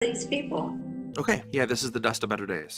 these people. Okay, yeah, this is the Dust of Better Days.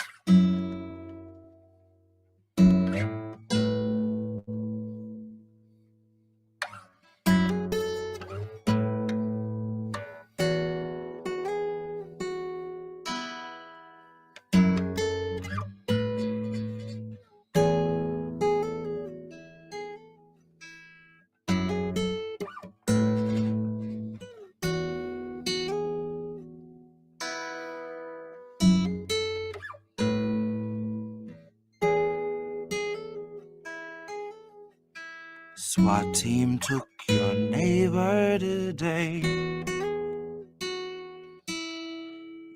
SWAT team took your neighbor today.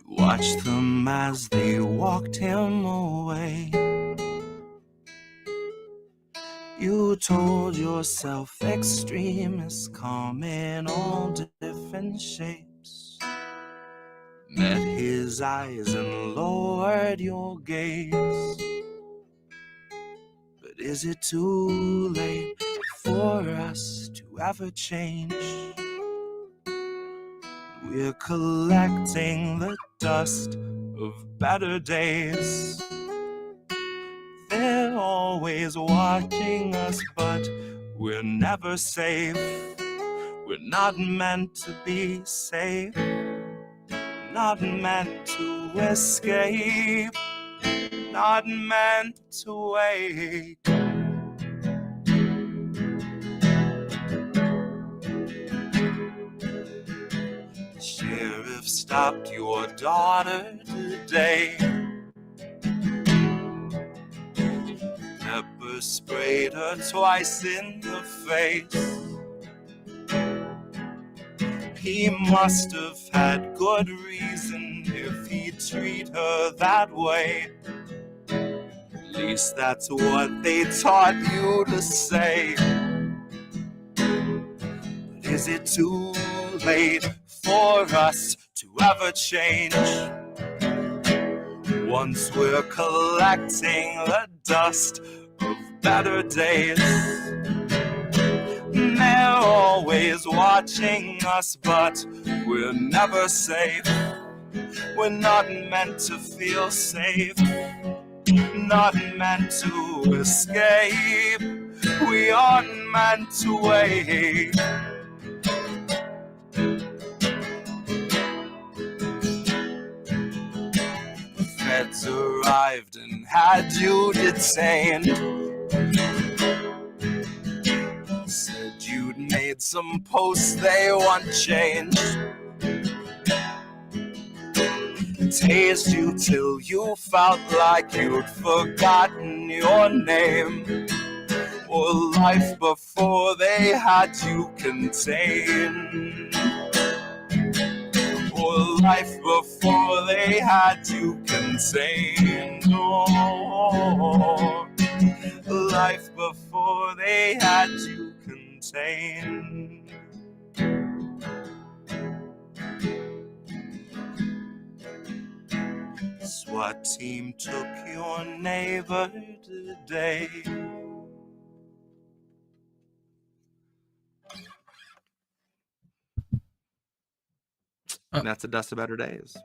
Watched them as they walked him away. You told yourself extremists come in all different shapes. Met his eyes and lowered your gaze. But is it too late for us to ever change? We're collecting the dust of better days. They're always watching us, but we're never safe. We're not meant to be safe, not meant to escape, not meant to wait. The sheriff stopped your daughter today. Pepper sprayed her twice in the face. He must have had good reason if he'd treat her that way. At least that's what they taught you to say. But is it too late for us to ever change? Once we're collecting the dust of better days. They're always watching us, but we're never safe. We're not meant to feel safe, not meant to escape. We aren't meant to wait. The feds arrived and had you detained. Said you'd made some posts they want changed. Tased you till you felt like you'd forgotten your name, or life before they had you contained, or life before they had you contained, oh, life before they had you contained. SWAT team took your neighbor today. And that's the Dust of Better Days.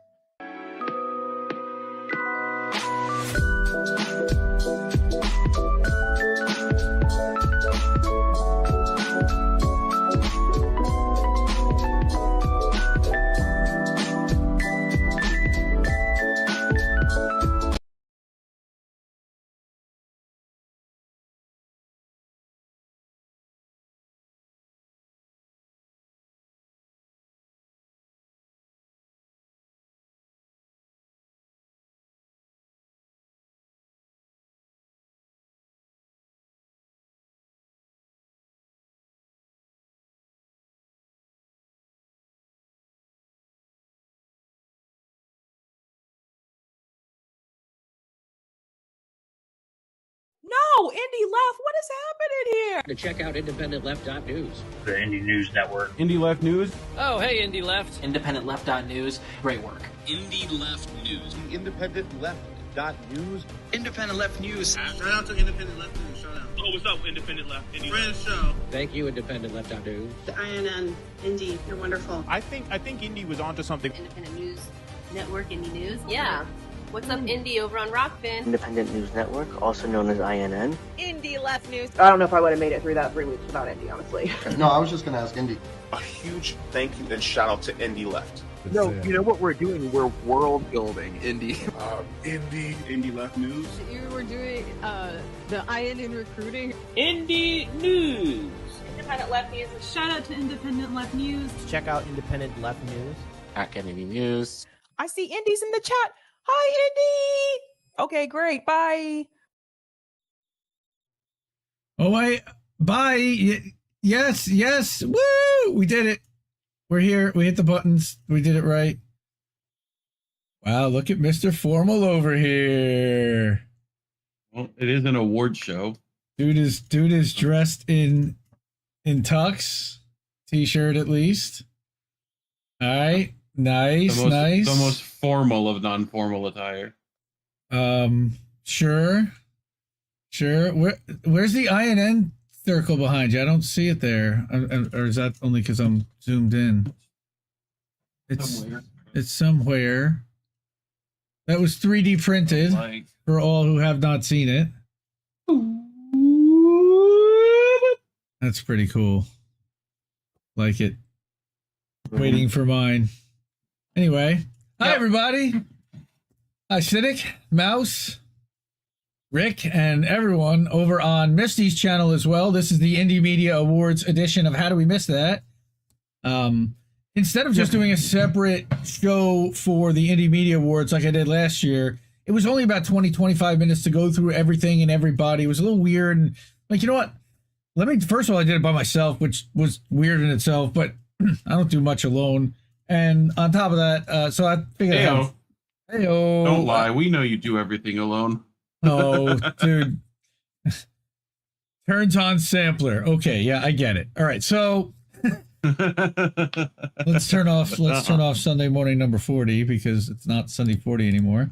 No, Indy Left. What is happening here? To check out IndependentLeft.news. The Indie News Network. Indie Left News. Oh, hey, Indie Left. IndependentLeft.news. Great work. Indie Left News. IndependentLeft.news. Independent Left News. Shout out to Independent Left News. Shout out. Oh, what's up, Independent Left? Friend show. Thank you, IndependentLeft.news. The INN, Indy, you're wonderful. I think Indy was onto something. Independent News. Network Indie News. Yeah. What's up, Indie, over on Rockfin? Independent News Network, also known as INN. Indie Left News. I don't know if I would have made it through that 3 weeks without Indy, honestly. No, I was just going to ask Indy. A huge thank you and shout out to Indie Left. No, you know what we're doing? We're world building, Indie. Indie Left News. You were doing the INN recruiting. Indie News. Independent Left News. Shout out to Independent Left News. Check out Independent Left News. At Kennedy News. I see Indy's in the chat. Hi, Indy. Okay, great. Bye. Oh, wait. Bye. Yes. Woo! We did it. We're here. We hit the buttons. We did it right. Wow, look at Mr. Formal over here. Well, it is an award show. Dude is dressed in tux, t-shirt at least. All right. Nice. The most formal of non-formal attire. Sure. Where's the INN circle behind you? I don't see it there. Or is that only because I'm zoomed in? It's somewhere. That was 3D printed for all who have not seen it. That's pretty cool. Like it. Waiting for mine. Anyway, hi everybody. Hi Cynic, Mouse, Rick, and everyone over on Misty's channel as well. This is the Indie Media Awards edition of How Do We Miss That? Instead of just doing a separate show for the Indie Media Awards like I did last year, it was only about 20-25 minutes to go through everything and everybody. It was a little weird. And like, you know what? First of all, I did it by myself, which was weird in itself, but I don't do much alone. And on top of that, so I figured out. Heyo. Don't lie. We know you do everything alone. Oh, dude. Turns on sampler. Okay, yeah, I get it. All right, so let's turn off Sunday morning number 40 because it's not Sunday 40 anymore.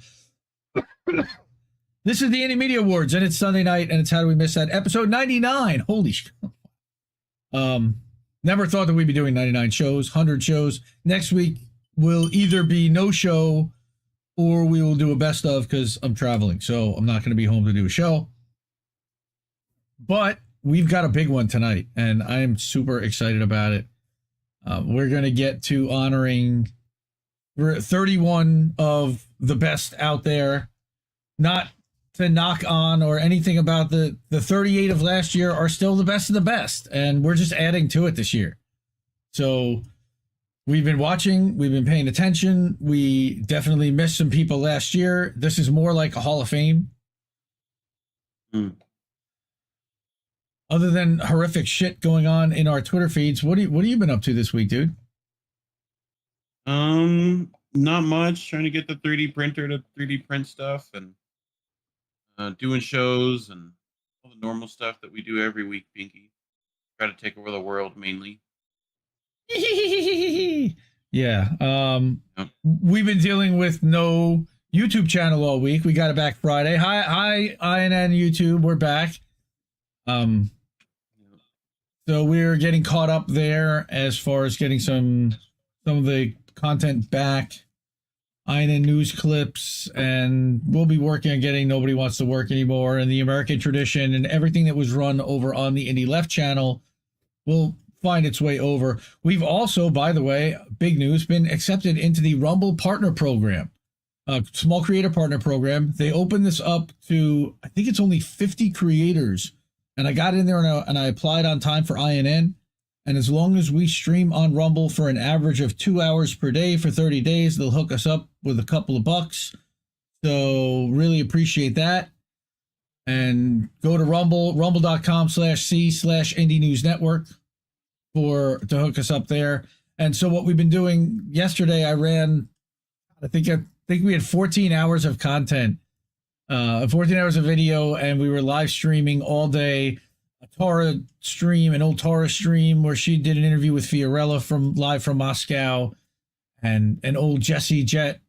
This is the Indie Media Awards, and it's Sunday night, and it's How Do We Miss That? Episode 99. Holy shit. Never thought that we'd be doing 99 shows, 100 shows. Next week will either be no show or we will do a best of because I'm traveling. So I'm not going to be home to do a show. But we've got a big one tonight, and I am super excited about it. We're going to get to honoring 31 of the best out there. Not to knock on or anything about the 38 of last year are still the best of the best, and we're just adding to it this year. So we've been watching, we've been paying attention. We definitely missed some people last year. This is more like a Hall of Fame. Other than horrific shit going on in our Twitter feeds, what have you been up to this week, dude? Not much. Trying to get the 3D printer to 3D print stuff and doing shows and all the normal stuff that we do every week, Pinky. Try to take over the world, mainly. Yeah. We've been dealing with no YouTube channel all week. We got it back Friday. Hi, INN YouTube. We're back. So we're getting caught up there as far as getting some of the content back. INN news clips, and we'll be working on getting Nobody Wants to Work Anymore and the American Tradition, and everything that was run over on the Indie Left channel will find its way over. We've also, by the way, big news, been accepted into the Rumble Partner Program, a small creator partner program. They opened this up to, I think it's only 50 creators, and I got in there and I applied on time for INN. And as long as we stream on Rumble for an average of 2 hours per day for 30 days, they'll hook us up with a couple of bucks. So really appreciate that. And go to rumble.com/c/Indie News Network to hook us up there. And so what we've been doing yesterday, I think we had 14 hours of content, 14 hours of video, and we were live streaming all day. An old Tara stream where she did an interview with Fiorella live from Moscow, and an old Jett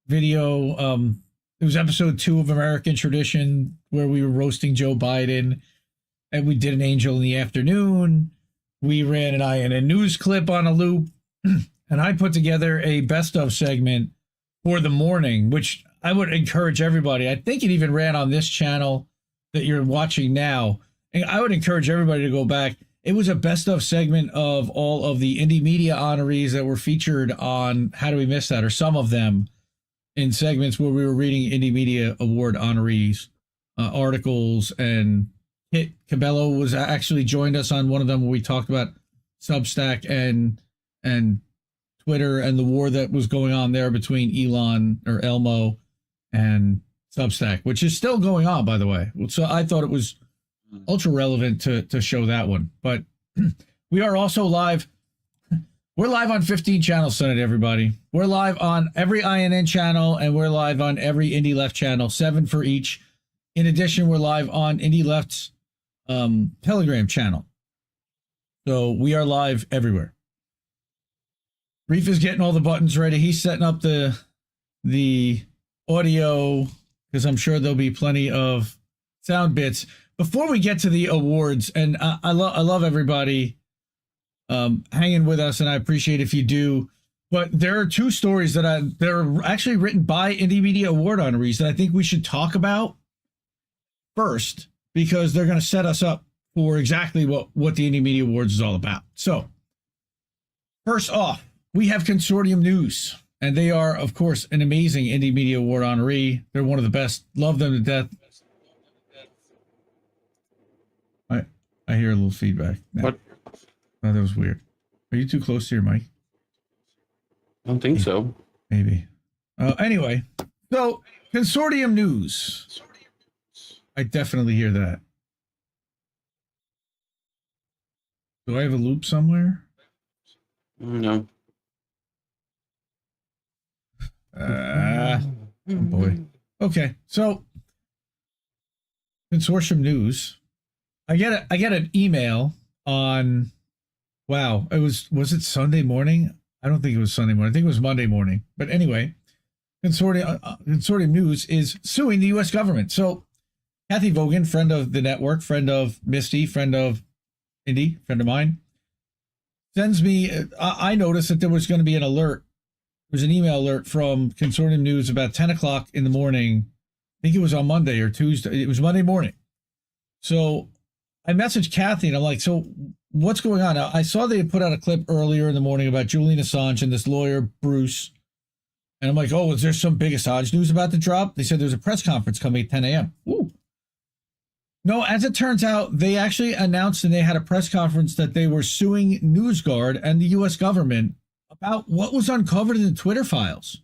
video. It was episode 2 of American Tradition where we were roasting Joe Biden, and we did an Angel in the Afternoon. We ran an INN news clip on a loop, and I put together a best of segment for the morning, which I would encourage everybody. I think it even ran on this channel that you're watching now. And I would encourage everybody to go back. It was a best of segment of all of the indie media honorees that were featured on How Do We Miss That, or some of them, in segments where we were reading Indie Media Award honorees articles. And Kit Cabello was actually joined us on one of them where we talked about Substack and Twitter and the war that was going on there between Elon or Elmo and Substack, which is still going on, by the way. So I thought it was ultra relevant to show that one. But we are also live. We're live on 15 channels tonight, everybody. We're live on every INN channel, and we're live on every Indie Left channel, 7 for each. In addition, we're live on Indie Left's Telegram channel. So we are live everywhere. Reef is getting all the buttons ready. He's setting up the audio, because I'm sure there'll be plenty of sound bits. Before we get to the awards, and I love everybody hanging with us, and I appreciate if you do. But there are two stories that they're actually written by Indie Media Award honorees that I think we should talk about first, because they're going to set us up for exactly what the Indie Media Awards is all about. So, first off, we have Consortium News, and they are, of course, an amazing Indie Media Award honoree. They're one of the best. Love them to death. I hear a little feedback. What? Oh, that was weird. Are you too close to your mic? I don't think so. Maybe. Anyway, so Consortium News. I definitely hear that. Do I have a loop somewhere? No. Oh boy. Okay, so Consortium News. I get an email on. Wow, was it Sunday morning? I don't think it was Sunday morning. I think it was Monday morning. But anyway, Consortium News is suing the U.S. government. So Kathy Vogan, friend of the network, friend of Misty, friend of Indy, friend of mine, sends me. I noticed that there was going to be an alert. There was an email alert from Consortium News about 10 o'clock in the morning. I think it was on Monday or Tuesday. It was Monday morning. So I messaged Kathy and I'm like, so what's going on? Now, I saw they had put out a clip earlier in the morning about Julian Assange and this lawyer, Bruce. And I'm like, oh, is there some big Assange news about to drop? They said there's a press conference coming at 10 a.m. Ooh. No, as it turns out, they actually announced and they had a press conference that they were suing NewsGuard and the U.S. government about what was uncovered in the Twitter files,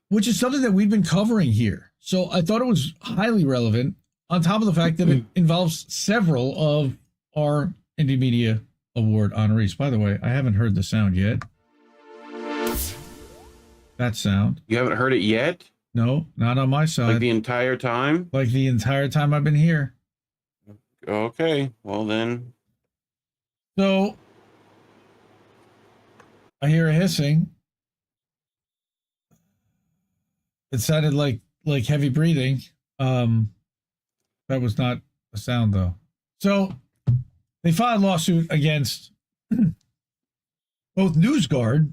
which is something that we've been covering here. So I thought it was highly relevant, on top of the fact that it involves several of our Indie Media Award honorees. By the way, I haven't heard the sound yet. That sound. You haven't heard it yet? No, not on my side. Like the entire time? Like the entire time I've been here. Okay, well then. So I hear a hissing. It sounded like heavy breathing. That was not a sound though. So they filed a lawsuit against both NewsGuard,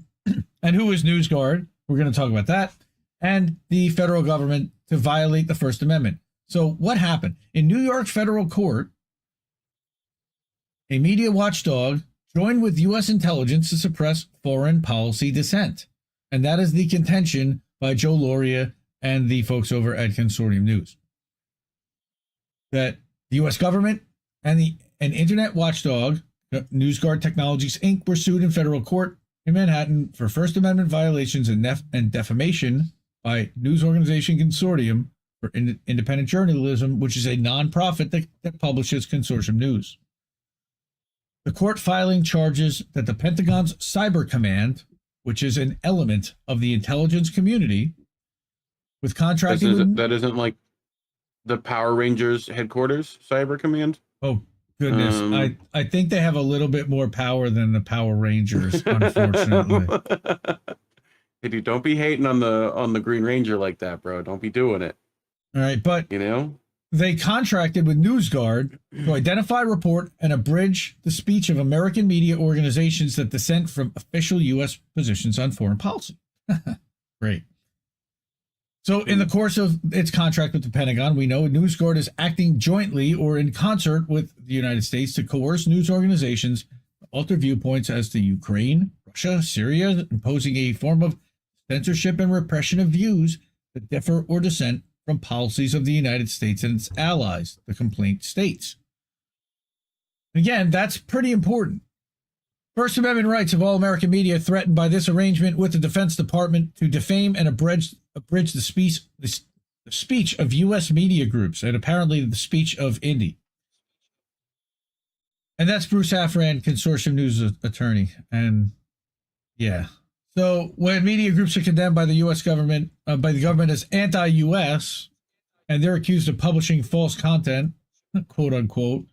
and who is NewsGuard? We're going to talk about that, and the federal government to violate the First Amendment. So what happened? In New York federal court, a media watchdog joined with U.S. intelligence to suppress foreign policy dissent. And that is the contention by Joe Lauria and the folks over at Consortium News. That the U.S. government and an internet watchdog, NewsGuard Technologies, Inc., were sued in federal court in Manhattan for First Amendment violations and defamation by news organization Consortium for Independent Journalism, which is a nonprofit that publishes Consortium News. The court filing charges that the Pentagon's Cyber Command, which is an element of the intelligence community, with contracting... That isn't like the Power Rangers headquarters, Cyber Command? Oh, goodness. I think they have a little bit more power than the Power Rangers, unfortunately. Hey, dude, don't be hating on the Green Ranger like that, bro. Don't be doing it. All right, but... You know? They contracted with NewsGuard to identify, report, and abridge the speech of American media organizations that dissent from official U.S. positions on foreign policy. Great. So in the course of its contract with the Pentagon, we know NewsGuard is acting jointly or in concert with the United States to coerce news organizations to alter viewpoints as to Ukraine, Russia, Syria, imposing a form of censorship and repression of views that differ or dissent from policies of the United States and its allies, the complaint states. Again, that's pretty important. First Amendment rights of all American media threatened by this arrangement with the Defense Department to defame and abridge the speech of U.S. media groups and apparently the speech of Indy. And that's Bruce Afran, Consortium News attorney. And yeah. So when media groups are condemned by the U.S. government, by the government as anti-U.S., and they're accused of publishing false content, quote unquote,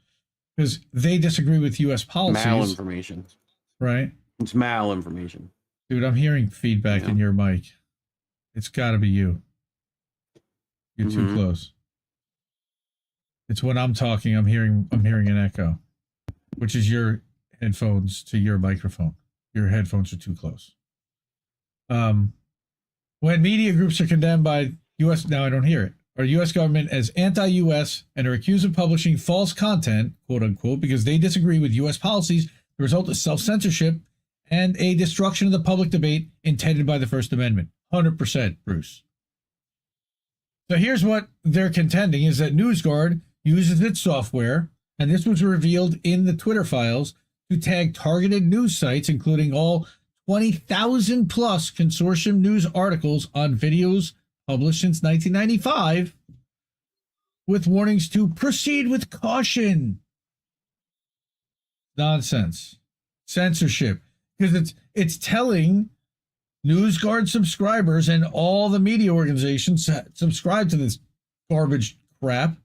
because they disagree with U.S. policies. Malinformation. Right? It's malinformation. Dude, I'm hearing feedback in your mic. It's got to be you. You're too close. It's when I'm talking, I'm hearing an echo, which is your headphones to your microphone. Your headphones are too close. When media groups are condemned by U.S. now I don't hear it, or U.S. government as anti-U.S. and are accused of publishing false content, quote unquote, because they disagree with U.S. policies, the result is self-censorship and a destruction of the public debate intended by the First Amendment. 100%, Bruce. So here's what they're contending is that NewsGuard uses its software, and this was revealed in the Twitter files, to tag targeted news sites, including all 20,000 plus Consortium news articles on videos published since 1995, with warnings to proceed with caution. Nonsense. Censorship. Because it's telling NewsGuard subscribers and all the media organizations that subscribe to this garbage crap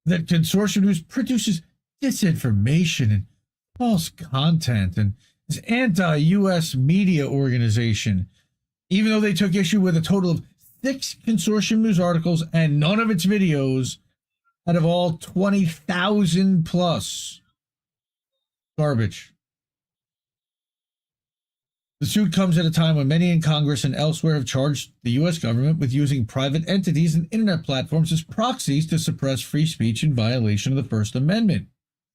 that Consortium News produces disinformation and false content and this anti-U.S. media organization, even though they took issue with a total of 6 Consortium News articles and none of its videos out of all 20,000 plus. Garbage. The suit comes at a time when many in Congress and elsewhere have charged the U.S. government with using private entities and internet platforms as proxies to suppress free speech in violation of the First Amendment.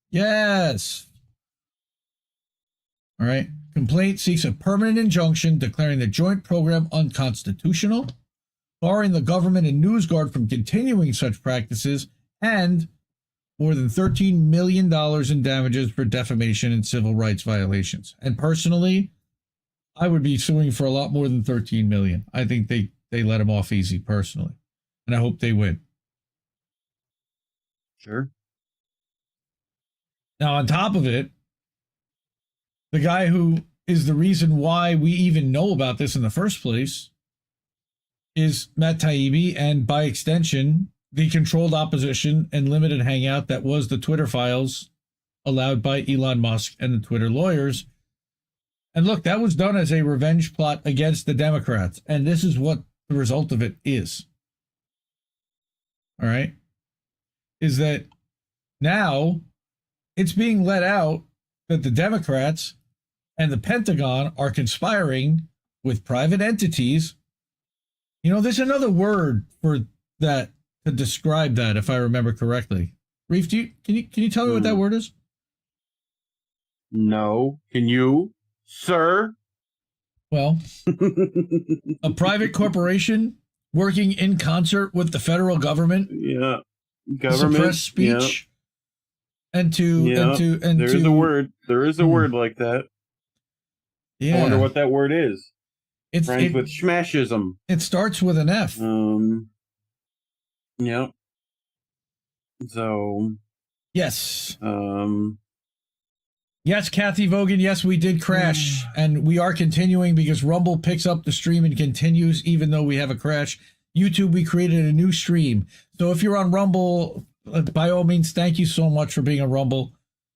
Yes. All right. Complaint seeks a permanent injunction declaring the joint program unconstitutional, barring the government and NewsGuard from continuing such practices, and more than $13 million in damages for defamation and civil rights violations. And personally, I would be suing for a lot more than $13 million. I think they let him off easy personally. And I hope they win. Sure. Now, on top of it, the guy who is the reason why we even know about this in the first place is Matt Taibbi, and by extension, the controlled opposition and limited hangout that was the Twitter files allowed by Elon Musk and the Twitter lawyers. And look, that was done as a revenge plot against the Democrats. And this is what the result of it is. All right. Is that now it's being let out that the Democrats and the Pentagon are conspiring with private entities. You know, there's another word for that to describe that, if I remember correctly. Reef, can you tell me what that word is? No. Can you? Sir? Well, a private corporation working in concert with the federal government. Yeah. Government. To suppress speech. Yeah. And there is a word. There is a word like that. Yeah. I wonder what that word is. It's rhymes with schmashism. It starts with an F. Yeah. So. Yes. Yes, Kathy Vogan, yes, we did crash, and we are continuing because Rumble picks up the stream and continues even though we have a crash. YouTube, we created a new stream. So if you're on Rumble, by all means, thank you so much for being on Rumble.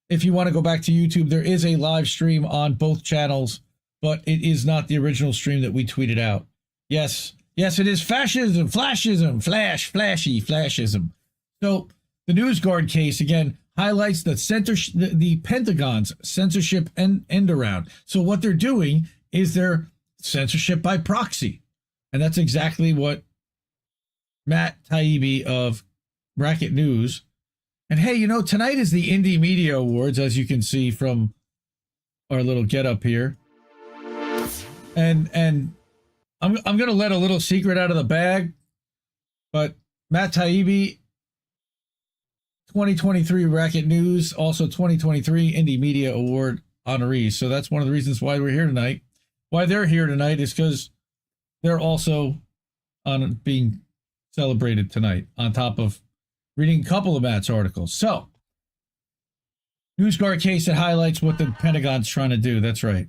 If you want to go back to YouTube, there is a live stream on both channels, but it is not the original stream that we tweeted out. Yes, it is fascism, flashism, flashy, flashism. So the NewsGuard case, again, highlights the Pentagon's censorship and end around. So what they're doing is they're censorship by proxy. And that's exactly what Matt Taibbi of Bracket News. And hey, you know, tonight is the Indie Media Awards, as you can see from our little get up here. And I'm going to let a little secret out of the bag, but Matt Taibbi, 2023 Bracket News, also 2023 Indie Media Award honorees. So that's one of the reasons why we're here tonight. Why they're here tonight is because they're also on being celebrated tonight, on top of reading a couple of Matt's articles. So, NewsGuard case that highlights what the Pentagon's trying to do. That's right.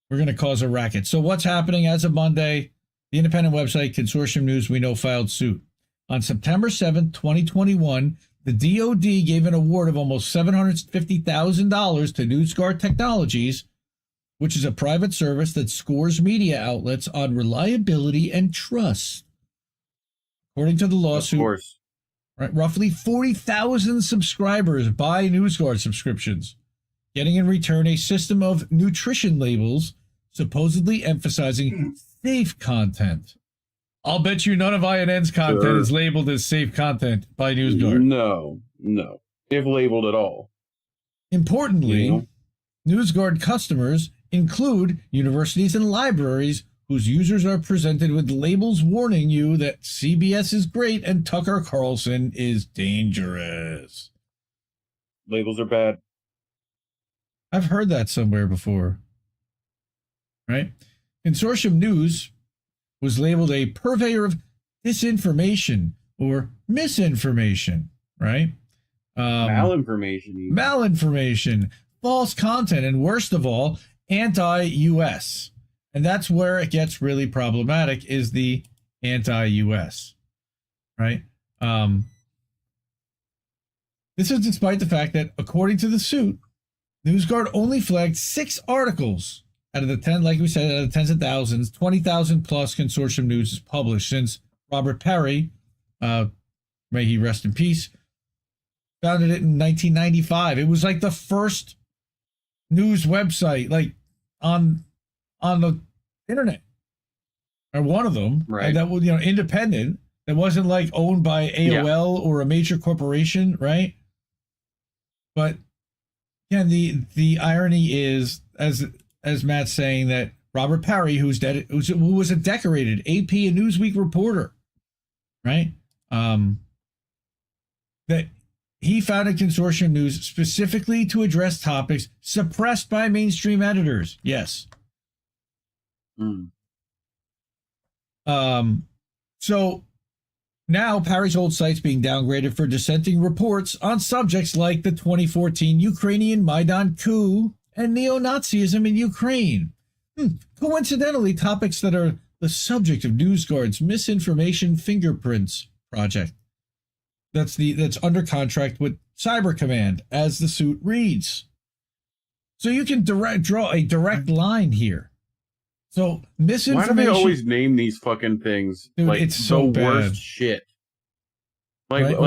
We're going to cause a racket. So what's happening as of Monday? The independent website Consortium News We Know filed suit. On September 7th, 2021, the DoD gave an award of almost $750,000 to NewsGuard Technologies, which is a private service that scores media outlets on reliability and trust. According to the lawsuit, of course. Right, roughly 40,000 subscribers buy NewsGuard subscriptions, getting in return a system of nutrition labels supposedly emphasizing safe content. I'll bet you none of INN's content is labeled as safe content by NewsGuard. No. If labeled at all. Importantly, NewsGuard customers include universities and libraries whose users are presented with labels warning you that CBS is great and Tucker Carlson is dangerous. Labels are bad. I've heard that somewhere before. Right? Consortium News was labeled a purveyor of disinformation or misinformation, right? Malinformation. Malinformation, false content, and worst of all, anti-US. And that's where it gets really problematic, is the anti-US, right? This is despite the fact that, according to the suit, NewsGuard only flagged 6 articles out of the 10, like we said, out of the tens of thousands. 20,000 plus Consortium News is published since Robert Parry, may he rest in peace, founded it in 1995. It was like the first news website, like on the internet, or one of them, right? That was, independent. That wasn't like owned by AOL or a major corporation, right? But again, the irony is, as Matt's saying, that Robert Parry, who was a decorated AP and Newsweek reporter, right? That he founded Consortium News specifically to address topics suppressed by mainstream editors. Yes. So now Parry's old site's being downgraded for dissenting reports on subjects like the 2014 Ukrainian Maidan coup and neo-Nazism in Ukraine. Coincidentally, topics that are the subject of NewsGuard's Misinformation Fingerprints project. That's under contract with Cyber Command, as the suit reads. So you can draw a direct line here. So misinformation. Why do they always name these fucking things? Dude, like it's so the bad. Worst shit. Like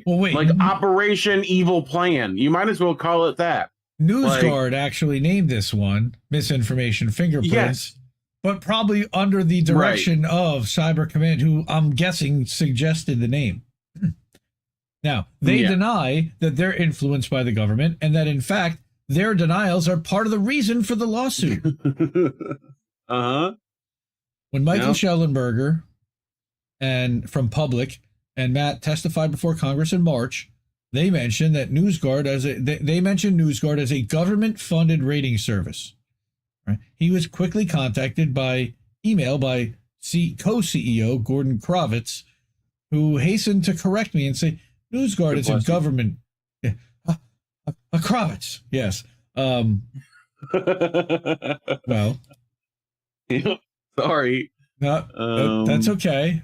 wait. like Operation Evil Plan. You might as well call it that. NewsGuard actually named this one Misinformation Fingerprints, yes, but probably under the direction of Cyber Command, who I'm guessing suggested the name. Now, they deny that they're influenced by the government and that, in fact, their denials are part of the reason for the lawsuit. When Michael Schellenberger from Public and Matt testified before Congress in March, they mentioned that NewsGuard as a government-funded rating service. Right? He was quickly contacted by email by co-CEO Gordon Kravitz, who hastened to correct me and say, NewsGuard is a government. A Kravitz, yes. Well, sorry. No, that's okay.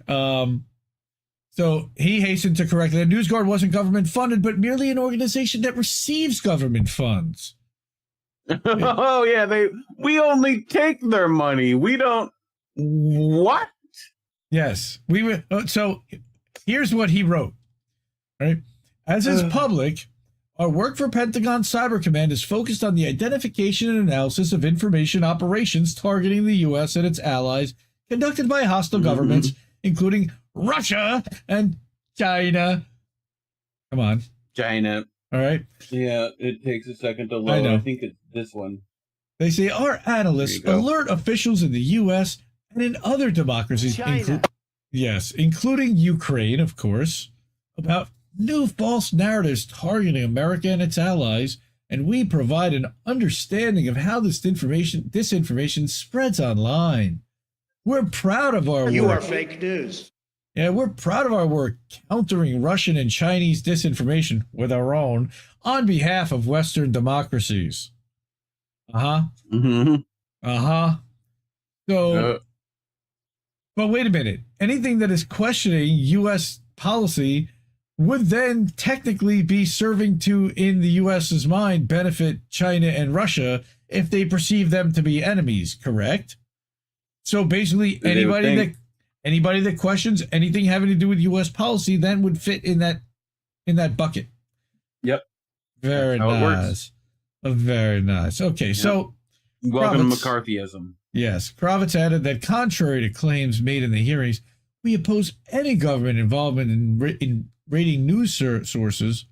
So he hastened to correct that NewsGuard wasn't government funded, but merely an organization that receives government funds. Oh yeah, we only take their money. We don't. What? Yes, we were. So here's what he wrote. Right, as is Public, our work for Pentagon Cyber Command is focused on the identification and analysis of information operations targeting the U.S. and its allies, conducted by hostile governments, including Russia and China. Come on. China. All right. Yeah, it takes a second to load. I know. I think it's this one. They say our analysts alert officials in the U.S. and in other democracies, including Ukraine, of course, about new false narratives targeting America and its allies, and we provide an understanding of how this disinformation spreads online. We're proud of our work. You are fake news. Yeah, we're proud of our work countering Russian and Chinese disinformation with our own on behalf of Western democracies. So, but wait a minute. Anything that is questioning U.S. policy would then technically be serving to, in the U.S.'s mind, benefit China and Russia if they perceive them to be enemies, correct? So basically, anybody that questions anything having to do with U.S. policy then would fit in that bucket. Yep. Very nice. Very nice. Okay, yep. So welcome to McCarthyism. Yes, Kravitz added that contrary to claims made in the hearings, we oppose any government involvement in rating news sources,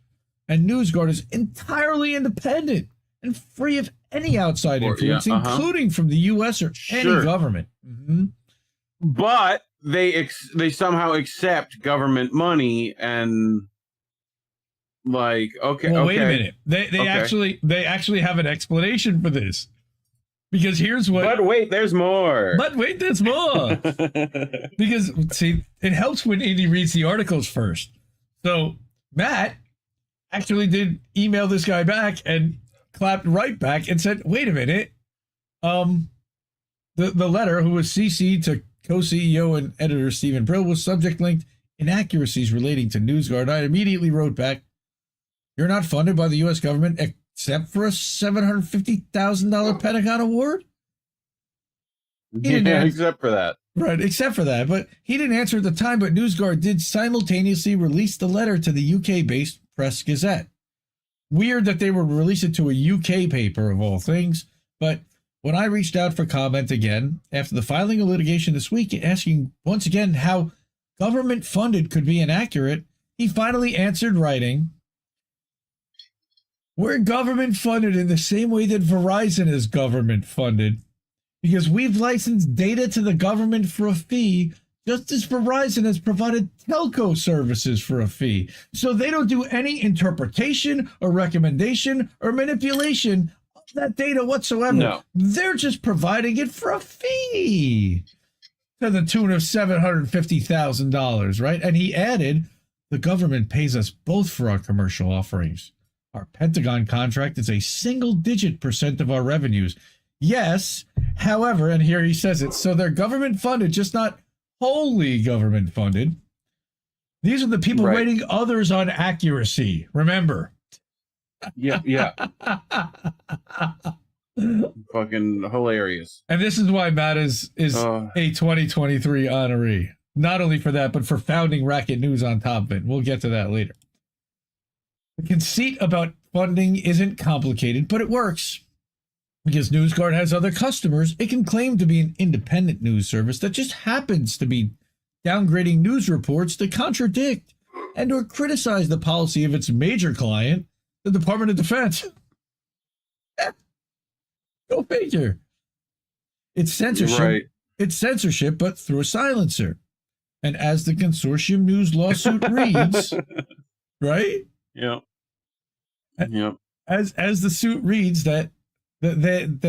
and NewsGuard is entirely independent and free of any outside influence, including from the U.S. or any government. But they somehow accept government money and wait a minute. They actually have an explanation for this. Because here's what. But wait, there's more. Because, see, it helps when Indy reads the articles first. So Matt actually did email this guy back and clapped right back and said, wait a minute. The letter, who was CC'd to co-CEO and editor Stephen Brill, was subject linked inaccuracies relating to NewsGuard. I immediately wrote back, you're not funded by the U.S. government except for a $750,000 Pentagon award? Except for that. Right, except for that. But he didn't answer at the time, but NewsGuard did simultaneously release the letter to the UK-based Press Gazette. Weird that they would release it to a UK paper, of all things. But when I reached out for comment again, after the filing of litigation this week, asking once again how government-funded could be inaccurate, he finally answered, writing, we're government-funded in the same way that Verizon is government-funded, because we've licensed data to the government for a fee, just as Verizon has provided telco services for a fee. So they don't do any interpretation or recommendation or manipulation of that data whatsoever. No. They're just providing it for a fee to the tune of $750,000, right? And he added, the government pays us both for our commercial offerings. Our Pentagon contract is a single-digit % of our revenues. Yes, however, and here he says it, so they're government-funded, just not wholly government-funded. These are the people rating others on accuracy, remember. Yeah. Fucking hilarious. And this is why Matt is a 2023 honoree. Not only for that, but for founding Racket News on top of it. We'll get to that later. The conceit about funding isn't complicated, but it works. Because NewsGuard has other customers, it can claim to be an independent news service that just happens to be downgrading news reports that contradict and or criticize the policy of its major client, the Department of Defense. Go figure. It's censorship. Right. It's censorship, but through a silencer. And as the Consortium News lawsuit reads, right? Yeah. As the suit reads, that again,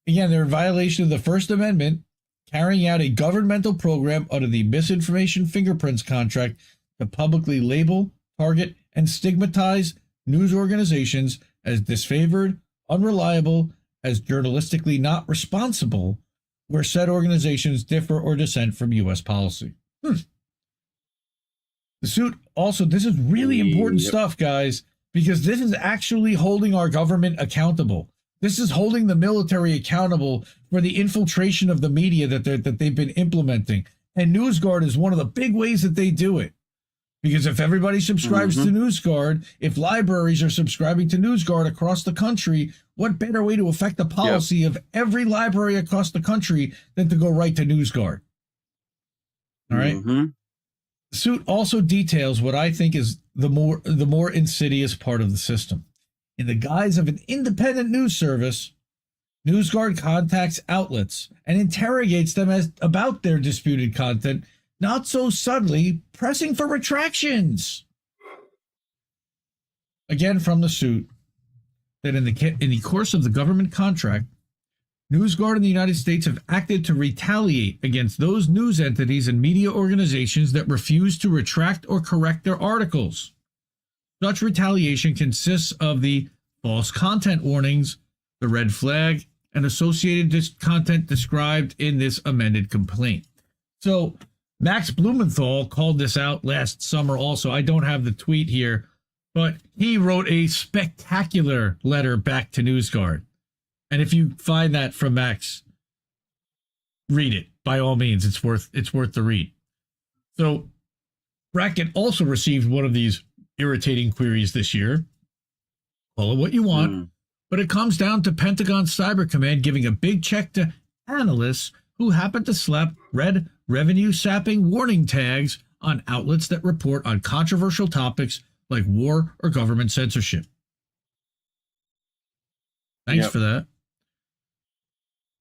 they're in violation of the First Amendment, carrying out a governmental program under the misinformation fingerprints contract to publicly label, target, and stigmatize news organizations as disfavored, unreliable, as journalistically not responsible, where said organizations differ or dissent from U.S. policy. The suit also, this is really important stuff, guys, because this is actually holding our government accountable. This is holding the military accountable for the infiltration of the media that they've been implementing. And NewsGuard is one of the big ways that they do it. Because if everybody subscribes to NewsGuard, if libraries are subscribing to NewsGuard across the country, what better way to affect the policy of every library across the country than to go right to NewsGuard? All right. Mm-hmm. The suit also details what I think is the more insidious part of the system. In the guise of an independent news service, NewsGuard contacts outlets and interrogates them about their disputed content, not so subtly pressing for retractions. Again, from the suit, that in the course of the government contract, NewsGuard in the United States have acted to retaliate against those news entities and media organizations that refuse to retract or correct their articles. Such retaliation consists of the false content warnings, the red flag, and associated content described in this amended complaint. So Max Blumenthal called this out last summer also. I don't have the tweet here, but he wrote a spectacular letter back to NewsGuard. And if you find that from Max, read it. By all means, it's worth the read. So Brackett also received one of these irritating queries this year. Call it what you want, but it comes down to Pentagon Cyber Command giving a big check to analysts who happen to slap red revenue sapping warning tags on outlets that report on controversial topics like war or government censorship. Thanks for that.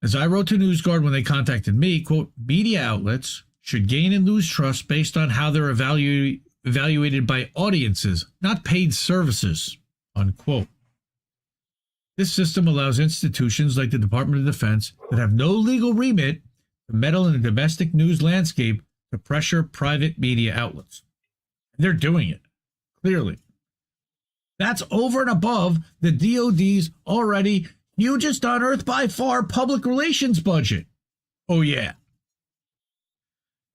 As I wrote to NewsGuard when they contacted me, quote, media outlets should gain and lose trust based on how they're evaluated by audiences, not paid services, unquote. This system allows institutions like the Department of Defense that have no legal remit to meddle in the domestic news landscape to pressure private media outlets. And they're doing it, clearly. That's over and above the DoD's already hugest on earth by far public relations budget. Oh, yeah.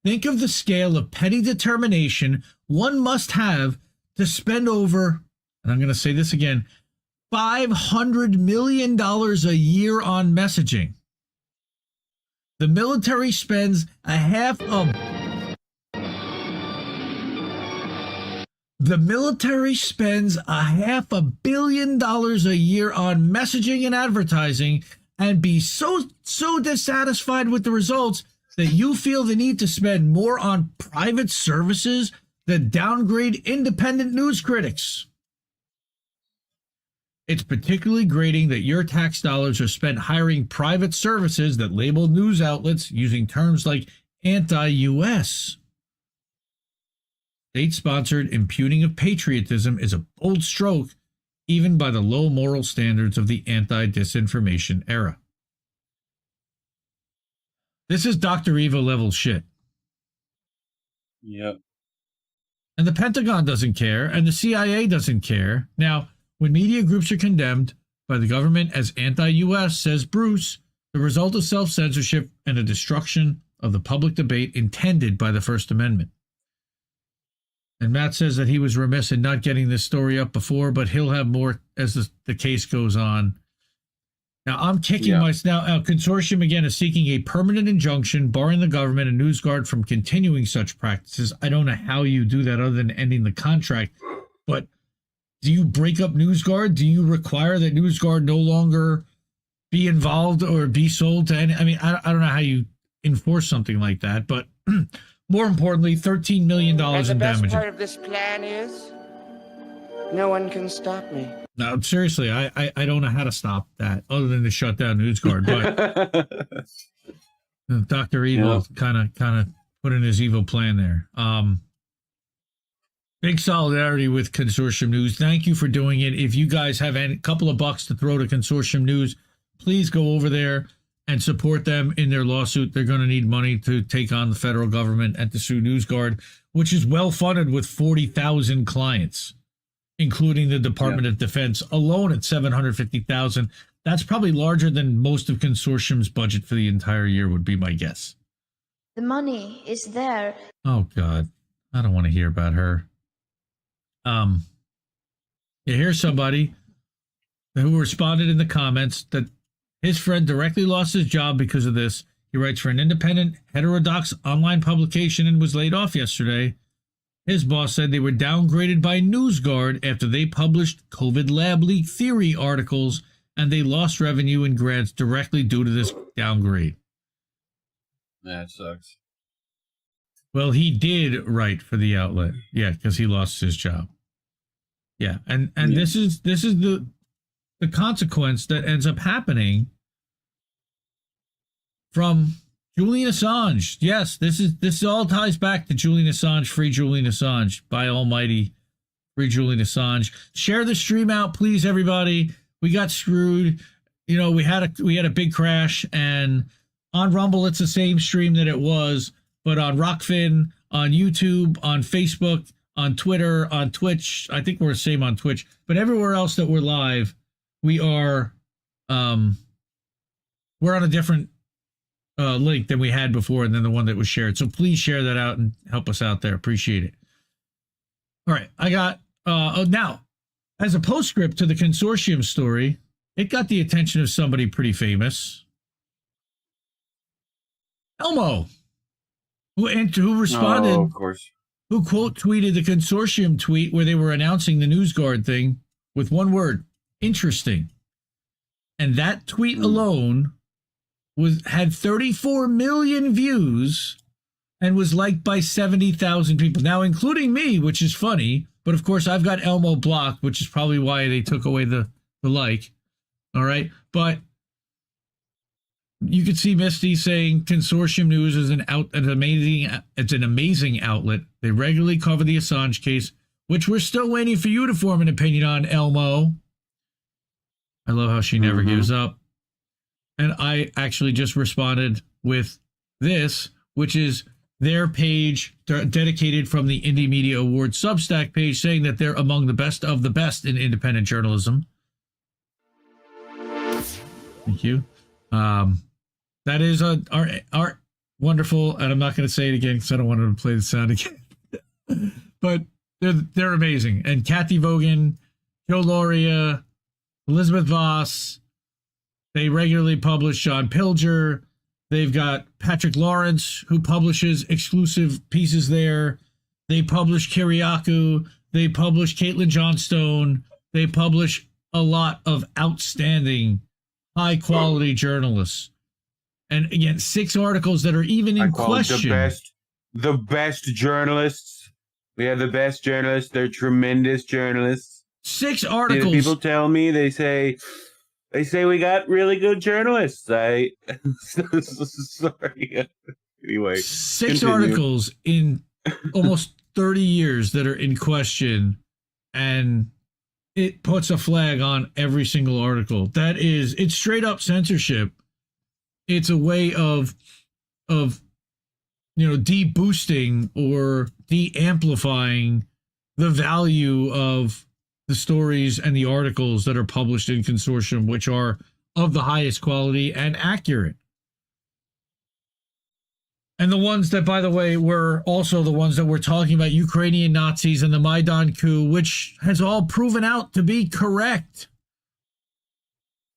Think of the scale of petty determination one must have to spend over, and I'm going to say this again, $500 million a year on messaging. The military spends $500 million a year on messaging and advertising, and be so dissatisfied with the results that you feel the need to spend more on private services that downgrade independent news critics. It's particularly grating that your tax dollars are spent hiring private services that label news outlets using terms like anti-U.S. State-sponsored impugning of patriotism is a bold stroke, even by the low moral standards of the anti-disinformation era. This is Dr. Evil level shit. Yep. And the Pentagon doesn't care, and the CIA doesn't care. Now, when media groups are condemned by the government as anti-U.S., says Bruce, the result of self-censorship and the destruction of the public debate intended by the First Amendment. And Matt says that he was remiss in not getting this story up before, but he'll have more as the case goes on. Now, I'm kicking Now, Consortium, again, is seeking a permanent injunction barring the government and NewsGuard from continuing such practices. I don't know how you do that other than ending the contract, but do you break up NewsGuard? Do you require that NewsGuard no longer be involved or be sold to any? I mean, I don't know how you enforce something like that, but more importantly, $13 million in damage. The best part of this plan is no one can stop me. No, seriously, I don't know how to stop that other than to shut down NewsGuard. But Dr. Evil kind of put in his evil plan there. Big solidarity with Consortium News. Thank you for doing it. If you guys have a couple of bucks to throw to Consortium News, please go over there and support them in their lawsuit. They're going to need money to take on the federal government and to sue NewsGuard, which is well funded with 40,000 clients, including the Department of Defense alone at 750,000. That's probably larger than most of Consortium's budget for the entire year would be my guess. The money is there. Oh, God. I don't want to hear about her. Here's somebody who responded in the comments that his friend directly lost his job because of this. He writes for an independent, heterodox online publication and was laid off yesterday. His boss said they were downgraded by NewsGuard after they published COVID lab leak theory articles, and they lost revenue and grants directly due to this downgrade. That sucks. Well, he did write for the outlet. Yeah, because he lost his job. Yeah, and this is the consequence that ends up happening from Julian Assange. Yes, this all ties back to Julian Assange, free Julian Assange, by almighty, free Julian Assange. Share the stream out, please, everybody. We got screwed. You know, we had a big crash, and on Rumble it's the same stream that it was, but on Rockfin, on YouTube, on Facebook, on Twitter, on Twitch. I think we're the same on Twitch, but everywhere else that we're live, we are we're on a different link than we had before, and then the one that was shared. So please share that out and help us out there. Appreciate it. All right, I got now, as a postscript to the Consortium story, it got the attention of somebody pretty famous, Elmo, who responded, of course, who quote tweeted the Consortium tweet where they were announcing the NewsGuard thing with one word: interesting. And that tweet alone had 34 million views and was liked by 70,000 people. Now, including me, which is funny, but of course I've got Elmo blocked, which is probably why they took away the like. All right. But you could see Misty saying Consortium News is an amazing outlet. They regularly cover the Assange case, which we're still waiting for you to form an opinion on, Elmo. I love how she never gives up. And I actually just responded with this, which is their page dedicated from the Indie Media Awards Substack page, saying that they're among the best of the best in independent journalism. Thank you. That is our wonderful, and I'm not going to say it again because I don't want to play the sound again. But they're amazing. And Kathy Vogan, Joe Lauria, Elizabeth Voss. They regularly publish John Pilger. They've got Patrick Lawrence, who publishes exclusive pieces there. They publish Kiriakou. They publish Caitlin Johnstone. They publish a lot of outstanding, high-quality journalists. And again, 6 articles that are even in question. The best journalists. We have the best journalists. They're tremendous journalists. 6 articles. People tell me, they say we got really good journalists. Sorry. Anyway, 6 continue. articles in almost 30 years that are in question, and it puts a flag on every single article. It's straight up censorship. It's a way of de-boosting or de-amplifying the value of the stories and the articles that are published in Consortium, which are of the highest quality and accurate. And the ones that, by the way, were also the ones that we're talking about, Ukrainian Nazis and the Maidan coup, which has all proven out to be correct.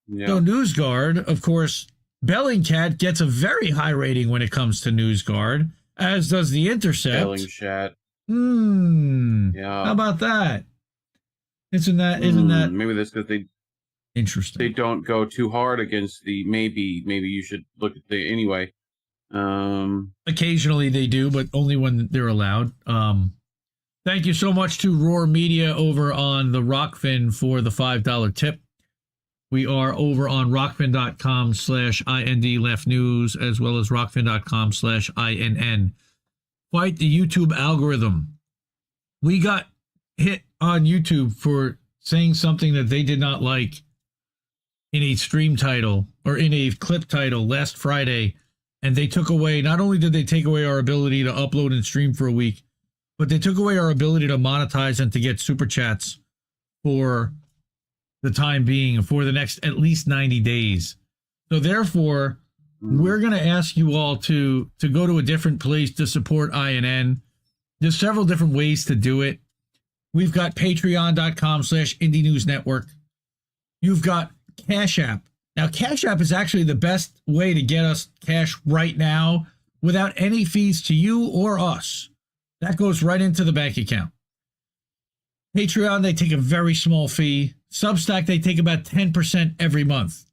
Yeah. So NewsGuard, of course, Bellingcat gets a very high rating when it comes to NewsGuard, as does The Intercept. Bellingcat. Yeah. How about that? Isn't that maybe that's because they interesting? They don't go too hard against the maybe you should look at the anyway. Occasionally they do, but only when they're allowed. Thank you so much to Roar Media over on the Rockfin for the $5 tip. We are over on rockfin.com/IND Left News, as well as rockfin.com/INN. Fight the YouTube algorithm. We got hit on YouTube for saying something that they did not like in a stream title or in a clip title last Friday. And they took away, not only did they take away our ability to upload and stream for a week, but they took away our ability to monetize and to get super chats for the time being, for the next at least 90 days. So therefore, we're going to ask you all to go to a different place to support INN. There's several different ways to do it. We've got patreon.com/Indie News Network. You've got Cash App. Now, Cash App is actually the best way to get us cash right now without any fees to you or us. That goes right into the bank account. Patreon, they take a very small fee. Substack, they take about 10% every month.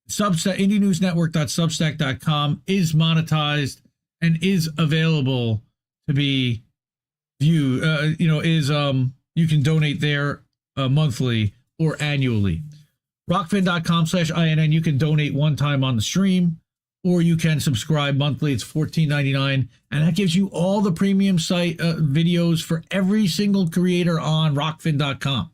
Substack, IndieNewsNetwork.substack.com is monetized and is available to be viewed, is you can donate there monthly or annually. Rockfin.com/INN, you can donate one time on the stream, or you can subscribe monthly. It's $14.99, and that gives you all the premium site videos for every single creator on Rockfin.com,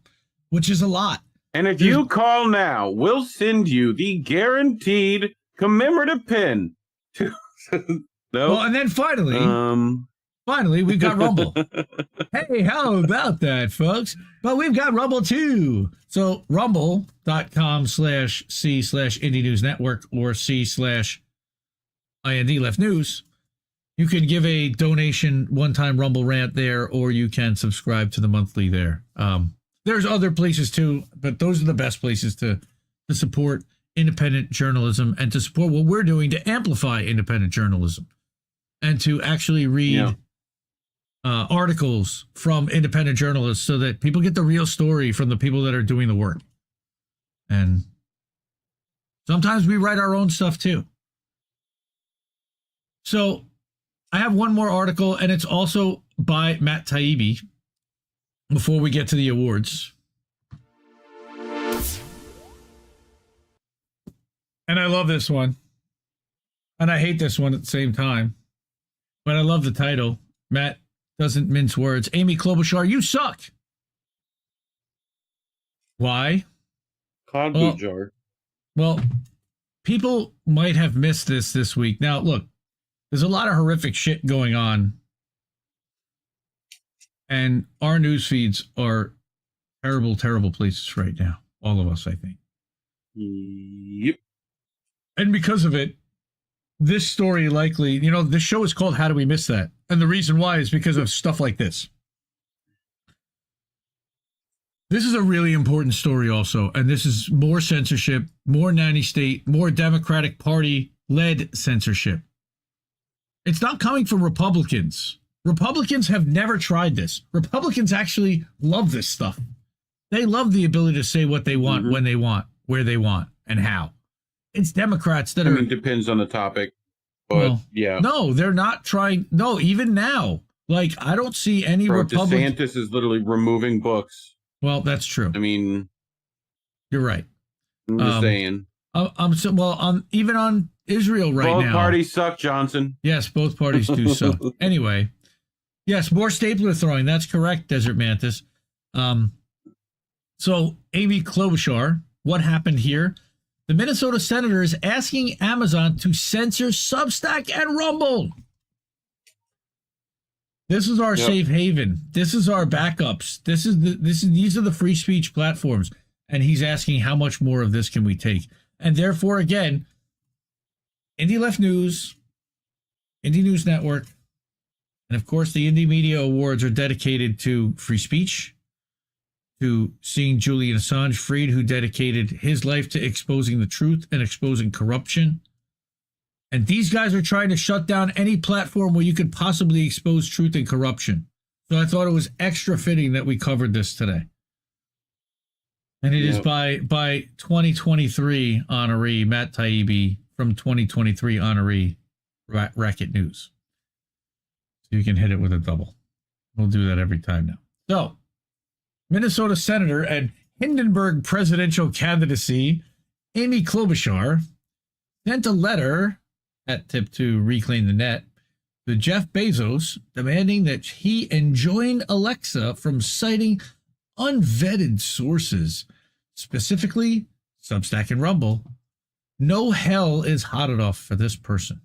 which is a lot. And if you call now, we'll send you the guaranteed commemorative pin. No. Well, and then finally, we've got Rumble. Hey, how about that, folks? But we've got Rumble too. So rumble.com/C/Indie News Network or C/IND Left News. You can give a donation one-time Rumble rant there, or you can subscribe to the monthly there. There's other places too, but those are the best places to support independent journalism and to support what we're doing to amplify independent journalism and to actually read articles from independent journalists so that people get the real story from the people that are doing the work. And sometimes we write our own stuff too. So I have one more article, and it's also by Matt Taibbi before we get to the awards. And I love this one. And I hate this one at the same time. But I love the title. Matt doesn't mince words. Amy Klobuchar, you suck. Why? Klobuchar. Well, people might have missed this week. Now, look, there's a lot of horrific shit going on. And our news feeds are terrible, terrible places right now. All of us, I think. Yep. And because of it, this story likely, this show is called How Do We Miss That? And the reason why is because of stuff like this. This is a really important story also. And this is more censorship, more nanny state, more Democratic Party-led censorship. It's not coming from Republicans. Republicans have never tried this. Republicans actually love this stuff. They love the ability to say what they want, when they want, where they want, and how. It's Democrats that are... depends on the topic. But, yeah. No, they're not trying... No, even now. Like, I don't see any Republicans... DeSantis is literally removing books. Well, that's true. I mean... You're right. I'm just saying. Even on Israel now... Both parties suck, Johnson. Yes, both parties do suck. Anyway... Yes, more stapler throwing. That's correct, Desert Mantis. So, Amy Klobuchar, what happened here? The Minnesota senator is asking Amazon to censor Substack and Rumble. This is our safe haven. This is our backups. These are the free speech platforms. And he's asking how much more of this can we take? And therefore, again, Indie Left News, Indie News Network, and of course, the Indie Media Awards are dedicated to free speech, to seeing Julian Assange freed, who dedicated his life to exposing the truth and exposing corruption. And these guys are trying to shut down any platform where you could possibly expose truth and corruption. So I thought it was extra fitting that we covered this today. And it is by 2023 honoree, Matt Taibbi from 2023 honoree, Racket News. So you can hit it with a double. We'll do that every time now. So, Minnesota Senator and Hindenburg presidential candidacy, Amy Klobuchar, sent a letter at tip to Reclaim the Net to Jeff Bezos demanding that he enjoin Alexa from citing unvetted sources, specifically Substack and Rumble. No hell is hot enough for this person.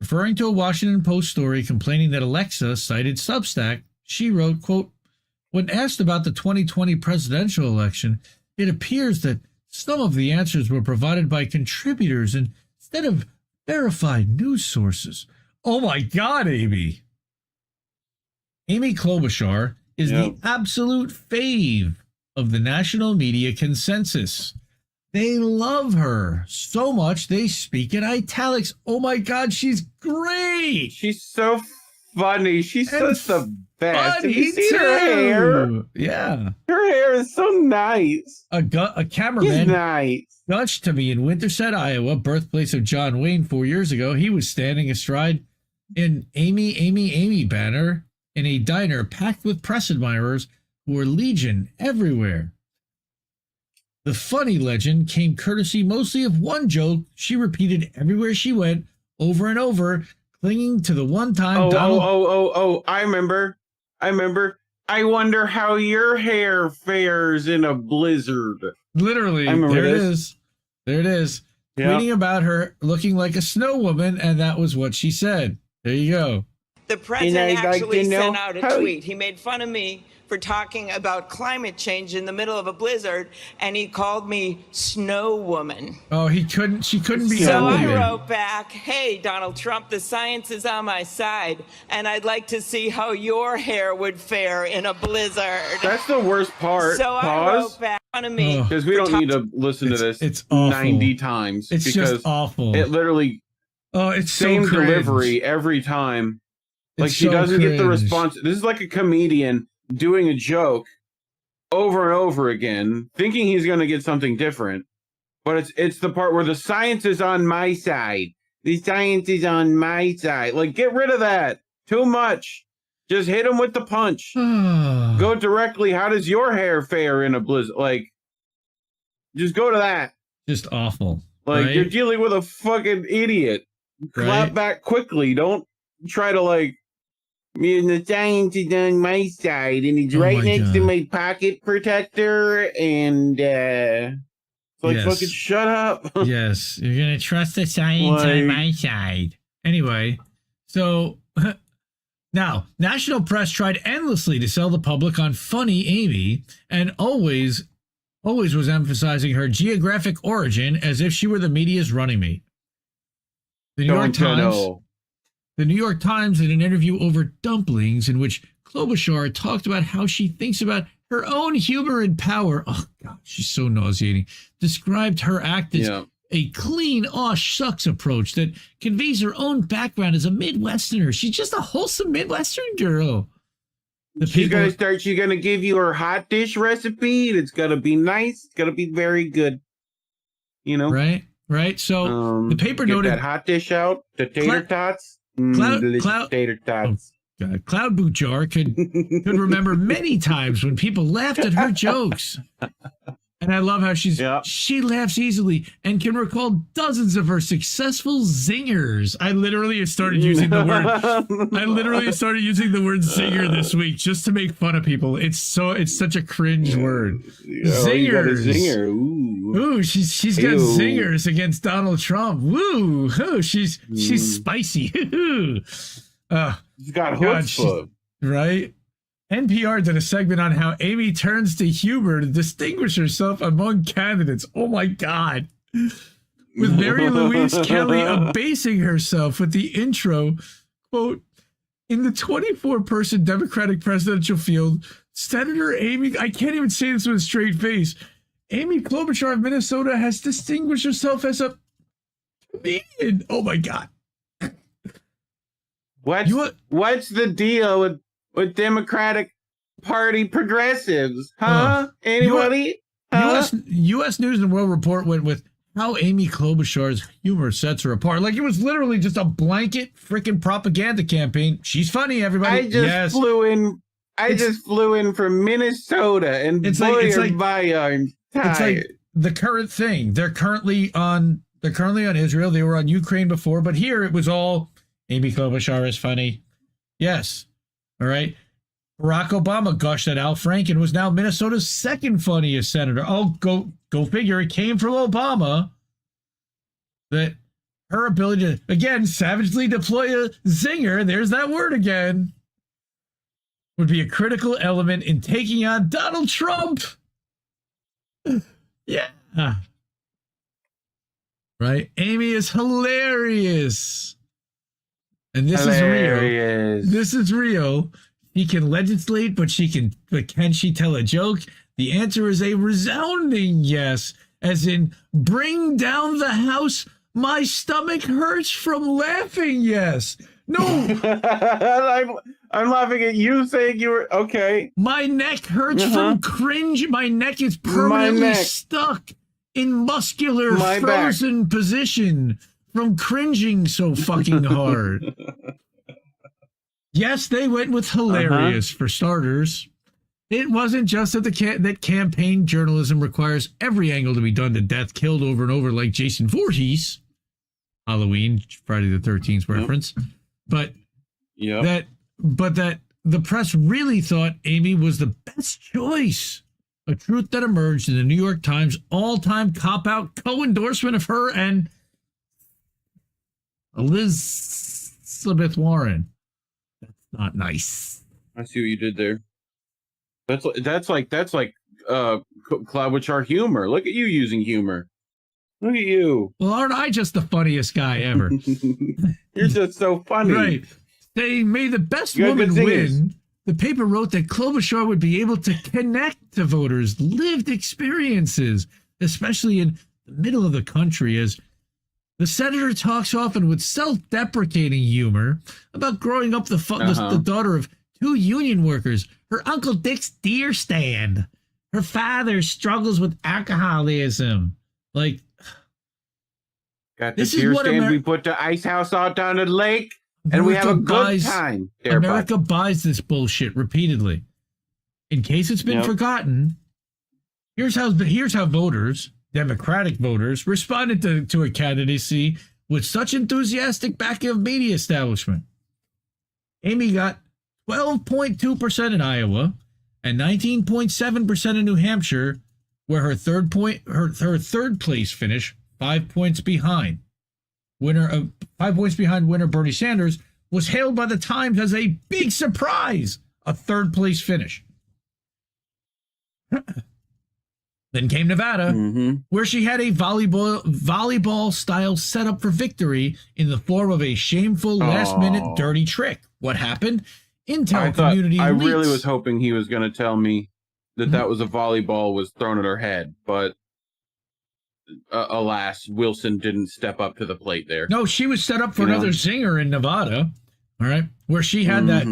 Referring to a Washington Post story complaining that Alexa cited Substack, she wrote, quote, "When asked about the 2020 presidential election, it appears that some of the answers were provided by contributors instead of verified news sources." Oh my God, Amy. Amy Klobuchar is the absolute fave of the national media consensus. They love her so much they speak in italics. Oh my God, she's great. She's so funny. She's such the Fast. Have Funny you seen her hair? too. Yeah. Her hair is so nice. A He's cameraman nice. gushed to me in Winterset, Iowa, birthplace of John Wayne 4 years ago. He was standing astride an Amy banner in a diner packed with press admirers who were legion everywhere. The funny legend came courtesy mostly of one joke she repeated everywhere she went, over and over, clinging to the one time Oh, I remember. I wonder how your hair fares in a blizzard. Literally, I remember there it this. is. There it is. Yeah. Tweeting about her looking like a snow woman, and that was what she said. There you go. The president actually sent out a how- tweet. He made fun of me for talking about climate change in the middle of a blizzard, and he called me Snow Woman. Oh, she couldn't be So I happier. wrote back, hey, Donald Trump, the science is on my side, and I'd like to see how your hair would fare in a blizzard. That's the worst part. So I Pause. wrote back on me. Because we don't need to listen to this It's awful. 90 times. It's because just awful. It literally, it's so same cringe. delivery every time. Like It's she so doesn't get the cringe. response. This is like a comedian doing a joke over and over again, thinking he's going to get something different. But it's the part where the science is on my side. The science is on my side. Like, get rid of that. Too much. Just hit him with the punch. Go directly. How does your hair fare in a blizzard? Like, just go to that. Just awful. Like, right? you're dealing with a fucking idiot. Clap Right? back quickly. Don't try to, like, the science is on my side, and it's Oh right my next to God. my pocket protector, and, it's like, Yes. fucking shut up. Yes, you're gonna trust the science on Like- my side. Anyway, so now national press tried endlessly to sell the public on funny Amy, and always was emphasizing her geographic origin as if she were the media's running mate. The New York Times, in an interview over dumplings, in which Klobuchar talked about how she thinks about her own humor and power. Oh, God, she's so nauseating. Described her act as a clean, aw shucks approach that conveys her own background as a Midwesterner. She's just a wholesome Midwestern girl. She's going to give you her hot dish recipe, and it's going to be nice. It's going to be very good. You know? Right. So the paper get noted that hot dish out, the tater tots. Delicious tater tots. God, Klobuchar could remember many times when people laughed at her jokes. And I love how she laughs easily and can recall dozens of her successful zingers. I literally started using the word zinger this week just to make fun of people. It's such a cringe word. Oh, you got a Zingers. zinger. Ooh, she's got zingers against Donald Trump. Woo! Oh, she's spicy. She's got God, chutzpah. right? NPR did a segment on how Amy turns to humor to distinguish herself among candidates. Oh my God. With Mary Louise Kelly abasing herself with the intro, quote, in the 24-person Democratic presidential field, Senator Amy, I can't even say this with a straight face, Amy Klobuchar of Minnesota has distinguished herself as a comedian. Oh my God. What's the deal with Democratic Party progressives? Huh? Anybody? U.S. News and World Report went with how Amy Klobuchar's humor sets her apart. Like it was literally just a blanket freaking propaganda campaign. She's funny, everybody. I just flew in from Minnesota, and it's boy, like, I'm tired. It's like the current thing. They're currently on Israel. They were on Ukraine before, but here it was all Amy Klobuchar is funny. Yes. All right. Barack Obama gushed at Al Franken, was now Minnesota's second funniest senator. Oh, go figure. It came from Obama. That her ability to, again, savagely deploy a zinger, there's that word again, would be a critical element in taking on Donald Trump. Yeah. Right? Amy is hilarious. And this is real. This is real. He can legislate, but can she tell a joke? The answer is a resounding yes, as in bring down the house. My stomach hurts from laughing. Yes. No. I'm laughing at you saying you were okay. My neck hurts from cringe. My neck is permanently stuck in muscular frozen position from cringing so fucking hard. Yes, they went with hilarious for starters. It wasn't just that that campaign journalism requires every angle to be done to death, killed over and over like Jason Voorhees, Halloween, Friday the 13th reference, but that the press really thought Amy was the best choice. A truth that emerged in the New York Times all-time cop-out co-endorsement of her and Elizabeth Warren. That's not nice. I see what you did there. That's like Klobuchar humor. Look at you using humor. Look at you. Well, aren't I just the funniest guy ever? You're just so funny. Right. They made the best woman win. The paper wrote that Klobuchar would be able to connect to voters' lived experiences, especially in the middle of the country, as the senator talks often with self-deprecating humor about growing up the daughter of 2 union workers. Her Uncle Dick's deer stand. Her father struggles with alcoholism. Like, got the deer stand we put the ice house out down the lake, and we have a good time. America buys this bullshit repeatedly. In case it's been forgotten, here's how voters, Democratic voters, responded to a candidacy with such enthusiastic backing of media establishment. Amy got 12.2% in Iowa and 19.7% in New Hampshire, where her third place finish, 5 points behind. 5 points behind winner Bernie Sanders, was hailed by the Times as a big surprise, a third place finish. Then came Nevada, where she had a volleyball style setup for victory in the form of a shameful last-minute dirty trick. What happened? Intel community I leaks. really was hoping he was going to tell me that was a volleyball was thrown at her head, but alas, Wilson didn't step up to the plate there. No, she was set up for another zinger in Nevada, all right, where she had that,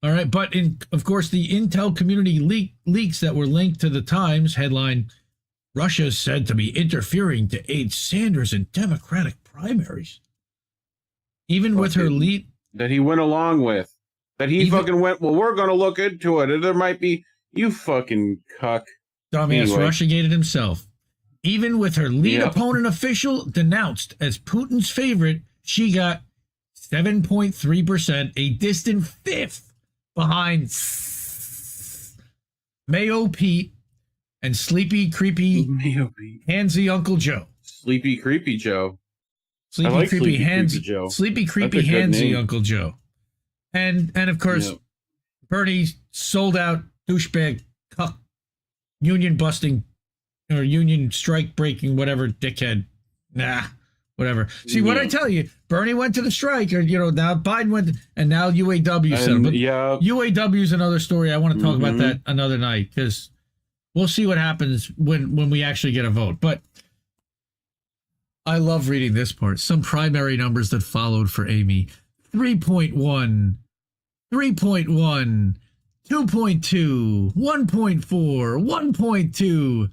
all right, but of course, the Intel community leaks that were linked to the Times headline, Russia is said to be interfering to aid Sanders in Democratic primaries. Even with her lead... That he went along with. That he fucking went, well, we're going to look into it, and there might be... You fucking cuck. Dumbass anyway. Russiagated himself. Even with her lead opponent official denounced as Putin's favorite, she got 7.3%, a distant fifth behind Mayo Pete and Sleepy Creepy Handsy Uncle Joe. Sleepy Creepy Joe. Sleepy Creepy Handsy Uncle Joe. And of course, Bernie sold out douchebag cuck union busting or union strike breaking whatever dickhead. Whatever. See what I tell you, Bernie went to the strike, or now Biden went, and now UAW said, but UAW is another story. I want to talk about that another night, because we'll see what happens when we actually get a vote. But I love reading this part. Some primary numbers that followed for Amy: 3.1, 3.1, 2.2, 1.4, 1.2,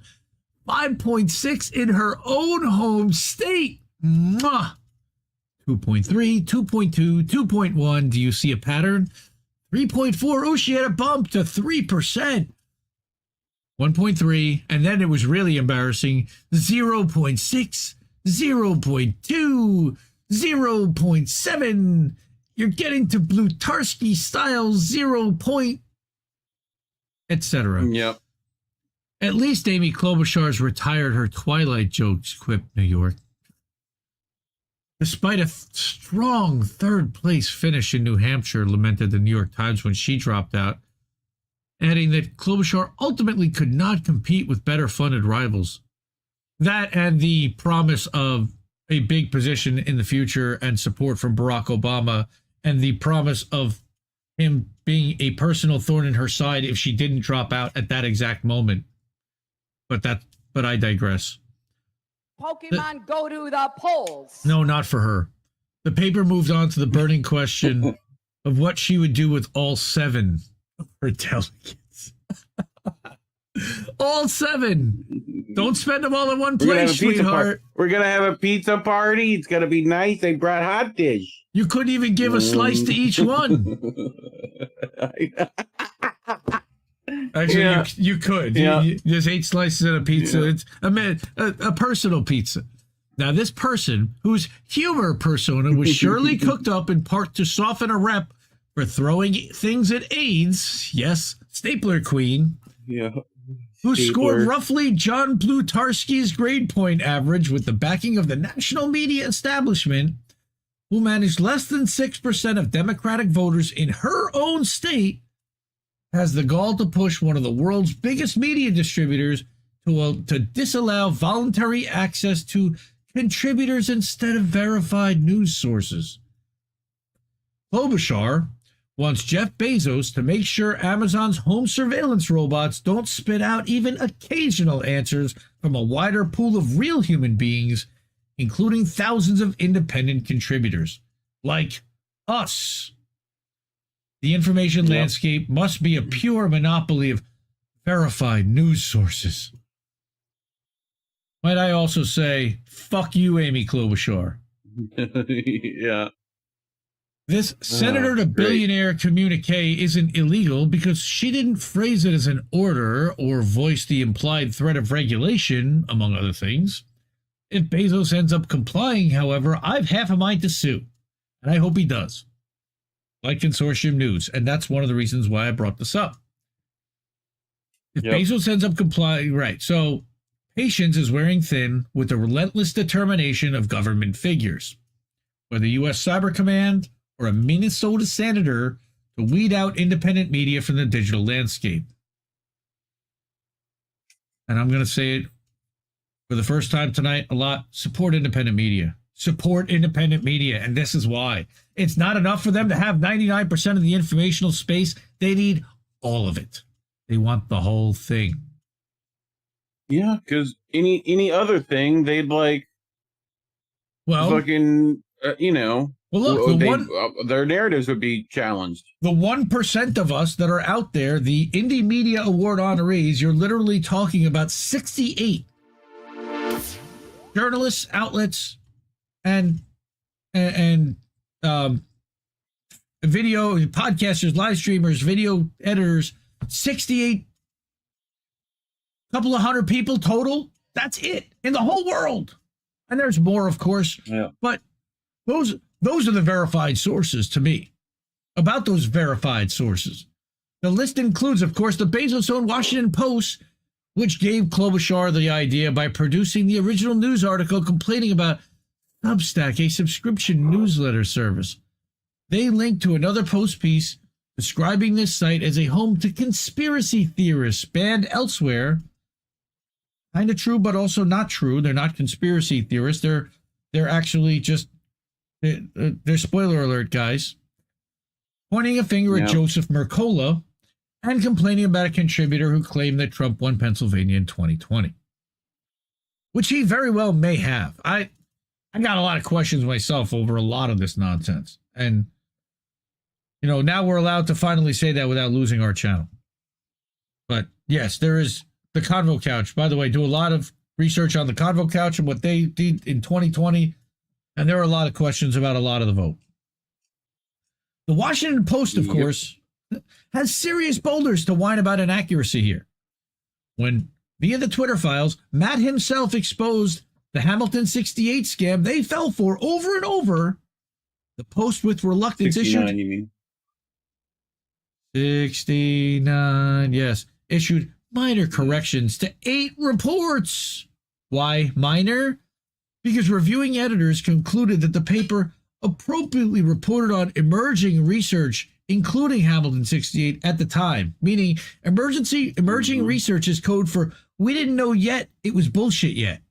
5.6 in her own home state. Mwah! 2.3, 2.2, 2.1. Do you see a pattern? 3.4. Oh, she had a bump to 3%. 1.3. And then it was really embarrassing. 0.6, 0.2, 0.7. You're getting to Blutarski style 0. Etc. Yep. At least Amy Klobuchar's retired her Twilight jokes, quipped New York. Despite a strong third-place finish in New Hampshire, lamented the New York Times when she dropped out, adding that Klobuchar ultimately could not compete with better-funded rivals. That and the promise of a big position in the future and support from Barack Obama, and the promise of him being a personal thorn in her side if she didn't drop out at that exact moment. But I digress. Pokemon go to the polls. No, not for her. The paper moved on to the burning question of what she would do with all 7 of her delegates. All 7. Don't spend them all in one place, sweetheart. We're going to have a pizza party. It's going to be nice. They brought hot dish. You couldn't even give a slice to each one. Actually, you could. Yeah. There's 8 slices of a pizza. Yeah. It's a personal pizza. Now, this person, whose humor persona was surely cooked up in part to soften a rep for throwing things at AIDS, yes, Stapler Queen, who scored roughly John Plutarski's grade point average with the backing of the national media establishment, who managed less than 6% of Democratic voters in her own state, has the gall to push one of the world's biggest media distributors to disallow voluntary access to contributors instead of verified news sources. Klobuchar wants Jeff Bezos to make sure Amazon's home surveillance robots don't spit out even occasional answers from a wider pool of real human beings, including thousands of independent contributors, like us. The information landscape must be a pure monopoly of verified news sources. Might I also say, fuck you, Amy Klobuchar. Yeah. This senator to billionaire communique isn't illegal because she didn't phrase it as an order or voice the implied threat of regulation, among other things. If Bezos ends up complying, however, I've half a mind to sue, and I hope he does. Like Consortium News, and that's one of the reasons why I brought this up. If Bezos ends up complying, right, so patience is wearing thin with the relentless determination of government figures, whether U.S. Cyber Command or a Minnesota senator, to weed out independent media from the digital landscape. And I'm going to say it for the first time tonight a lot, support independent media. Support independent media, and this is why. It's not enough for them to have 99% of the informational space. They need all of it. They want the whole thing. Yeah, because any other thing, they'd like, fucking, Well, look, their narratives would be challenged. The 1% of us that are out there, the Indie Media Award honorees, you're literally talking about 68 journalists, outlets, and video podcasters, live streamers, video editors, 68, couple of hundred people total. That's it in the whole world. And there's more, of course. Yeah. But those are the verified sources to me. About those verified sources. The list includes, of course, the Bezos-owned Washington Post, which gave Klobuchar the idea by producing the original news article complaining about Substack, a subscription newsletter service. They linked to another Post piece describing this site as a home to conspiracy theorists banned elsewhere. Kind of true, but also not true. They're not conspiracy theorists. They're actually just, they're spoiler alert, guys. Pointing a finger at Joseph Mercola and complaining about a contributor who claimed that Trump won Pennsylvania in 2020. Which he very well may have. I got a lot of questions myself over a lot of this nonsense. And, now we're allowed to finally say that without losing our channel. But yes, there is the Convo Couch. By the way, do a lot of research on the Convo Couch and what they did in 2020. And there are a lot of questions about a lot of the vote. The Washington Post, of course, has serious boulders to whine about inaccuracy here. When, via the Twitter files, Matt himself exposed the Hamilton 68 scam they fell for over and over, the Post with reluctance 69, issued... you mean? 69, yes. Issued minor corrections to 8 reports. Why minor? Because reviewing editors concluded that the paper appropriately reported on emerging research, including Hamilton 68 at the time, meaning emerging research is code for we didn't know yet it was bullshit yet.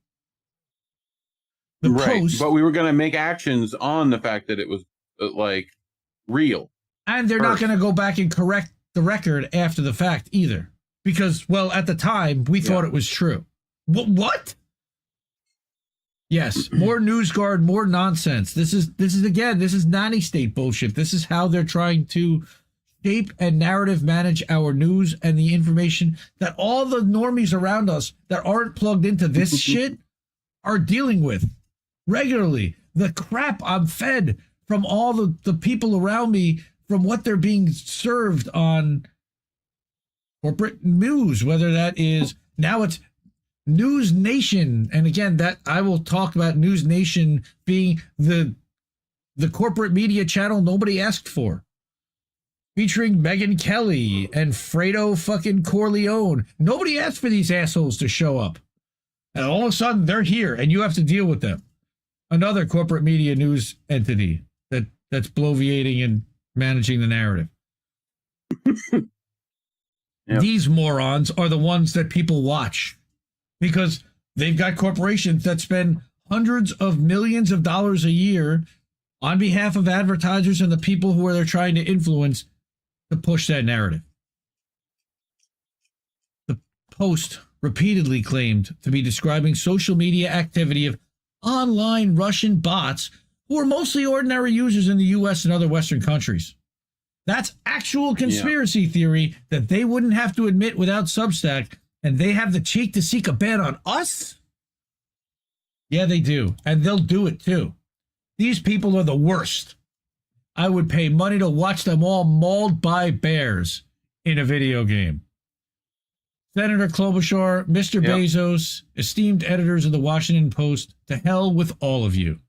The Post, but we were going to make actions on the fact that it was real. And they're not going to go back and correct the record after the fact either. Because, well, at the time, we thought it was true. What? Yes, more NewsGuard, more nonsense. This is nanny state bullshit. This is how they're trying to shape and narrative manage our news and the information that all the normies around us that aren't plugged into this shit are dealing with regularly. The crap I'm fed from all the people around me, from what they're being served on corporate news, whether that is, now it's News Nation. And again, that I will talk about News Nation being the corporate media channel nobody asked for, featuring Megyn Kelly and Fredo fucking Corleone. Nobody asked for these assholes to show up. And all of a sudden they're here and you have to deal with them. Another corporate media news entity that's bloviating and managing the narrative. Yep. These morons are the ones that people watch because they've got corporations that spend hundreds of millions of dollars a year on behalf of advertisers and the people who they're trying to influence to push that narrative. The Post repeatedly claimed to be describing social media activity of online Russian bots who are mostly ordinary users in the U.S. and other Western countries. That's actual conspiracy theory that they wouldn't have to admit without Substack, and they have the cheek to seek a ban on us? Yeah, they do, and they'll do it too. These people are the worst. I would pay money to watch them all mauled by bears in a video game. Senator Klobuchar, Mr. Bezos, esteemed editors of the Washington Post, to hell with all of you.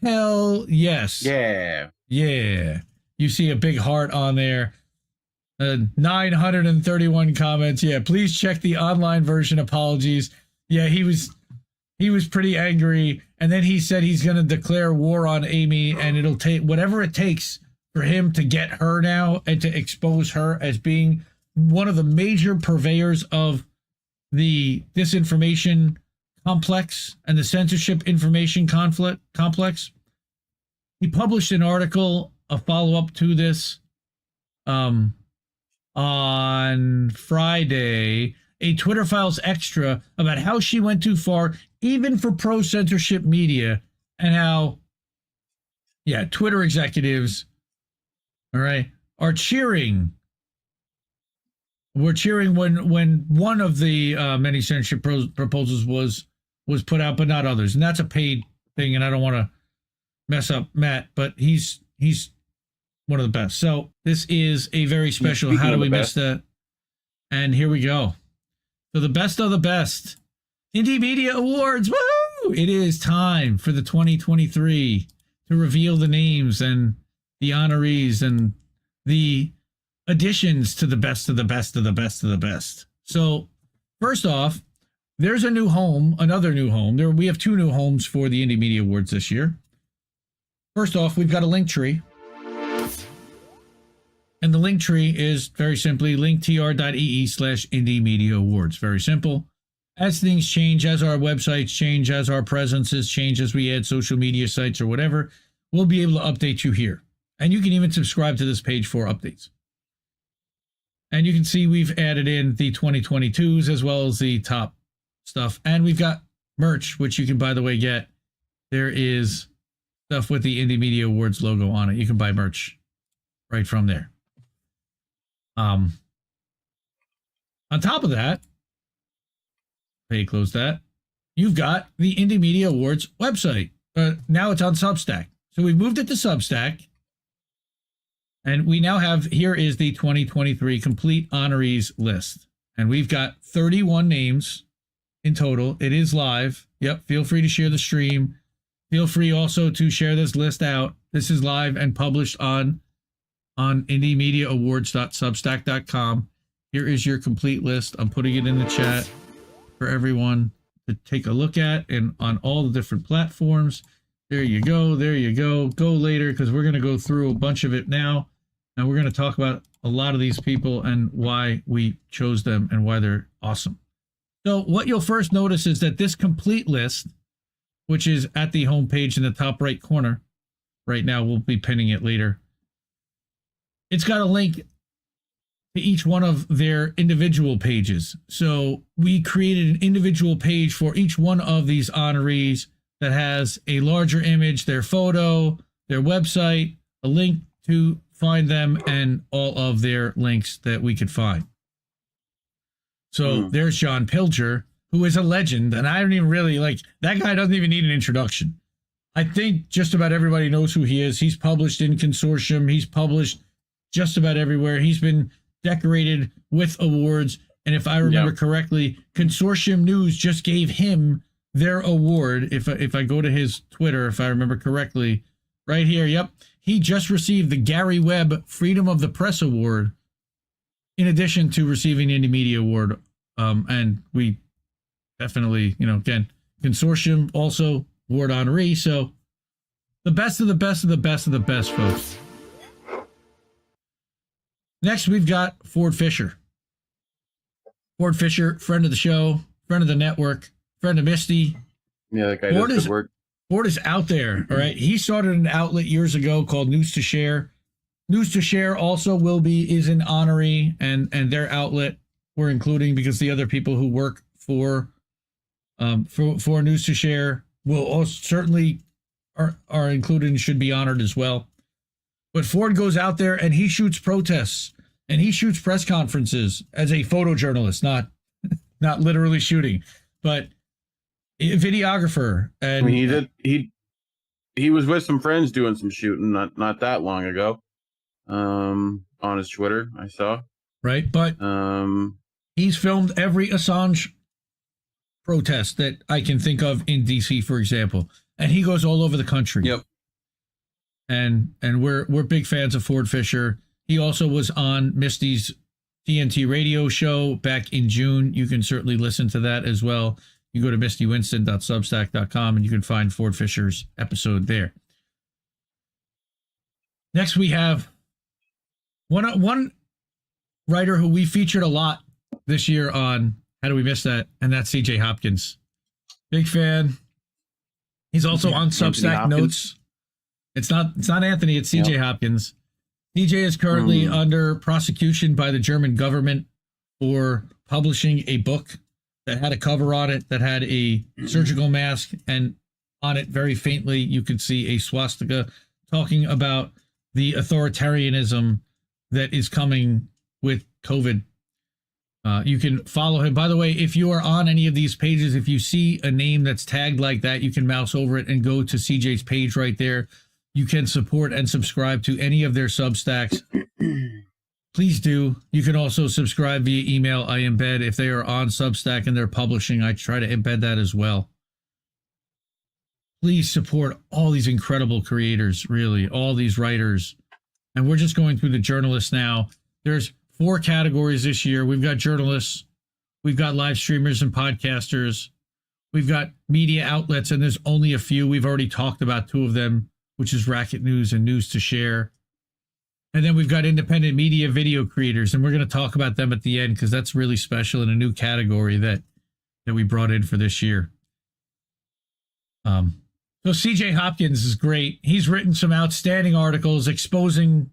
Hell yes. Yeah. Yeah. You see a big heart on there. 931 comments. Yeah, please check the online version. Apologies. Yeah, he was pretty angry. And then he said he's going to declare war on Amy, and it'll take whatever it takes for him to get her now and to expose her as being one of the major purveyors of the disinformation complex and the censorship information complex. He published an article, a follow-up to this, on Friday, a Twitter Files extra about how she went too far, even for pro-censorship media, and how, Twitter executives, all right, are cheering. We're cheering when one of the many censorship proposals was put out, but not others. And that's a paid thing, and I don't want to mess up Matt, but he's one of the best. So this is a very special How Do We Miss That? And here we go. So the best of the best. Indie Media Awards. Woo! It is time for the 2023 to reveal the names and the honorees and the additions to the best of the best of the best of the best. So first off, there's a new home, another new home. We have two new homes for the Indie Media Awards this year. First off, we've got a link tree. And the link tree is very simply linktr.ee/Indie Media Awards. Very simple. As things change, as our websites change, as our presences change, as we add social media sites or whatever, we'll be able to update you here. And you can even subscribe to this page for updates. And you can see we've added in the 2022s as well as the top stuff. And we've got merch, which you can, by the way, get. There is stuff with the Indie Media Awards logo on it. You can buy merch right from there. On top of that, close that. You've got the Indie Media Awards website. Now it's on Substack. So we've moved it to Substack. And we now have, here is the 2023 complete honorees list. And we've got 31 names in total. It is live. Yep. Feel free to share the stream. Feel free also to share this list out. This is live and published on indiemediaawards.substack.com. Here is your complete list. I'm putting it in the chat for everyone to take a look at and on all the different platforms. There you go. There you go. Go later because we're going to go through a bunch of it now. And we're going to talk about a lot of these people and why we chose them and why they're awesome. So what you'll first notice is that this complete list, which is at the homepage in the top right corner, right now, we'll be pinning it later. It's got a link to each one of their individual pages. So we created an individual page for each one of these honorees that has a larger image, their photo, their website, a link to find them, and all of their links that we could find. So there's John Pilger, who is a legend, and I don't even really that guy doesn't even need an introduction. I think just about everybody knows who he is. He's published in Consortium. He's published just about everywhere. He's been decorated with awards. And if I remember correctly, Consortium News just gave him their award. If I go to his Twitter, if I remember correctly, right here, he just received the Gary Webb Freedom of the Press Award, in addition to receiving the Indie Media Award. And we definitely, again, Consortium also award honoree. So the best of the best of the best of the best, folks. Next, we've got Ford Fisher. Ford Fisher, friend of the show, friend of the network, friend of Misty. Yeah, that guy does good work. Ford is out there, all right? He started an outlet years ago called News to Share. News to Share also is an honoree, and their outlet we're including because the other people who work for News to Share will also certainly are included and should be honored as well. But Ford goes out there and he shoots protests and he shoots press conferences as a photojournalist, not literally shooting, but a videographer. And I mean, he was with some friends doing some shooting not that long ago. On his Twitter, I saw. Right, but he's filmed every Assange protest that I can think of in DC, for example, and he goes all over the country. Yep. And we're big fans of Ford Fisher. He also was on Misty's TNT radio show back in June. You can certainly listen to that as well. You go to mistywinston.substack.com and you can find Ford Fisher's episode there. Next, we have one writer who we featured a lot this year on How Do We Miss That? And that's CJ Hopkins. Big fan. He's also on Substack Notes. It's not Anthony, it's CJ Hopkins. CJ is currently under prosecution by the German government for publishing a book that had a cover on it that had a surgical mask, and on it very faintly you could see a swastika talking about the authoritarianism that is coming with COVID. You can follow him. By the way, if you are on any of these pages, if you see a name that's tagged like that, you can mouse over it and go to CJ's page right there. You can support and subscribe to any of their Substacks. Please do. You can also subscribe via email. I embed if they are on Substack and they're publishing. I try to embed that as well. Please support all these incredible creators, really, all these writers. And we're just going through the journalists now. There's 4 categories this year. We've got journalists, we've got live streamers and podcasters, we've got media outlets, and there's only a few. We've already talked about 2 of them, which is Racket News and News to Share. And then we've got independent media video creators, and we're going to talk about them at the end because that's really special and a new category that we brought in for this year. So CJ Hopkins is great. He's written some outstanding articles exposing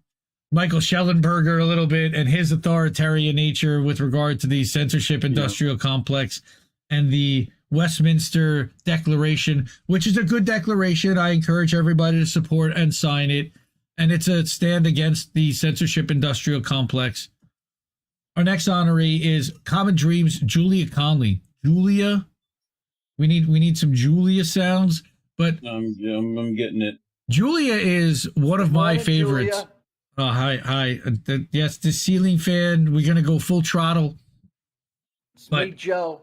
Michael Schellenberger a little bit and his authoritarian nature with regard to the censorship industrial complex and the Westminster Declaration, which is a good declaration. I encourage everybody to support and sign it. And it's a stand against the censorship industrial complex. Our next honoree is Common Dreams, Julia Conley. Julia, we need some Julia sounds, but I'm getting it. Julia is one of my favorites. Julia. Hi. Yes, the ceiling fan. We're gonna go full throttle. Sweet Joe.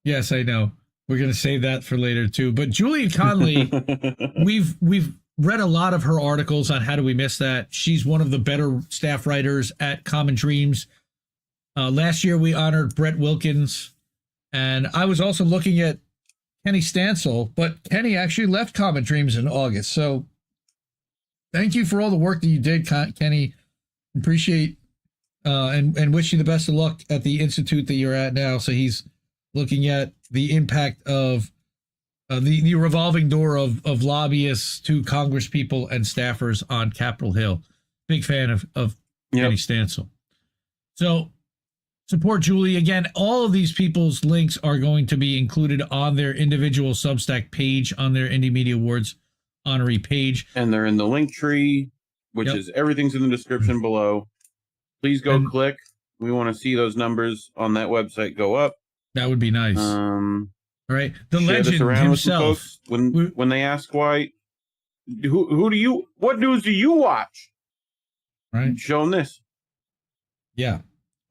Yes, I know. We're gonna save that for later too. But Julia Conley, we've read a lot of her articles on How Do We Miss That. She's one of the better staff writers at Common Dreams. Last year we honored Brett Wilkins, and I was also looking at Kenny Stansel, but Kenny actually left Common Dreams in August. So thank you for all the work that you did, Kenny. Appreciate and wish you the best of luck at the institute that you're at now. So he's looking at the impact of the revolving door of lobbyists to Congress people and staffers on Capitol Hill. Big fan of Kenny Stansel. So support Julie. Again, all of these people's links are going to be included on their individual Substack page, on their Indie Media Awards honoree page. And they're in the link tree, which is everything's in the description below. Please go click. We want to see those numbers on that website go up. That would be nice. All right. The legend himself. Folks when they ask why, what news do you watch? Right. Show them this. Yeah.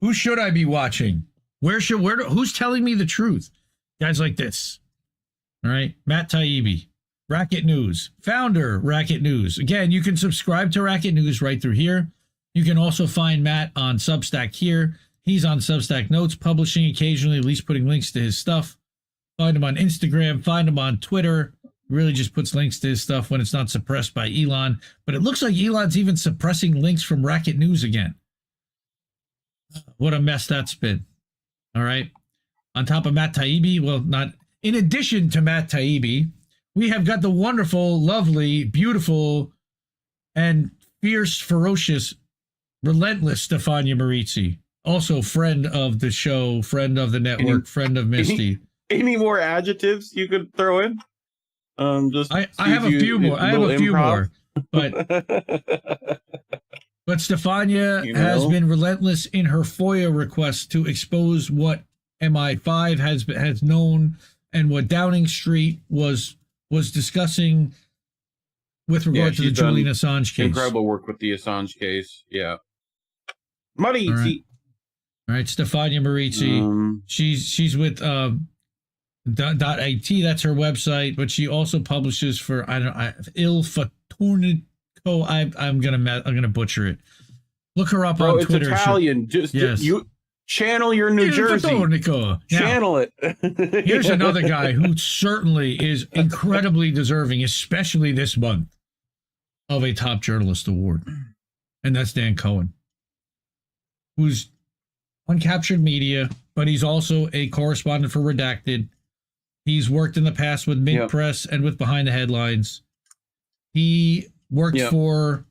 Who should I be watching? Who's telling me the truth? Guys like this. All right. Matt Taibbi, Racket News, founder, Racket News. Again, you can subscribe to Racket News right through here. You can also find Matt on Substack here. He's on Substack Notes, publishing occasionally, at least putting links to his stuff. Find him on Instagram. Find him on Twitter. Really just puts links to his stuff when it's not suppressed by Elon. But it looks like Elon's even suppressing links from Racket News again. What a mess that's been. All right. On top of Matt Taibbi, well, not in addition to Matt Taibbi, we have got the wonderful, lovely, beautiful, and fierce, ferocious, relentless Stefania Marizzi. Also friend of the show, friend of the network, friend of Misty. Any more adjectives you could throw in? I have a few more. I have a few more. But Stefania has been relentless in her FOIA request to expose what MI5 has known and what Downing Street was discussing with regard to the Julian Assange case. Incredible work with the Assange case. Yeah. Marizzi. All right, Stefania Marizzi. She's with .it. That's her website, but she also publishes for Il Fatornico. I'm gonna butcher it. Look her up on Twitter. It's Italian. You channel your New Jersey. Channel it. Here's another guy who certainly is incredibly deserving, especially this month, of a top journalist award, and that's Dan Cohen, who's on Captured Media, but he's also a correspondent for Redacted. He's worked in the past with Mint Press and with Behind the Headlines. He worked for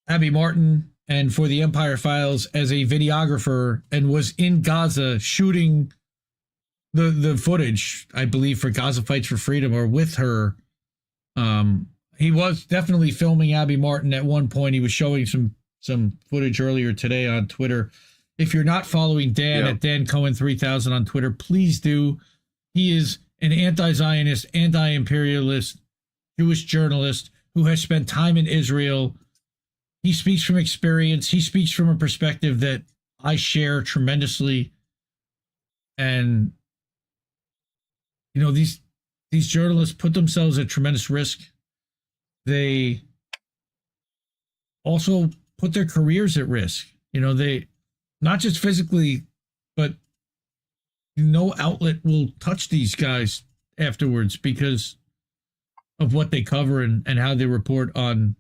Abby Martin and for the Empire Files as a videographer and was in Gaza shooting the footage, I believe, for Gaza Fights for Freedom or with her. He was definitely filming Abby Martin at one point. He was showing some footage earlier today on Twitter. If you're not following Dan at Dan Cohen 3000 on Twitter, please do. He is an anti-Zionist, anti-imperialist Jewish journalist who has spent time in Israel. He speaks from experience. He speaks from a perspective that I share tremendously. And, you know, these journalists put themselves at tremendous risk. They also put their careers at risk. You know, they not just physically, but no outlet will touch these guys afterwards because of what they cover and how they report on,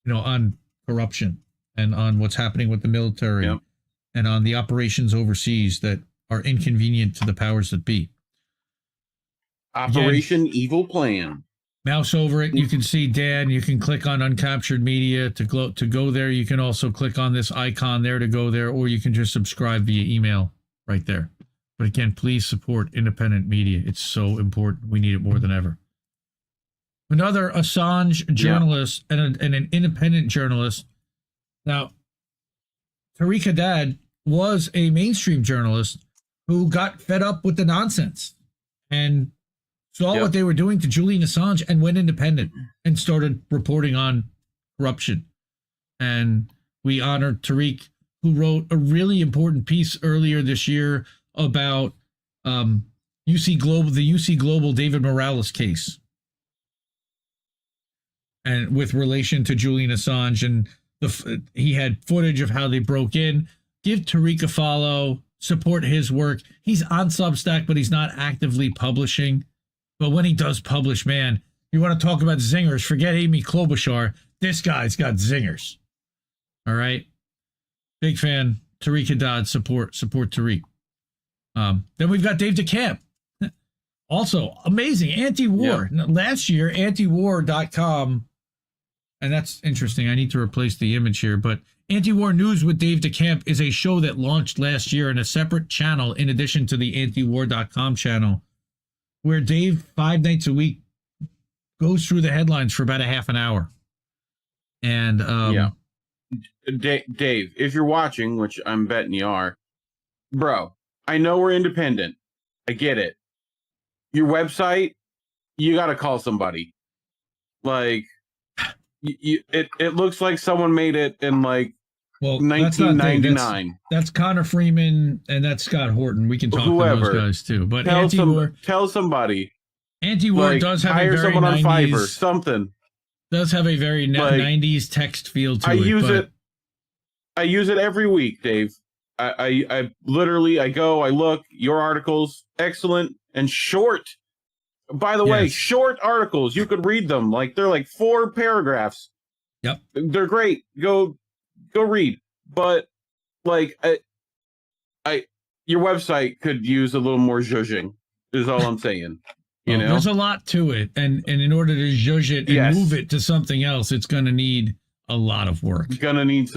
you know, on corruption and on what's happening with the military and on the operations overseas that are inconvenient to the powers that be. Operation Evil Plan. Mouse over it. You can see Dan. You can click on Uncaptured Media to go there. You can also click on this icon there to go there, or you can just subscribe via email right there. But again, please support independent media. It's so important. We need it more than ever. Another Assange journalist and an independent journalist. Now, Tariq Haddad was a mainstream journalist who got fed up with the nonsense and saw what they were doing to Julian Assange and went independent and started reporting on corruption. And we honored Tariq, who wrote a really important piece earlier this year about UC Global David Morales case, and with relation to Julian Assange, and he had footage of how they broke in. Give Tariq a follow, support his work. He's on Substack, but he's not actively publishing. But when he does publish, man, you want to talk about zingers, forget Amy Klobuchar. This guy's got zingers. All right. Big fan. Tariq Haddad, support Tariq. Then we've got Dave DeCamp. Also amazing. Anti-war. Last year, antiwar.com and that's interesting. I need to replace the image here, but Anti-War News with Dave DeCamp is a show that launched last year in a separate channel in addition to the antiwar.com channel, where Dave 5 nights a week goes through the headlines for about a half an hour. And Dave, if you're watching, which I'm betting you are, bro, I know we're independent. I get it. Your website, you got to call somebody. Like, it looks like someone made it in like 1999. That's Connor Freeman and that's Scott Horton. We can talk to those guys too. But tell somebody. Anti-War does have hire a very someone on 90s, Fiverr, something. Does have a very 90s text feel to it. I use it every week, Dave. I literally, I go, I look, your articles, excellent and short. By the way, short articles, you could read them. Like, they're like 4 paragraphs. Yep. They're great. Go read. But like, your website could use a little more zhuzhing, is all I'm saying. You know, there's a lot to it, and in order to zhuzh it and move it to something else, it's going to need a lot of work. It's going to need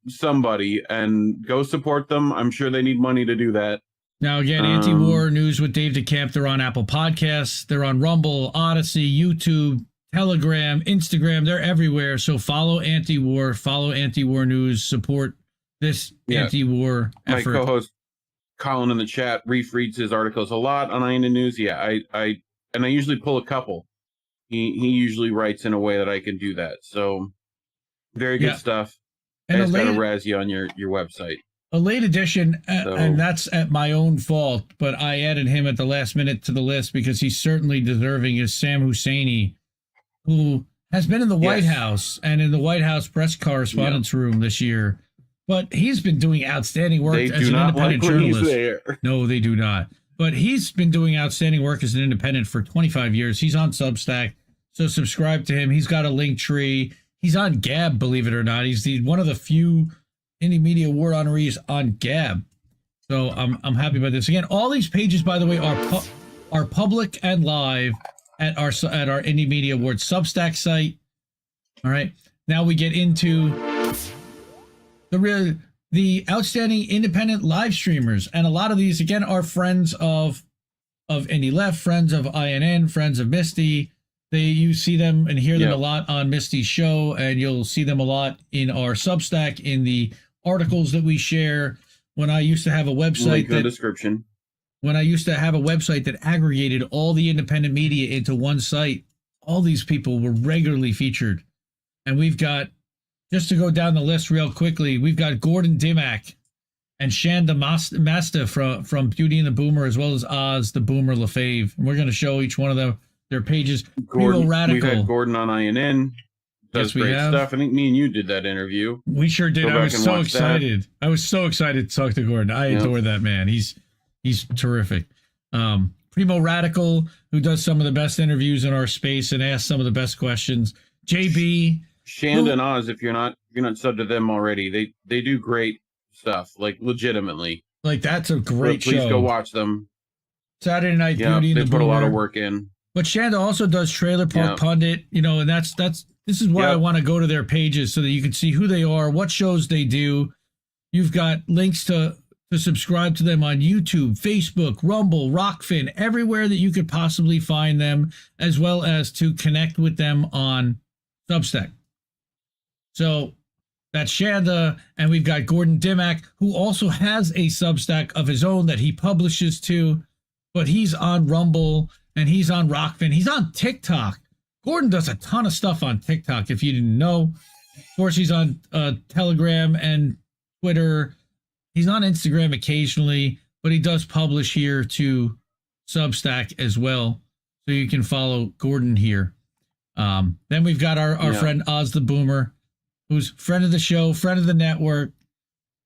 somebody, and go support them. I'm sure they need money to do that. Now, again, Anti-War News with Dave DeCamp, they're on Apple Podcasts, they're on Rumble, Odyssey, YouTube, Telegram, Instagram, they're everywhere. So follow Anti-War, follow Anti-War News, support this anti-war effort. My co-host Colin in the chat reads his articles a lot on INN News. Yeah, I usually pull a couple. He usually writes in a way that I can do that. So very good stuff. And it's got to razz you on your website. A late addition, and that's at my own fault, but I added him at the last minute to the list because he's certainly deserving, is Sam Husseini, who has been in the White House and in the White House press correspondence room this year. But he's been doing outstanding work as an independent journalist. No, they do not. But he's been doing outstanding work as an independent for 25 years. He's on Substack, so subscribe to him. He's got a link tree. He's on Gab, believe it or not. He's one of the few Indie Media Award honorees on Gab. So I'm happy about this. Again, all these pages, by the way, are public and live at our Indie Media Award Substack site. All right. Now we get into the outstanding independent live streamers, and a lot of these again are friends of Indie Left, friends of INN, friends of Misty. You see them and hear them a lot on Misty's show, and you'll see them a lot in our Substack in the articles that we share. When I used to have a website when I used to have a website that aggregated all the independent media into one site, all these people were regularly featured. And we've got, just to go down the list real quickly, we've got Gordon Dimmack and Shanda Masta from Beauty and the Boomer, as well as Oz the Boomer LaFave. And we're going to show each one of their pages. Gordon, Radical. We've had Gordon on INN. Does great stuff. I think me and you did that interview. We sure did. I was so excited. I was so excited to talk to Gordon. I adore that man. He's terrific. Primo Radical, who does some of the best interviews in our space and asks some of the best questions. JB, Shanda and Oz, if you're not subbed to them already, they do great stuff, like legitimately. Like, that's a great show. Please go watch them. Saturday Night Beauty and the Boomer. They put a lot of work in. But Shanda also does Trailer Park Pundit, and this is why I want to go to their pages so that you can see who they are, what shows they do. You've got links to subscribe to them on YouTube, Facebook, Rumble, Rockfin, everywhere that you could possibly find them, as well as to connect with them on Substack. So that's Shanda, and we've got Gordon Dimmack, who also has a Substack of his own that he publishes to, but he's on Rumble and he's on Rockfin. He's on TikTok. Gordon does a ton of stuff on TikTok, if you didn't know. Of course, he's on Telegram and Twitter. He's on Instagram occasionally, but he does publish here to Substack as well. So you can follow Gordon here. Then we've got our friend Oz the Boomer, who's friend of the show, friend of the network.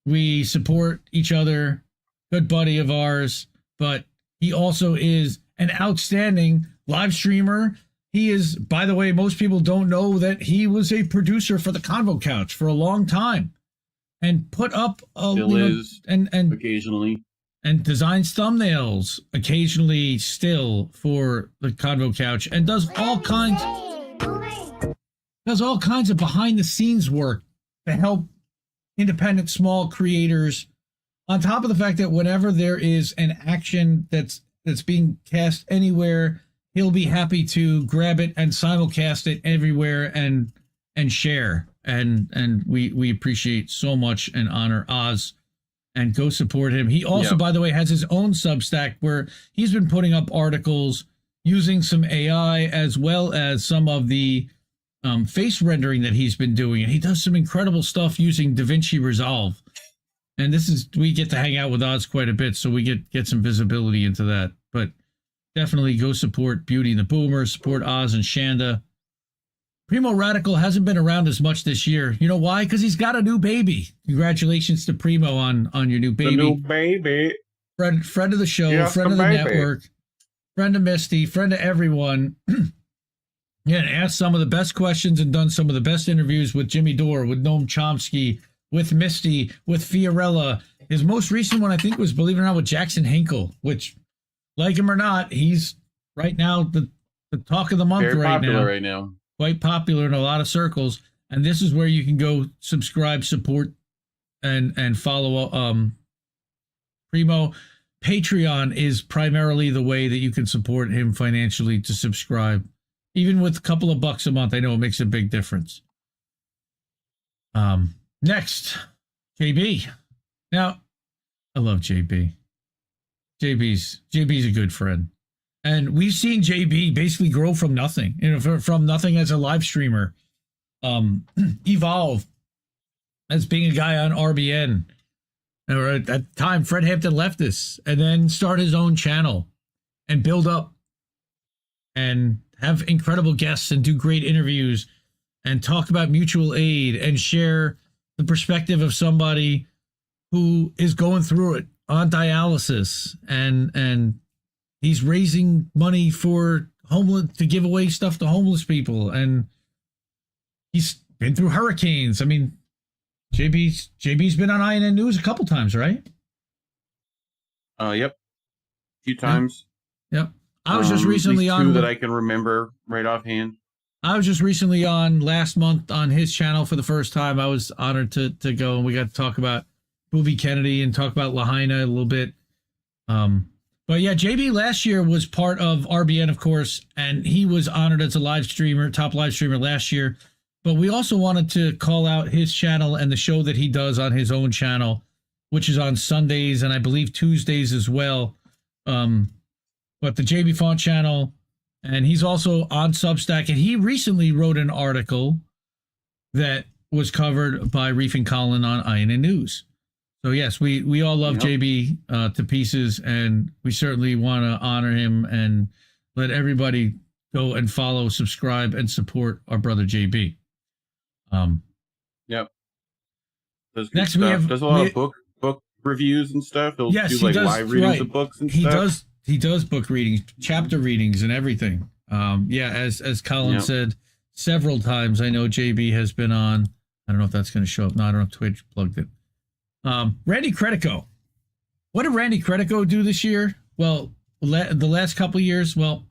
We support each other, good buddy of ours, but he also is an outstanding live streamer. He is, by the way, most people don't know that he was a producer for the Convo Couch for a long time and put up and occasionally and designs thumbnails occasionally still for the Convo Couch and does all kinds does all kinds of behind the scenes work to help independent small creators, on top of the fact that whenever there is an action that's being cast anywhere, he'll be happy to grab it and simulcast it everywhere and share. And we appreciate so much and honor Oz, and go support him. He also, by the way, has his own Substack where he's been putting up articles using some AI as well as some of the face rendering that he's been doing. And he does some incredible stuff using DaVinci Resolve. And we get to hang out with Oz quite a bit, so we get some visibility into that. But definitely go support Beauty and the Boomers, support Oz and Shanda. Primo Radical hasn't been around as much this year. You know why? Because he's got a new baby. Congratulations to Primo on your new baby. The new baby. Friend of the show, Yes, friend of the baby. network, friend of Misty, friend of everyone. Yeah, and asked some of the best questions and done some of the best interviews with Jimmy Dore, with Noam Chomsky, with Misty, with Fiorella. His most recent one, I think, was, believe it or not, with Jackson Hinkle, which, like him or not, he's right now the talk of the month. Very right popular now. right now. Quite popular in a lot of circles. And this is where you can go subscribe, support, and follow Primo. Patreon is primarily the way that you can support him financially, to subscribe. Even with a couple of bucks a month, I know it makes a big difference. Next, JB. Now, I love JB. JB's a good friend. And we've seen JB basically grow from nothing, from nothing as a live streamer, evolve as being a guy on RBN, or at that time, Fred Hampton Leftist, and then start his own channel and build up and have incredible guests and do great interviews and talk about mutual aid and share the perspective of somebody who is going through it on dialysis, and he's raising money for to give away stuff to homeless people, and he's been through hurricanes. I mean, JB's been on INN News a couple times, right? Yep, a few times. Yep. I was just recently on two that I can remember right offhand. I was just recently on last month on his channel for the first time. I was honored to go, and we got to talk about Booby Kennedy and talk about Lahaina a little bit. But yeah, JB last year was part of RBN, of course, and he was honored as a live streamer, top live streamer last year. But we also wanted to call out his channel and the show that he does on his own channel, which is on Sundays and I believe Tuesdays as well. But the JB Font channel, and he's also on Substack, and he recently wrote an article that was covered by Reef and Colin on INN News. So yes, we all love JB to pieces, and we certainly want to honor him and let everybody go and follow, subscribe, and support our brother JB. Yep. Next we have does a lot of book reviews and stuff. He'll do like live readings of books and stuff. He does book readings, chapter readings, and everything. As Colin said several times, I know JB has been on. I don't know if that's going to show up. No, I don't know if Twitch plugged it. Randy Credico. What did Randy Credico do this year? Well, the last couple of years, well,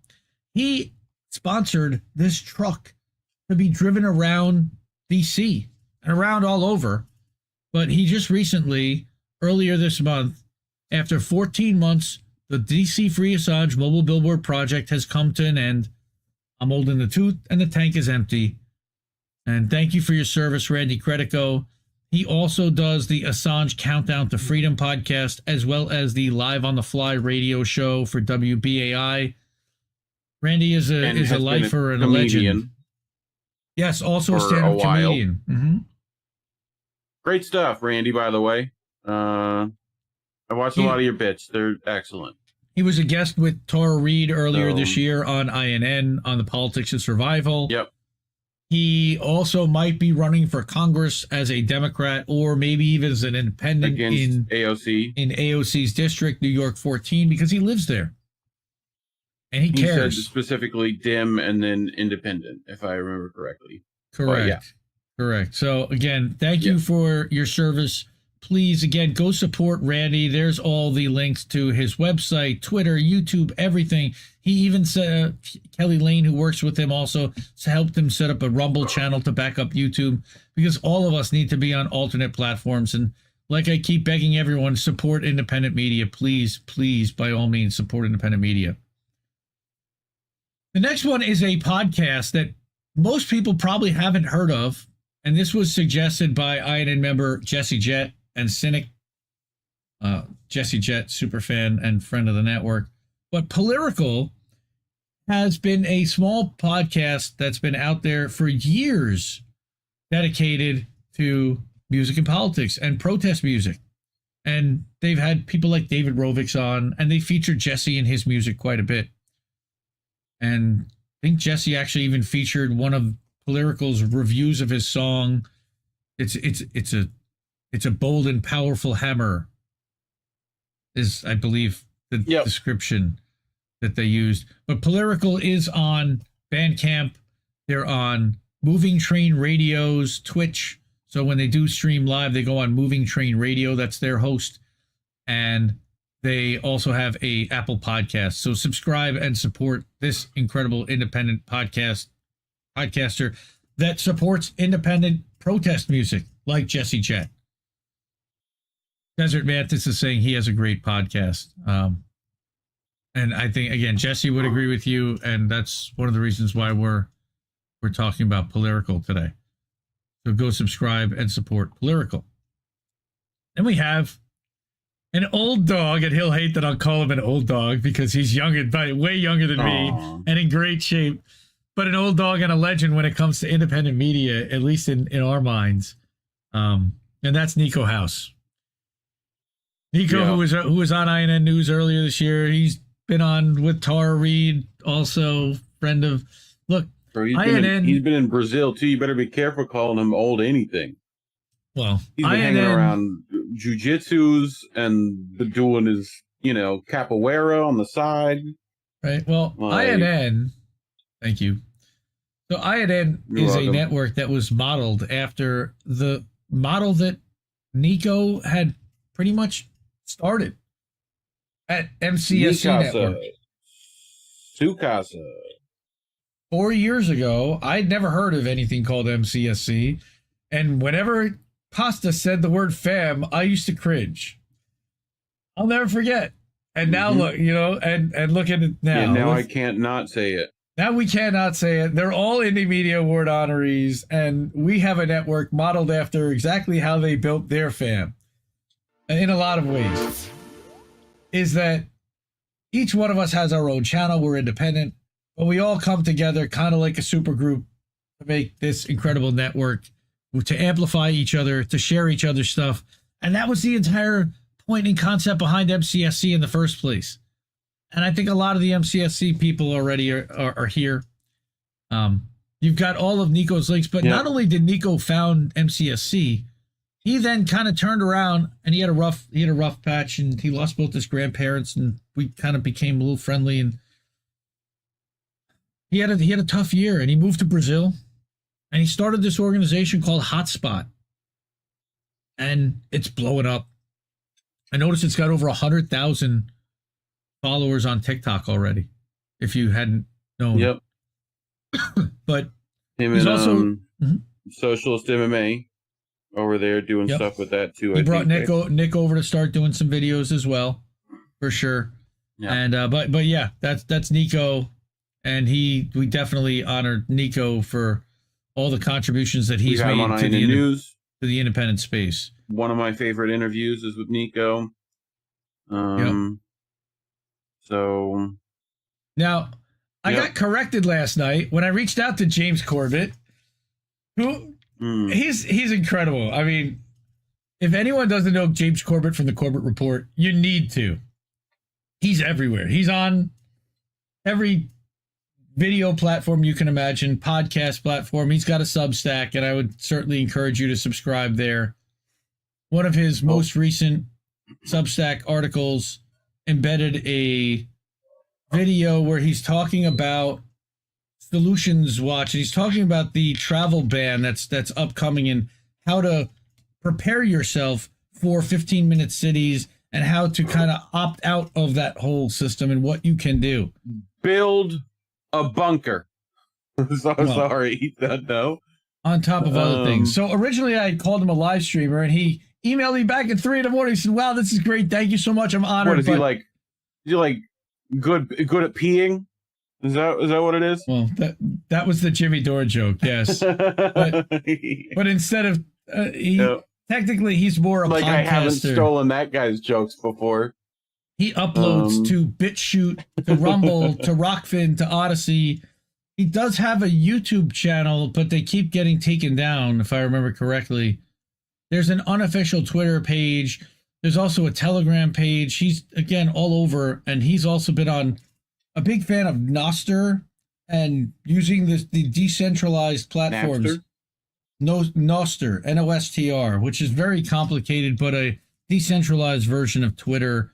he sponsored this truck to be driven around DC and around all over. But he just recently, earlier this month, after 14 months, the DC Free Assange mobile billboard project has come to an end. I'm holding the tooth and the tank is empty. And thank you for your service, Randy Credico. He also does the Assange Countdown to Freedom podcast, as well as the Live on the Fly radio show for WBAI. Randy is a lifer and a legend. Yes, also a stand-up comedian. Mm-hmm. Great stuff, Randy, by the way. I watched a lot of your bits. They're excellent. He was a guest with Tara Reid earlier this year on INN on the Politics of Survival. Yep. He also might be running for Congress as a Democrat, or maybe even as an independent against AOC in AOC's district, New York 14, because he lives there and he cares. Said specifically Dim and then independent, if I remember correctly. Correct. Correct. So again, thank you for your service. please, again, go support Randy. There's all the links to his website, Twitter, YouTube, everything. He even said Kelly Lane, who works with him, also helped him set up a Rumble channel to back up YouTube, because all of us need to be on alternate platforms. And like I keep begging everyone, support independent media. Please, please, by all means, support independent media. The next one is a podcast that most people probably haven't heard of. And this was suggested by INN member Jesse Jett and Cynic. Jesse Jett, super fan and friend of the network. But Political has been a small podcast that's been out there for years, dedicated to music and politics and protest music. And they've had people like David Rovix on, and they featured Jesse and his music quite a bit. And I think Jesse actually even featured one of Political's reviews of his song. It's a bold and powerful hammer is, I believe, the description that they used. But Political is on Bandcamp. They're on Moving Train Radio's Twitch. So when they do stream live, they go on Moving Train Radio. That's their host. And they also have a Apple podcast. So subscribe and support this incredible independent podcaster that supports independent protest music like Jesse Jett. Desert Mantis is saying he has a great podcast. And I think, again, Jesse would agree with you. And that's one of the reasons why we're talking about Political today. So go subscribe and support Political. Then we have an old dog, and he'll hate that I'll call him an old dog because he's way younger than me and in great shape. But an old dog and a legend when it comes to independent media, at least in our minds. And that's Nico House. Nico, who was on INN News earlier this year, he's been on with Tara Reid, also friend of. Look, bro, he's been in Brazil too. You better be careful calling him old anything. Well, he's been hanging around jujitsus and doing his, capoeira on the side. Right. Well, INN. Thank you. So INN is a network that was modeled after the model that Nico had pretty much started at MCSC Network. Sukasa. 4 years ago, I'd never heard of anything called MCSC. And whenever Pasta said the word fam, I used to cringe. I'll never forget. And now look, and look at it now. Yeah, now I can't not say it. Now we cannot say it. They're all Indie Media Award honorees, and we have a network modeled after exactly how they built their fam. In a lot of ways. Is that each one of us has our own channel. We're independent, but we all come together kind of like a super group to make this incredible network, to amplify each other, to share each other's stuff. And that was the entire point and concept behind MCSC in the first place. And I think a lot of the MCSC people already are here. You've got all of Nico's links, but not only did Nico found MCSC, he then kind of turned around and he had a rough patch, and he lost both his grandparents, and we kind of became a little friendly, and he had a tough year, and he moved to Brazil, and he started this organization called Hotspot, and it's blowing up. I noticed it's got over 100,000 followers on TikTok already, if you hadn't known. Yep. But him he's and also Socialist MMA over there doing stuff with that too. He brought Nick over to start doing some videos as well, for sure. Yeah. And but yeah, that's Nico, and we definitely honored Nico for all the contributions that he's made to the independent space. One of my favorite interviews is with Nico. So now I got corrected last night when I reached out to James Corbett, who he's incredible. I mean, if anyone doesn't know James Corbett from the Corbett Report, you need to. He's everywhere. He's on every video platform you can imagine, podcast platform. He's got a Substack, and I would certainly encourage you to subscribe there. One of his most recent Substack articles embedded a video where he's talking about Solutions Watch, and he's talking about the travel ban that's upcoming and how to prepare yourself for 15-minute cities and how to kind of opt out of that whole system and what you can do. Build a bunker. Sorry, no. On top of other things. So originally I had called him a live streamer, and he emailed me back at 3 a.m. He said, "Wow, this is great. Thank you so much. I'm honored." What is he like? Is he like good at peeing? Is that what it is? Well, that was the Jimmy Dore joke, yes. but instead of technically he's more a like podcaster. I haven't stolen that guy's jokes before. He uploads to BitChute, to Rumble, to Rockfin, to Odyssey. He does have a YouTube channel, but they keep getting taken down, if I remember correctly. There's an unofficial Twitter page. There's also a Telegram page. He's, again, all over, and he's also been on a big fan of Nostr and using the decentralized platforms. Nostr, N-O-S-T-R, which is very complicated, but a decentralized version of Twitter.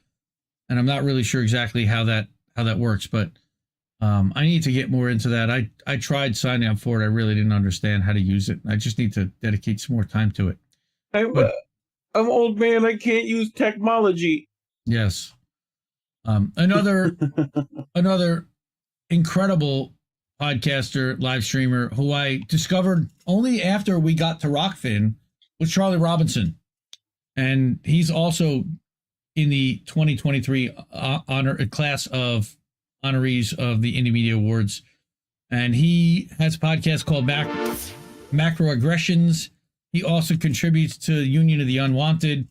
And I'm not really sure exactly how that works, but I need to get more into that. I tried signing up for it. I really didn't understand how to use it. I just need to dedicate some more time to it. I'm old man. I can't use technology. Yes. Another incredible podcaster, live streamer who I discovered only after we got to Rockfin was Charlie Robinson. And he's also in the 2023 honor class of honorees of the Indie Media Awards. And he has a podcast called Macroaggressions. He also contributes to Union of the Unwanted.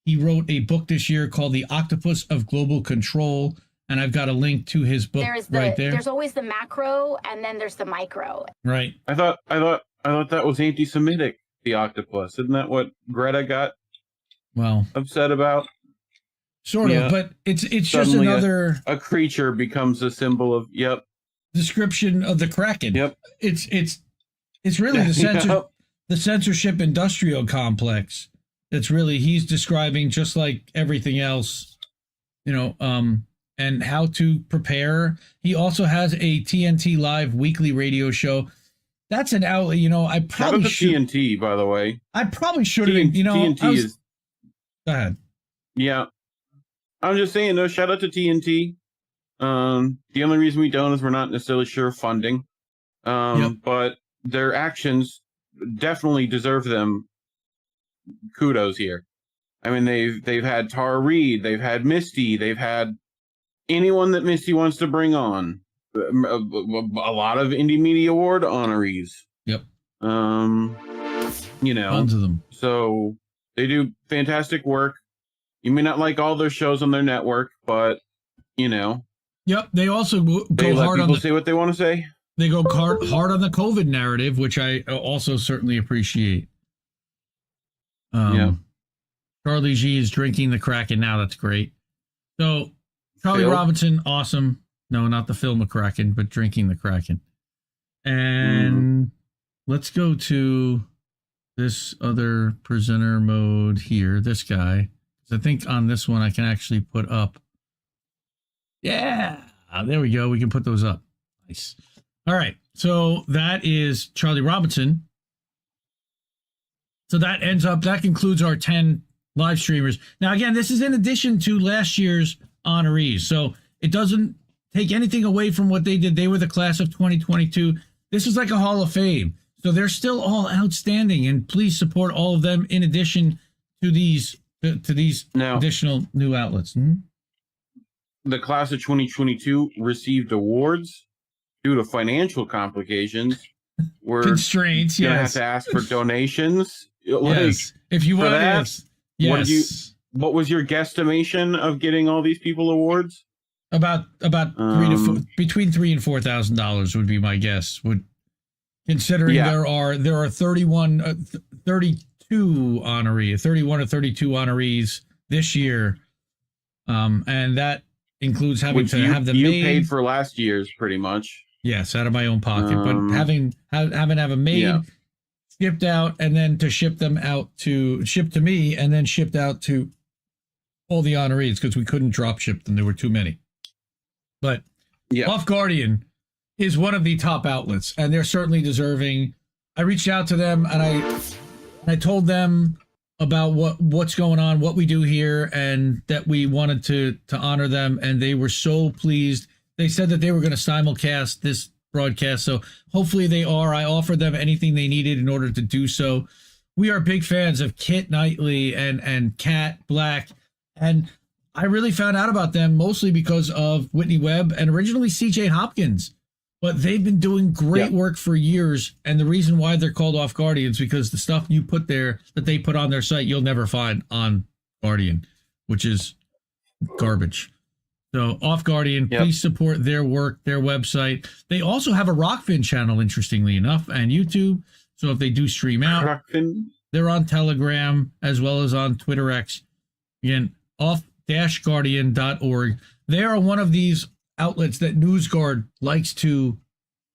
He wrote a book this year called The Octopus of Global Control. And I've got a link to his book right there. There's always the macro and then there's the micro. Right. I thought that was anti-Semitic, the octopus. Isn't that what Greta got upset about? Sort of, but it's just another a creature becomes a symbol of description of the Kraken. Yep. It's really the censorship industrial complex. That's really he's describing, just like everything else, and how to prepare. He also has a TNT Live weekly radio show. That's an outlet, I probably should. TNT, by the way. I probably should have, TNT is. Go ahead. Yeah. I'm just saying, no, shout out to TNT. The only reason we don't is we're not necessarily sure of funding. But their actions definitely deserve them kudos here. I mean, they've had Tara Reid, they've had Misty, they've had anyone that Misty wants to bring on. A lot of Indie Media Award honorees. Yep. Tons of them. So they do fantastic work. You may not like all their shows on their network, but Yep. They also go hard on say what they want to say. They go hard on the COVID narrative, which I also certainly appreciate. Charlie G is drinking the Kraken now. That's great. So Charlie Robinson, awesome. No, not the Phil McCracken, but drinking the Kraken. And let's go to this other presenter mode here. This guy. I think on this one I can actually put up. Yeah, there we go. We can put those up. Nice. All right. So that is Charlie Robinson. So that concludes our 10 live streamers. Now, again, this is in addition to last year's honorees. So it doesn't take anything away from what they did. They were the class of 2022. This is like a Hall of Fame. So they're still all outstanding. And please support all of them in addition to these additional new outlets. The class of 2022 received awards due to financial complications. We're constraints. Gonna have to ask for donations. Yes, if you want that. Yes. What was your guesstimation of getting all these people awards? About between $3,000 and $4,000 would be my guess. Considering there are 31 or 32 honorees this year, and that includes having to have them made. You paid for last year's pretty much. Yes, out of my own pocket, but having them made, shipped out, and then to ship to me, and then shipped out to all the honorees because we couldn't drop ship them. There were too many. But Off Guardian is one of the top outlets, and they're certainly deserving. I reached out to them and I told them about what's going on, what we do here, and that we wanted to honor them, and they were so pleased. They said that they were going to simulcast this broadcast, so hopefully they are. I offered them anything they needed in order to do so. We are big fans of Kit Knightley and Kat Black, and I really found out about them mostly because of Whitney Webb and originally CJ Hopkins. But they've been doing great work for years, and the reason why they're called Off Guardian is because the stuff you put there that they put on their site you'll never find on Guardian, which is garbage. So Off Guardian, please support their work, their website. They also have a Rockfin channel, interestingly enough, and YouTube. So if they do stream out, Rockfin. They're on Telegram as well as on Twitter X. Again, off-guardian.org. They are one of these outlets that NewsGuard likes to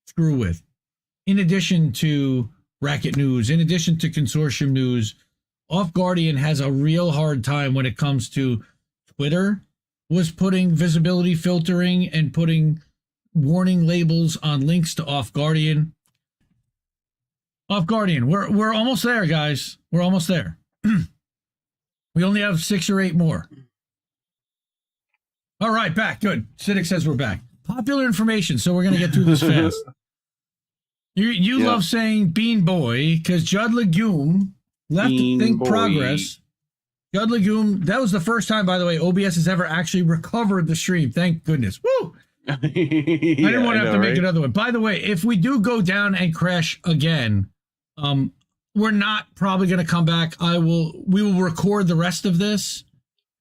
screw with. In addition to Racket News, in addition to Consortium News, Off Guardian has a real hard time when it comes to Twitter was putting visibility filtering and putting warning labels on links to Off Guardian. Off Guardian, we're almost there, guys. We're almost there. We only have 6 or 8 more. All right, back. Good. Siddiq says we're back. Popular information, so we're going to get through this fast. You love saying Bean Boy because Judd Legume left Think Progress. Judd Legume, that was the first time, by the way, OBS has ever actually recovered the stream. Thank goodness. Woo! I didn't want to have to make another one. By the way, if we do go down and crash again, we're not probably going to come back. We will record the rest of this,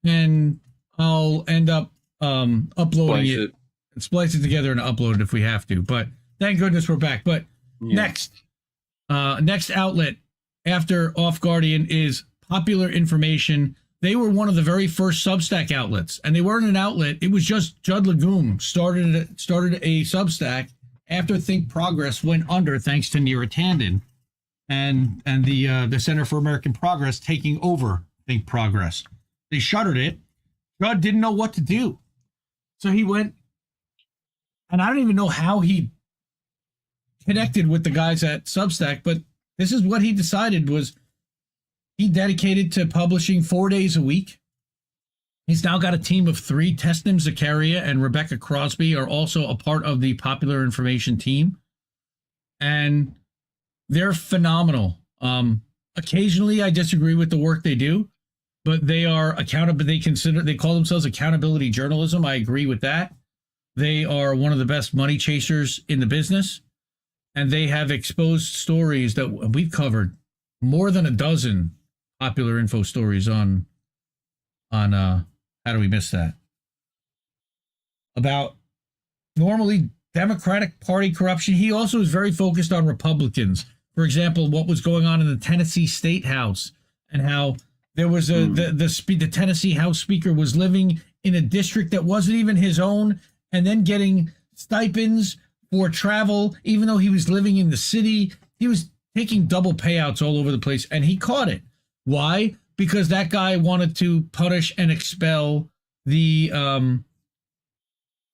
and I'll end up uploading it and splice it together and upload it if we have to. But thank goodness we're back. But next outlet after Off Guardian is Popular Information. They were one of the very first Substack outlets, and they weren't an outlet. It was just Judd Legume started a Substack after Think Progress went under, thanks to Neera Tanden and the Center for American Progress taking over Think Progress. They shuttered it. Judd didn't know what to do, so he went, and I don't even know how he connected with the guys at Substack, but this is what he decided was he dedicated to publishing 4 days a week. He's now got a team of 3. Tesnim Zakaria and Rebecca Crosby are also a part of the Popular Information team. And they're phenomenal. Occasionally I disagree with the work they do, but they are accountable. They call themselves accountability journalism. I agree with that. They are one of the best money chasers in the business. And they have exposed stories that we've covered more than a dozen popular info stories on how do we miss that? About normally Democratic Party corruption. He also is very focused on Republicans. For example, what was going on in the Tennessee State House and how there was the Tennessee House Speaker was living in a district that wasn't even his own and then getting stipends for travel, even though he was living in the city. He was taking double payouts all over the place, and he caught it. Why? Because that guy wanted to punish and expel the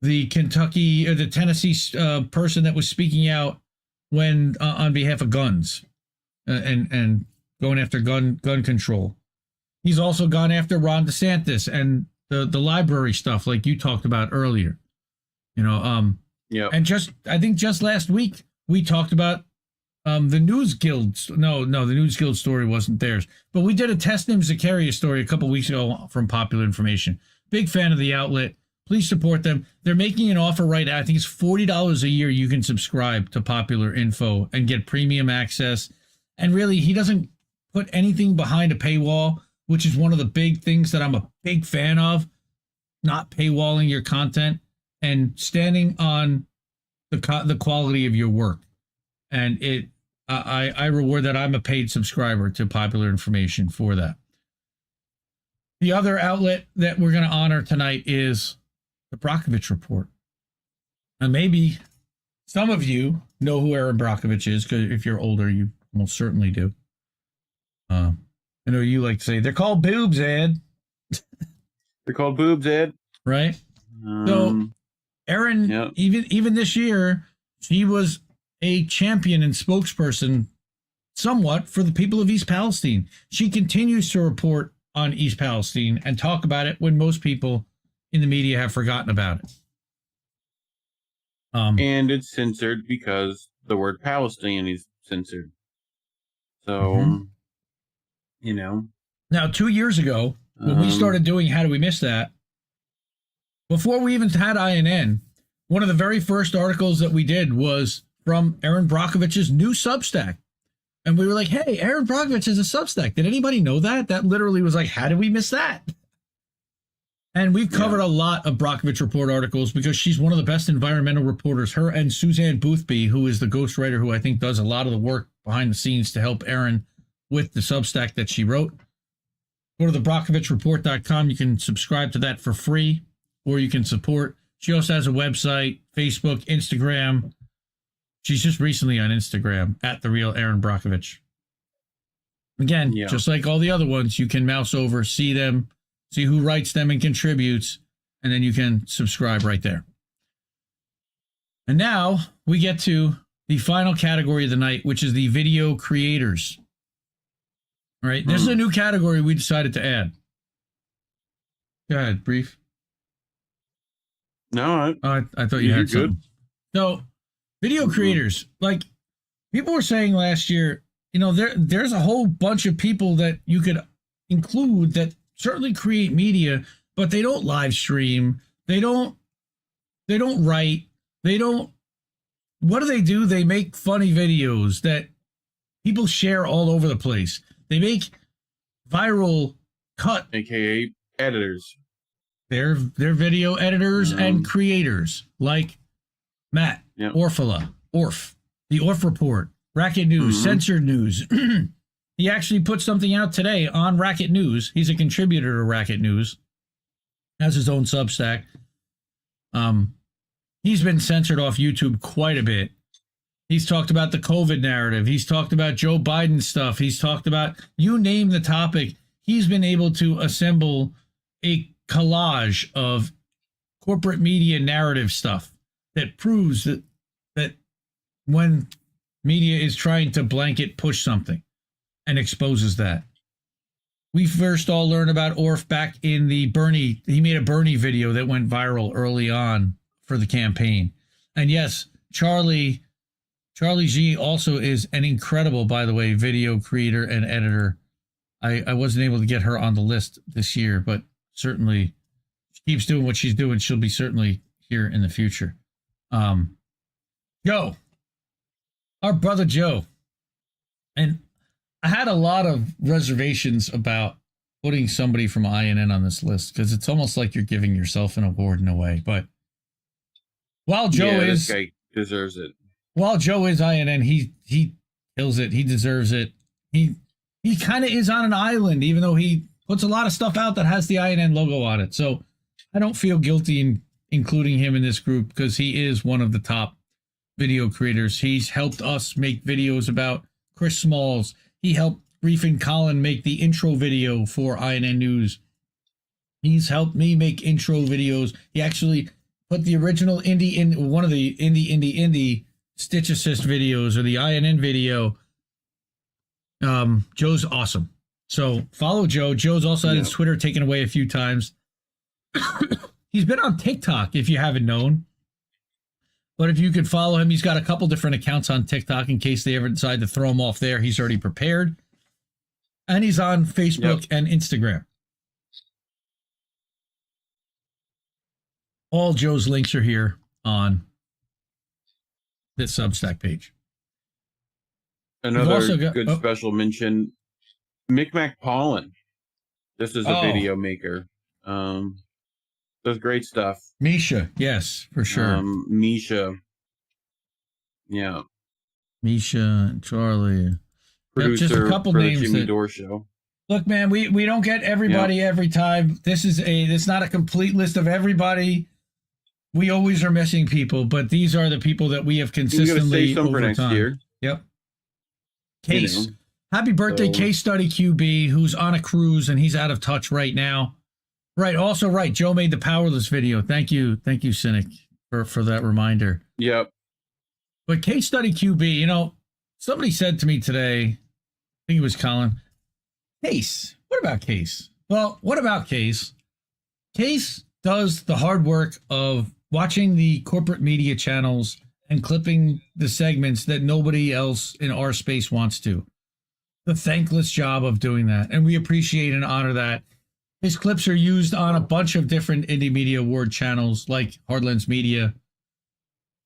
Kentucky or the Tennessee person that was speaking out when on behalf of guns and going after gun control. He's also gone after Ron DeSantis and the library stuff, like you talked about earlier. And I think just last week we talked about the News Guild. No, the News Guild story wasn't theirs, but we did a Tesnim Zakaria story a couple weeks ago from Popular Information. Big fan of the outlet. Please support them. They're making an offer right now. I think it's $40 a year. You can subscribe to Popular Info and get premium access. And really, he doesn't put anything behind a paywall, which is one of the big things that I'm a big fan of. Not paywalling your content and standing on the quality of your work. And I reward that. I'm a paid subscriber to Popular Information for that. The other outlet that we're going to honor tonight is the Brockovich Report. And maybe some of you know who Aaron Brockovich is, because if you're older, you most certainly do. I know you like to say, they're called boobs, Ed. They're called boobs, Ed. Right? So Aaron, even this year, she was a champion and spokesperson somewhat for the people of East Palestine. She continues to report on East Palestine and talk about it when most people in the media have forgotten about it. And it's censored because the word Palestine is censored. So, you know. Now, 2 years ago, when we started doing How Do We Miss That, before we even had INN, one of the very first articles that we did was from Aaron Brockovich's new Substack. And we were like, hey, Aaron Brockovich is a Substack. Did anybody know that? That literally was like, how did we miss that? And we've covered a lot of Brockovich Report articles because she's one of the best environmental reporters. Her and Suzanne Boothby, who is the ghostwriter who I think does a lot of the work behind the scenes to help Aaron with the Substack that she wrote. Go to thebrockovichreport.com. You can subscribe to that for free, or you can support. She also has a website, Facebook, Instagram. She's just recently on Instagram, at The Real Aaron Brockovich. Again, just like all the other ones, you can mouse over, see them, see who writes them and contributes, and then you can subscribe right there. And now we get to the final category of the night, which is the video creators. All right, this is a new category we decided to add. Go ahead, brief. No, I thought you had something. So, video creators, like people were saying last year, you know, there's a whole bunch of people that you could include that certainly create media, but they don't live stream. They don't write. What do? They make funny videos that people share all over the place. They make viral cut. AKA editors. They're video editors and creators like Matt, Orfala, Orf, the Orf Report, Racket News, Censored News. He actually put something out today on Racket News. He's a contributor to Racket News, has his own Substack. He's been censored off YouTube quite a bit. He's talked about the COVID narrative. He's talked about Joe Biden stuff. He's talked about, you name the topic. He's been able to assemble a collage of corporate media narrative stuff that proves that when media is trying to blanket push something and exposes that. We first all learned about Orf back in the Bernie. He made a Bernie video that went viral early on for the campaign. And yes, Charlie G also is an incredible, by the way, video creator and editor. I wasn't able to get her on the list this year, but certainly she keeps doing what she's doing. She'll be certainly here in the future. Joe, our brother Joe. And I had a lot of reservations about putting somebody from INN on this list because it's almost like you're giving yourself an award in a way. But while Joe this guy deserves it. While Joe is INN, he kills it. He deserves it. He kind of is on an island, even though he puts a lot of stuff out that has the INN logo on it. So I don't feel guilty in including him in this group because he is one of the top video creators. He's helped us make videos about Chris Smalls. He helped Brief and Colin make the intro video for INN News. He's helped me make intro videos. He actually put the original one of the indie Stitch Assist videos or the INN video. Joe's awesome. So follow Joe. Joe's also had his Twitter taken away a few times. He's been on TikTok, if you haven't known. But if you could follow him, he's got a couple different accounts on TikTok in case they ever decide to throw him off there. He's already prepared. And he's on Facebook and Instagram. All Joe's links are here on this Substack page. Another good special mention, Micmac Pollen. This is a video maker. Does great stuff. Misha, yes, for sure. Misha. Yeah. Misha and Charlie. Producer just a couple for names the Jimmy Dore show. Look, man, we don't get everybody every time. It's not a complete list of everybody. We always are missing people, but these are the people that we have consistently over next time. Year. Yep. Case. Happy birthday, Case Study QB, who's on a cruise and he's out of touch right now. Right. Also, right. Joe made the Powerless video. Thank you, Cynic, for that reminder. Yep. But Case Study QB, you know, somebody said to me today, think it was Colin. Case. What about Case? Well, what about Case? Case does the hard work of watching the corporate media channels and clipping the segments that nobody else in our space wants to. The thankless job of doing that. And we appreciate and honor that. His clips are used on a bunch of different indie media award channels like Hardlands Media.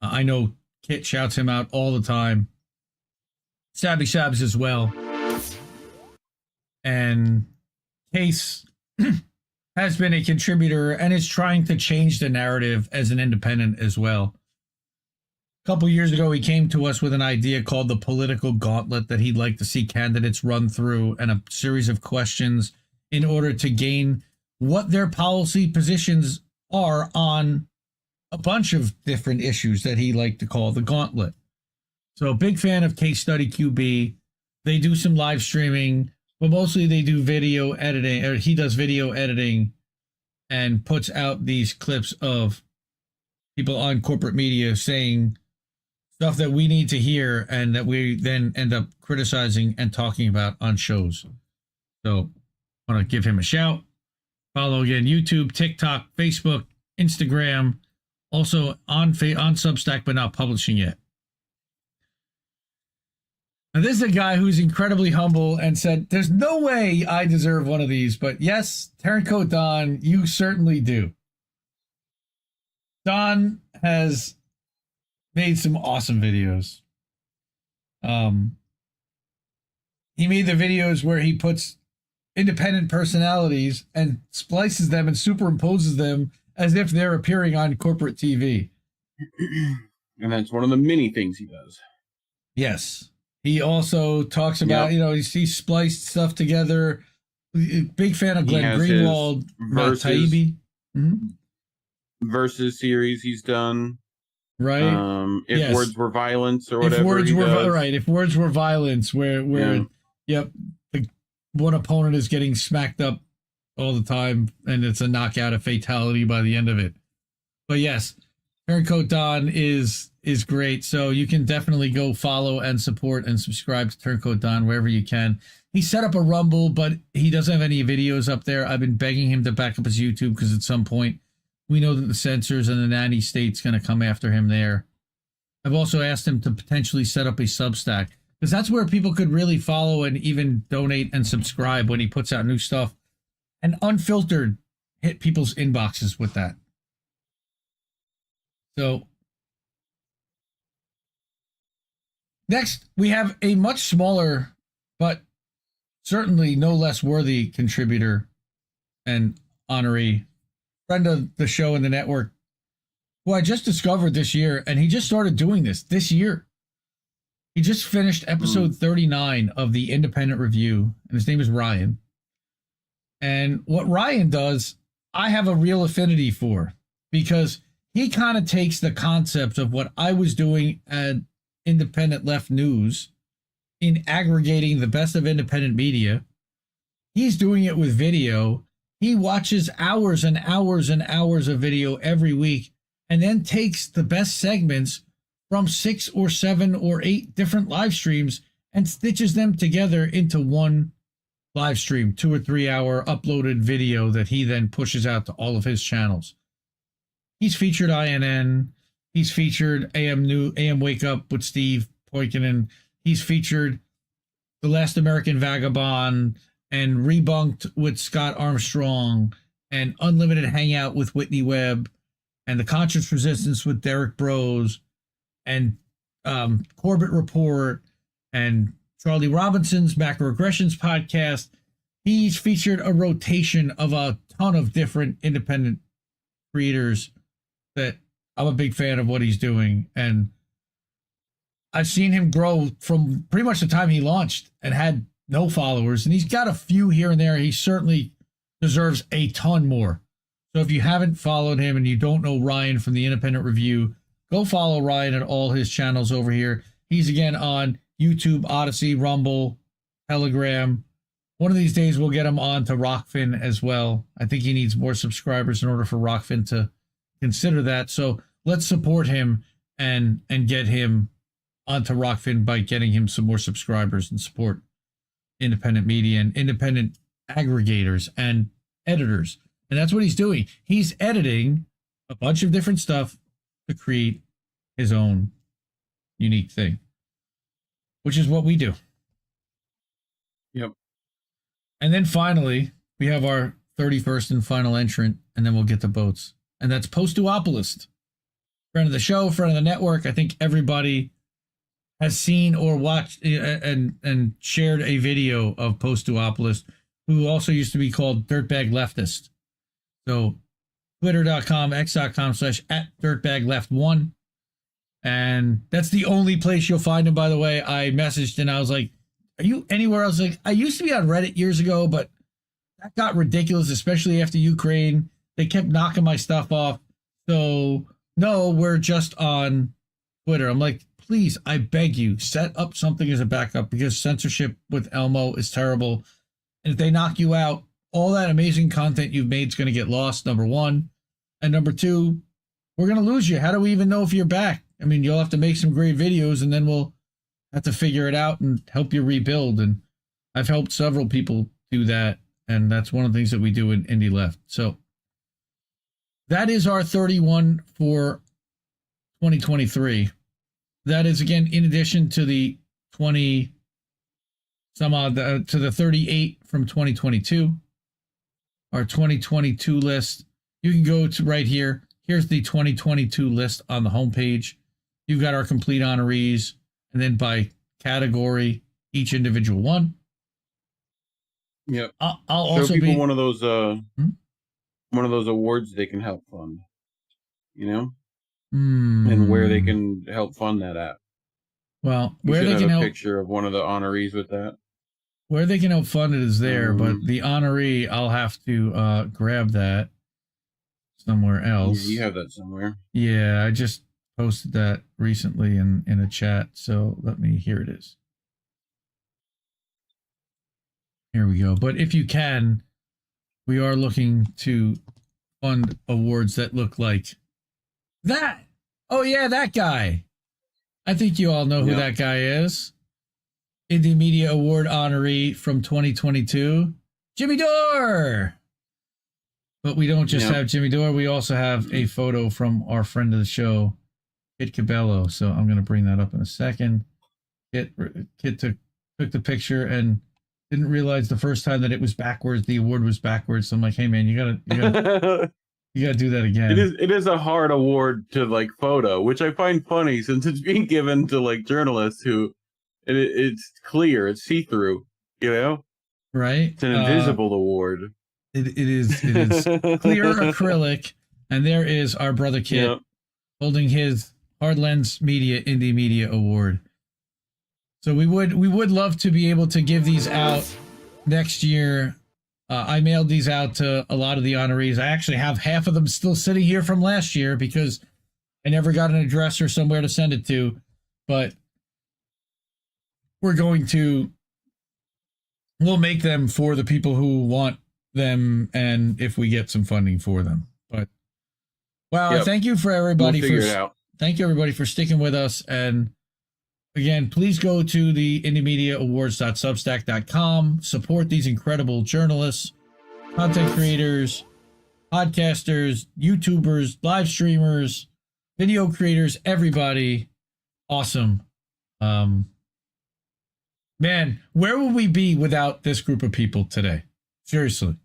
I know Kit shouts him out all the time. Stabby Shabs as well. And Case has been a contributor and is trying to change the narrative as an independent as well. A couple years ago, he came to us with an idea called the political gauntlet that he'd like to see candidates run through and a series of questions in order to gain what their policy positions are on a bunch of different issues that he liked to call the gauntlet. So big fan of Case Study QB. They do some live streaming, but mostly they do video editing, or he does video editing and puts out these clips of people on corporate media saying stuff that we need to hear and that we then end up criticizing and talking about on shows. So I want to give him a shout. Follow again, YouTube, TikTok, Facebook, Instagram, also on Substack, but not publishing yet. Now, this is a guy who's incredibly humble and said, there's no way I deserve one of these, but yes, Turncoat Don, you certainly do. Don has made some awesome videos. He made the videos where he puts independent personalities and splices them and superimposes them as if they're appearing on corporate TV. And that's one of the many things he does. Yes. He also talks about, he spliced stuff together. Big fan of Glenn Greenwald, Taibbi. Versus series he's done. Right. If words were violence or whatever. If words were violence, where the one opponent is getting smacked up all the time and it's a knockout, a fatality by the end of it. But yes, Turncoat Don is great. So you can definitely go follow and support and subscribe to Turncoat Don wherever you can. He set up a Rumble, but he doesn't have any videos up there. I've been begging him to back up his YouTube because at some point we know that the censors and the nanny state's going to come after him there. I've also asked him to potentially set up a Substack because that's where people could really follow and even donate and subscribe when he puts out new stuff and unfiltered hit people's inboxes with that. So next, we have a much smaller, but certainly no less worthy contributor and honoree, friend of the show and the network, who I just discovered this year, and he just started doing this year. He just finished episode 39 of the Independent Review, and his name is Ryan. And what Ryan does, I have a real affinity for, because he kind of takes the concept of what I was doing at Independent Left News in aggregating the best of independent media. He's doing it with video. He watches hours and hours and hours of video every week and then takes the best segments from 6 or 7 or 8 different live streams and stitches them together into one live stream, 2 or 3 hour uploaded video that he then pushes out to all of his channels. He's featured INN. He's featured AM Wake Up with Steve Poikonen. He's featured The Last American Vagabond and Rebunked with Scott Armstrong and Unlimited Hangout with Whitney Webb and The Conscious Resistance with Derek Bros and Corbett Report and Charlie Robinson's Macroaggressions podcast. He's featured a rotation of a ton of different independent creators that I'm a big fan of what he's doing. And I've seen him grow from pretty much the time he launched and had no followers. And he's got a few here and there. He certainly deserves a ton more. So if you haven't followed him and you don't know Ryan from the Independent Review, go follow Ryan at all his channels over here. He's again on YouTube, Odyssey, Rumble, Telegram. One of these days we'll get him on to Rockfin as well. I think he needs more subscribers in order for Rockfin to consider that. So let's support him and get him onto Rockfin by getting him some more subscribers and support. independent media and independent aggregators and editors. And that's what he's doing. He's editing a bunch of different stuff to create his own unique thing, which is what we do. Yep. And then finally, we have our 31st and final entrant, and then we'll get to boats. And that's Post-Duopolist. Friend of the show, friend of the network. I think everybody has seen or watched and shared a video of Post-Duopolist, who also used to be called Dirtbag Leftist. So twitter.com, x.com/@dirtbagleft1. And that's the only place you'll find him, by the way. I messaged and I was like, are you anywhere else? Like, I used to be on Reddit years ago, but that got ridiculous, especially after Ukraine. They kept knocking my stuff off. So, no, we're just on Twitter. I'm like, please, I beg you, set up something as a backup, because censorship with Elmo is terrible. And if they knock you out, all that amazing content you've made is going to get lost, number one. And number two, we're going to lose you. How do we even know if you're back? I mean, you'll have to make some great videos, and then we'll have to figure it out and help you rebuild. And I've helped several people do that, and that's one of the things that we do in Indie Left. So that is our 31 for 2023. That is, again, in addition to the 20 some odd to the 38 from 2022. Our 2022 list. You can go to right here. Here's the 2022 list on the homepage. You've got our complete honorees, and then by category, each individual one. Yep. I'll Show also people be one of those awards they can help fund. You know, and where they can help fund that at. Well, We where should they have can a help picture of one of the honorees with that. where they can help fund it is there, but the honoree, I'll have to grab that somewhere else. Yeah, you have that somewhere. Yeah, I just posted that recently in a chat, so here it is. Here we go. But if you can, we are looking to fund awards that look like that. Oh yeah, that guy. I think you all know who that guy is. Indie Media Award honoree from 2022, Jimmy Dore. But we don't just have Jimmy Dore. We also have a photo from our friend of the show, Kit Cabello. So I'm going to bring that up in a second. Kit took the picture and didn't realize the first time that it was backwards. The award was backwards. So I'm like, hey man, you gotta do that again. It is a hard award to like photo, which I find funny since it's being given to like journalists who it's clear, it's see-through, you know? Right. It's an invisible award. It is clear acrylic, and there is our brother Kit holding his Hard Lens Media Indie Media Award. So we would love to be able to give these out next year. I mailed these out to a lot of the honorees. I actually have half of them still sitting here from last year because I never got an address or somewhere to send it to. But we'll make them for the people who want them, and if we get some funding for them. But wow, thank you for everybody thank you everybody for sticking with us. And again, please go to the indiemediaawards.substack.com. Support these incredible journalists, content creators, podcasters, YouTubers, live streamers, video creators, everybody. Awesome. Man, where would we be without this group of people today? Seriously.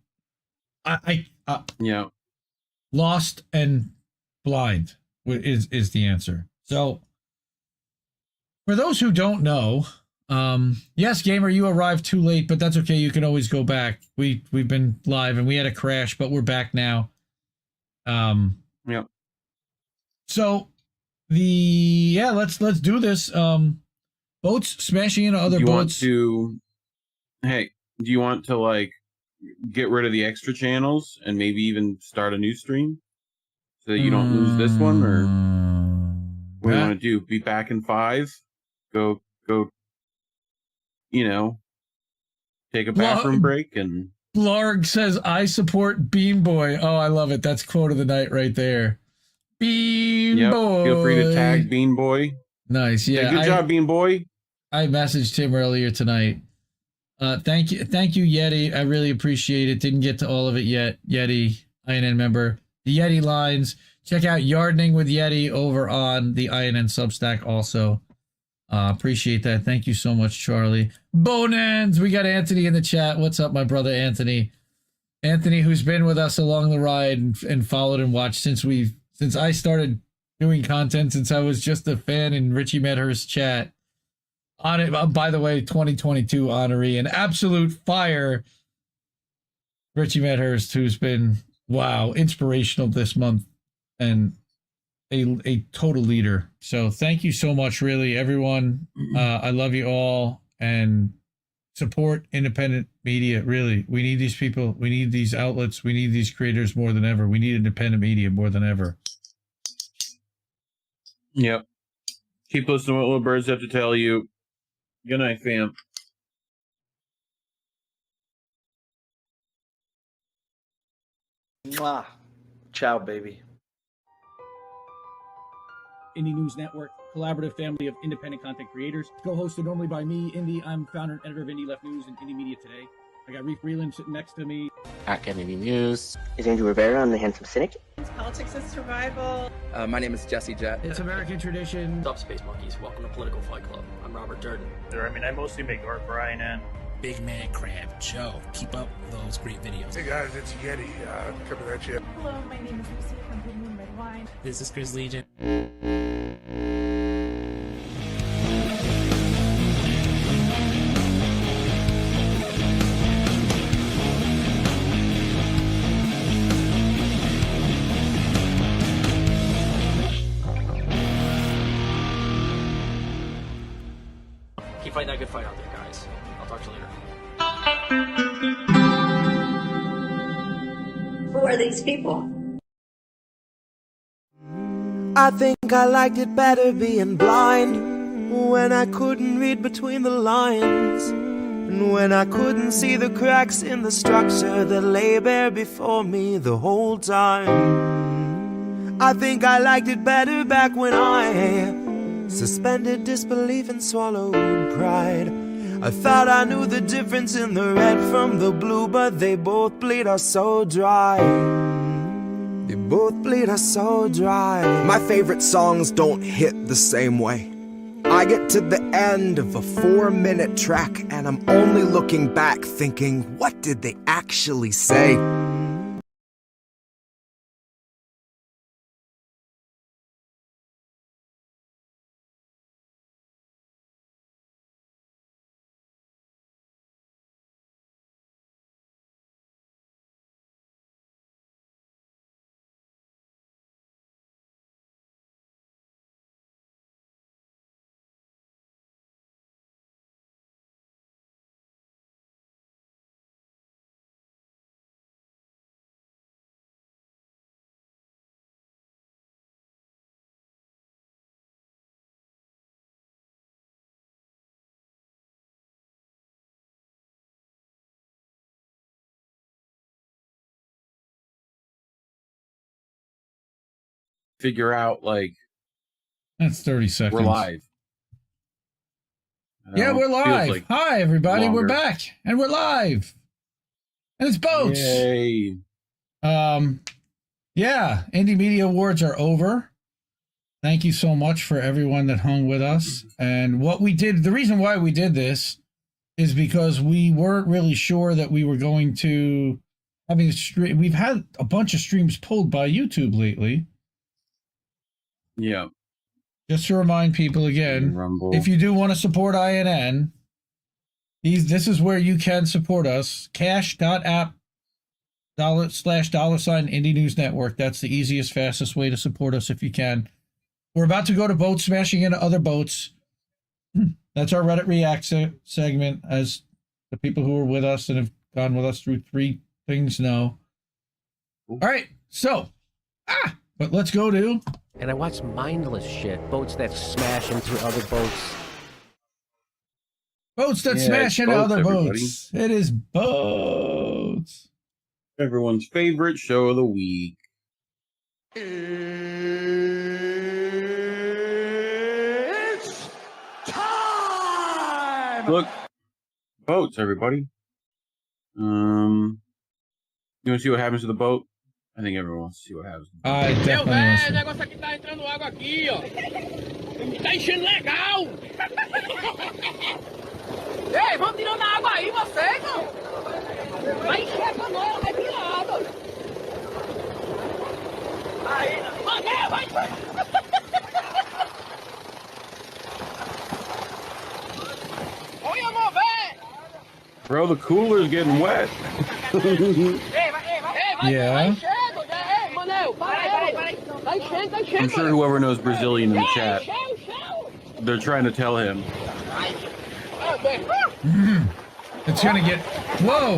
Lost and blind is the answer. So for those who don't know, yes, Gamer, you arrived too late, but that's okay. You can always go back. We've been live and we had a crash, but we're back now. So let's do this. Boats smashing into other boats. Do you want to like get rid of the extra channels and maybe even start a new stream so that you don't lose this one, or what do you want to do? Be back in 5? Go, take a bathroom break. And Blarg says, I support Beam Boy. Oh, I love it. That's quote of the night right there. Beam Boy. Feel free to tag Beam Boy. Nice. Yeah. Good job, Beam Boy. I messaged him earlier tonight. Thank you, Yeti. I really appreciate it. Didn't get to all of it yet, Yeti, INN member. The Yeti lines. Check out Yardening with Yeti over on the INN Substack also. Appreciate that. Thank you so much, Charlie. Bonans, we got Anthony in the chat. What's up, my brother Anthony? Anthony, who's been with us along the ride and followed and watched since I started doing content, since I was just a fan in Richie Medhurst's chat. On it, by the way, 2022 honoree, an absolute fire. Richie Medhurst, who's been inspirational this month and a total leader. So thank you so much, really, everyone. I love you all, and support independent media. Really, we need these people. We need these outlets. We need these creators more than ever. We need independent media more than ever. Yep. Keep listening to what little birds have to tell you. Good night, fam. Mwah. Ciao, baby. Indie News Network, collaborative family of independent content creators. Co-hosted normally by me, Indy. I'm founder and editor of Indie Left News and Indie Media Today. I got Reef Breland sitting next to me. At Kennedy News. Is Andrew Rivera on The Handsome Cynic? Politics and Survival. My name is Jesse Jett. It's American Tradition. What's up, Space Monkeys? Welcome to Political Fight Club. I'm Robert Durden. I mostly make art for INN. Big Man Crab Joe. Keep up those great videos. Hey guys, it's Yeti. Coming at you. Hello, my name is Misty from Blue Moon Red Wine. This is Chris Legion. Keep fighting that good fight out there, guys. I'll talk to you later. Who are these people? I think I liked it better being blind, when I couldn't read between the lines, and when I couldn't see the cracks in the structure that lay bare before me the whole time. I think I liked it better back when I suspended disbelief and swallowed pride. I thought I knew the difference in the red from the blue, but they both bleed us so dry. They both bleed us so dry. My favorite songs don't hit the same way. I get to the end of a 4-minute track and I'm only looking back thinking, what did they actually say? Figure out, like, that's 30 seconds. We're live. Yeah, we're live. Like hi, everybody. longer. We're back and we're live. And it's Boats. Yay. Yeah, Indie Media Awards are over. Thank you so much for everyone that hung with us. And what we did, the reason why we did this is because we weren't really sure that we were going to having a stream. We've had a bunch of streams pulled by YouTube lately. Yeah. Just to remind people again, if you do want to support INN, this is where you can support us. Cash.app / Indie News Network. That's the easiest, fastest way to support us if you can. We're about to go to boats smashing into other boats. That's our Reddit React segment, as the people who are with us and have gone with us through 3 things know. All right, so, but let's go to... And I watch mindless shit. Boats that smash into other boats. Boats that smash into other boats. It is boats. Everyone's favorite show of the week. It's time! Look, Boats, everybody. You want to see what happens to the boat? I think everyone wants to see what happens. I definitely want to see. negócio aqui tá entrando água aqui, ó. Tá enchendo legal. Ei, vamos tirando a água aí, vocês, não. Vai encher pra nós, vai tirar água. Aí, vai. Olha, mover. Bro, the cooler's getting wet. Yeah. I'm sure whoever knows Brazilian in the chat, they're trying to tell him. It's gonna get. Whoa!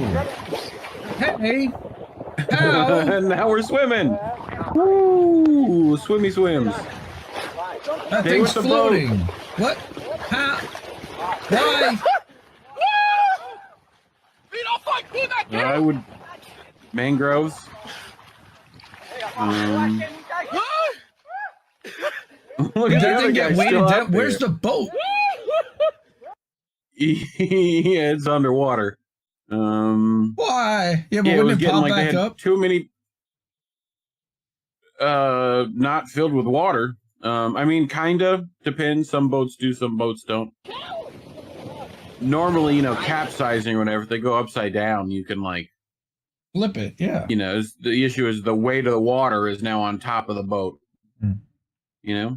Hey! How? And now we're swimming. Woo! Swimmy swims. That Stay thing's with the floating. boat. What? How? Why? I would. Mangroves. Look at Did that the other thing guy get weighted still down? out there. Where's the boat? Yeah, it's underwater. Why? Yeah, but it wouldn't was it getting pop like they back had up? too many. Not filled with water. I mean, kinda depends. Some boats do, some boats don't. Normally, capsizing or whatever, if they go upside down, you can like flip it. Yeah. The issue is the weight of the water is now on top of the boat. Mm-hmm.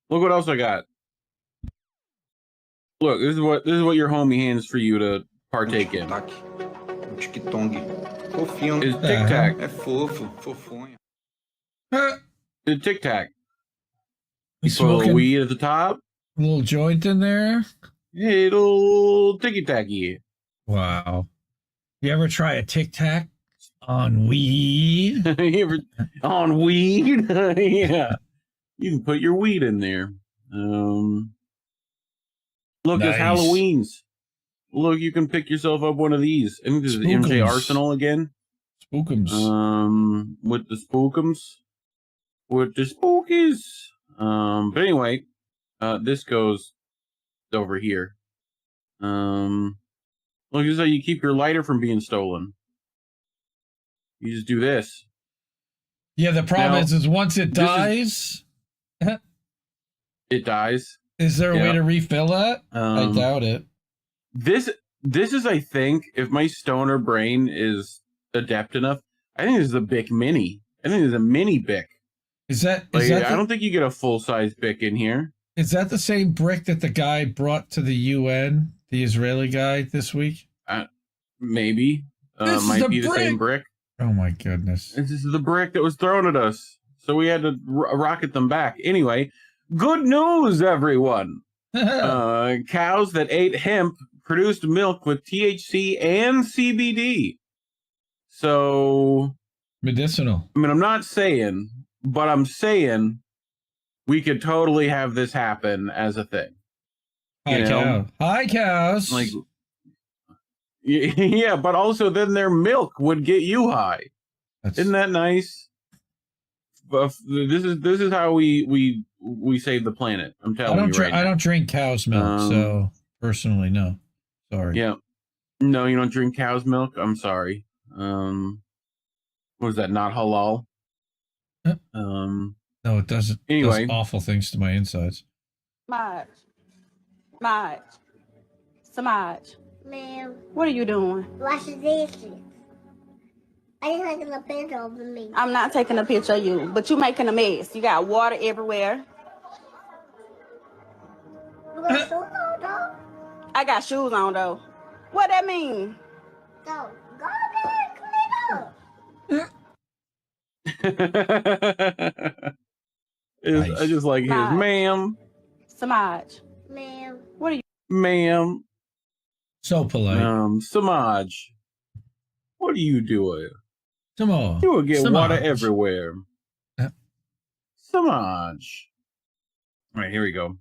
Look what else I got. Look, this is what your homie hands for you to partake in. Is Tic Tac. É fofo, fofonho. It's Tic Tac. You put a little weed at the top. A little joint in there. Hey, little ticky tacky. Wow. You ever try a Tic Tac on weed? You ever on weed? Yeah. You can put your weed in there. Look, Nice. it's Halloween's. Look, you can pick yourself up one of these. I think this is MJ Spookums. Arsenal again. Spookums. With the spookums. With the spookies. But anyway, this goes over here. Look, this is how you keep your lighter from being stolen. You just do this. Yeah, the problem Now, is once it dies, it dies. is there a way Yeah. to refill that? I doubt it. This is, I think, if my stoner brain is adept enough, I think this is a Bic Mini. I think it's a mini Bic. Is that I don't think you get a full-size Bic in here. Is that the same brick that the guy brought to the UN, the Israeli guy, this week? Maybe. This is Might the be the same brick. Oh my goodness. This is the brick that was thrown at us. So we had to rocket them back. Anyway, good news, everyone. Cows that ate hemp produced milk with THC and CBD. So... medicinal. I mean, I'm not saying, but I'm saying we could totally have this happen as a thing. Hi, cows. Like, yeah, but also then their milk would get you high. Isn't that nice? But this is how we save the planet. I'm telling you right now. I don't drink cow's milk, so personally, no. Sorry. Yeah. No, you don't drink cow's milk? I'm sorry. What is that? Not halal? No, it doesn't. Anyway. It does awful things to my insides. Samaj. Ma'am. What are you doing? Wash the dishes. I just taking a picture of me. I'm not taking a picture of you, but you making a mess. You got water everywhere. You got shoes on, though? I got shoes on, though. What that mean? So, go there and clean up. I just like his ma'am. Samaj. Ma'am. What are you? Ma'am. So polite. Samaj. What are you doing? Samaj. You will get Samaj. water everywhere. Samaj. All right, here we go.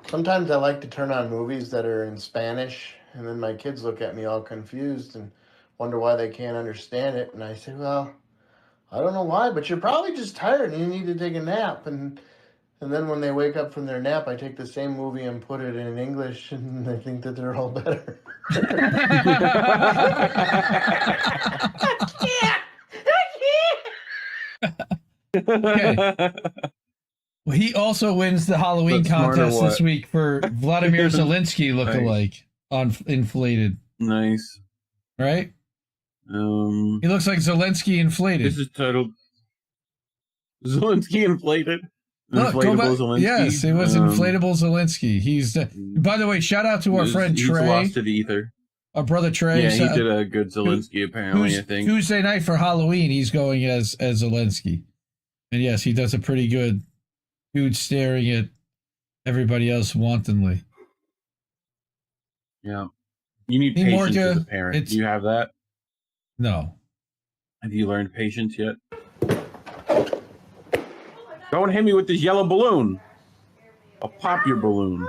Sometimes I like to turn on movies that are in Spanish, and then my kids look at me all confused and wonder why they can't understand it. And I say, well, I don't know why, but you're probably just tired and you need to take a nap. And And then when they wake up from their nap, I take the same movie and put it in English, and they think that they're all better. Okay. Well, he also wins the Halloween But smart or contest this what? week for Vladimir Zelensky lookalike on Inflated. Nice. Right? He looks like Zelensky inflated. This is titled Zelensky inflated. Look, go Inflatable back. Zelensky. Yes, it was inflatable Zelensky. He's by the way, shout out to our friend He's Trey. lost to the ether. Our brother Trey. Yeah, he did a good Zelensky apparently. I think Tuesday night for Halloween, he's going as Zelensky, and yes, he does a pretty good dude staring at everybody else wantonly. Yeah, you need patience as a parent. Do you have that? No. Have you learned patience yet? Don't hit me with this yellow balloon. I'll pop your balloon.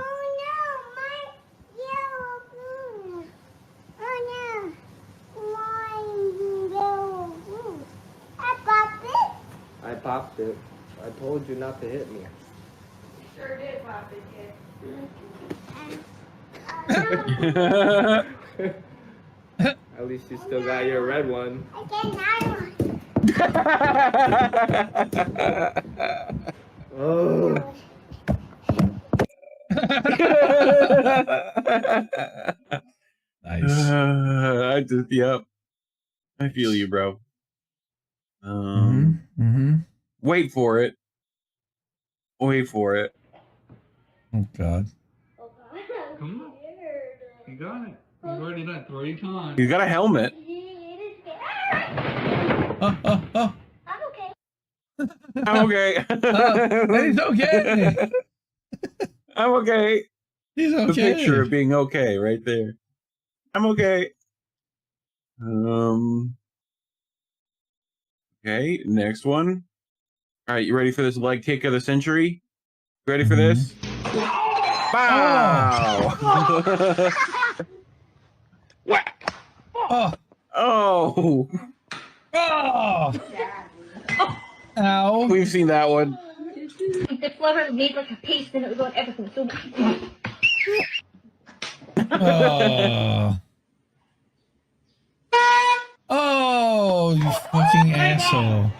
I popped it. I told you not to hit me. Sure did pop it, kid. At least you still got your red one. Oh. Nice. Yep. I feel you, bro. Wait for it. Wait for it. Oh God. Come on. You got it. You've already done it 3 times. He's got a helmet. Oh. I'm okay. He's okay. I'm okay. He's okay. The picture of being okay right there. I'm okay. Okay, next one. All right, you ready for this leg kick of the century? Ready for this? Wow! Whack! Oh! Oh! Oh! Ow! We've seen that one. It wasn't made like a paste and it was on everything. So. Oh! Oh, you fucking asshole!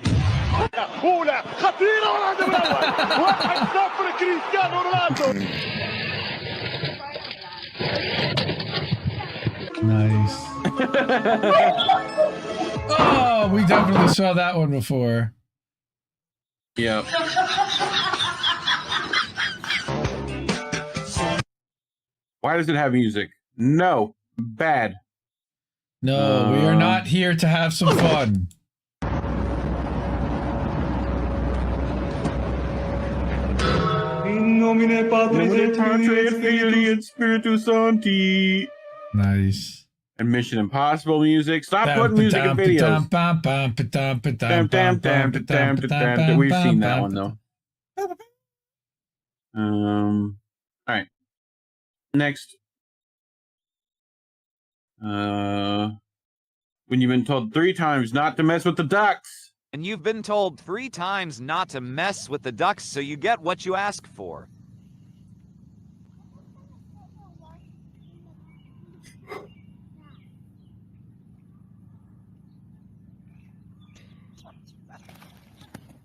Nice. Oh, we definitely saw that one before. Yeah. Why does it have music? No. Bad. No, we are not here to have some fun. In nomine Patris et Filii et Spiritus Sancti. Nice. And Mission Impossible music. Stop putting music in videos. We've seen that one though. All right. Next. When you've been told 3 times not to mess with the ducks. And you've been told 3 times not to mess with the ducks, so you get what you ask for.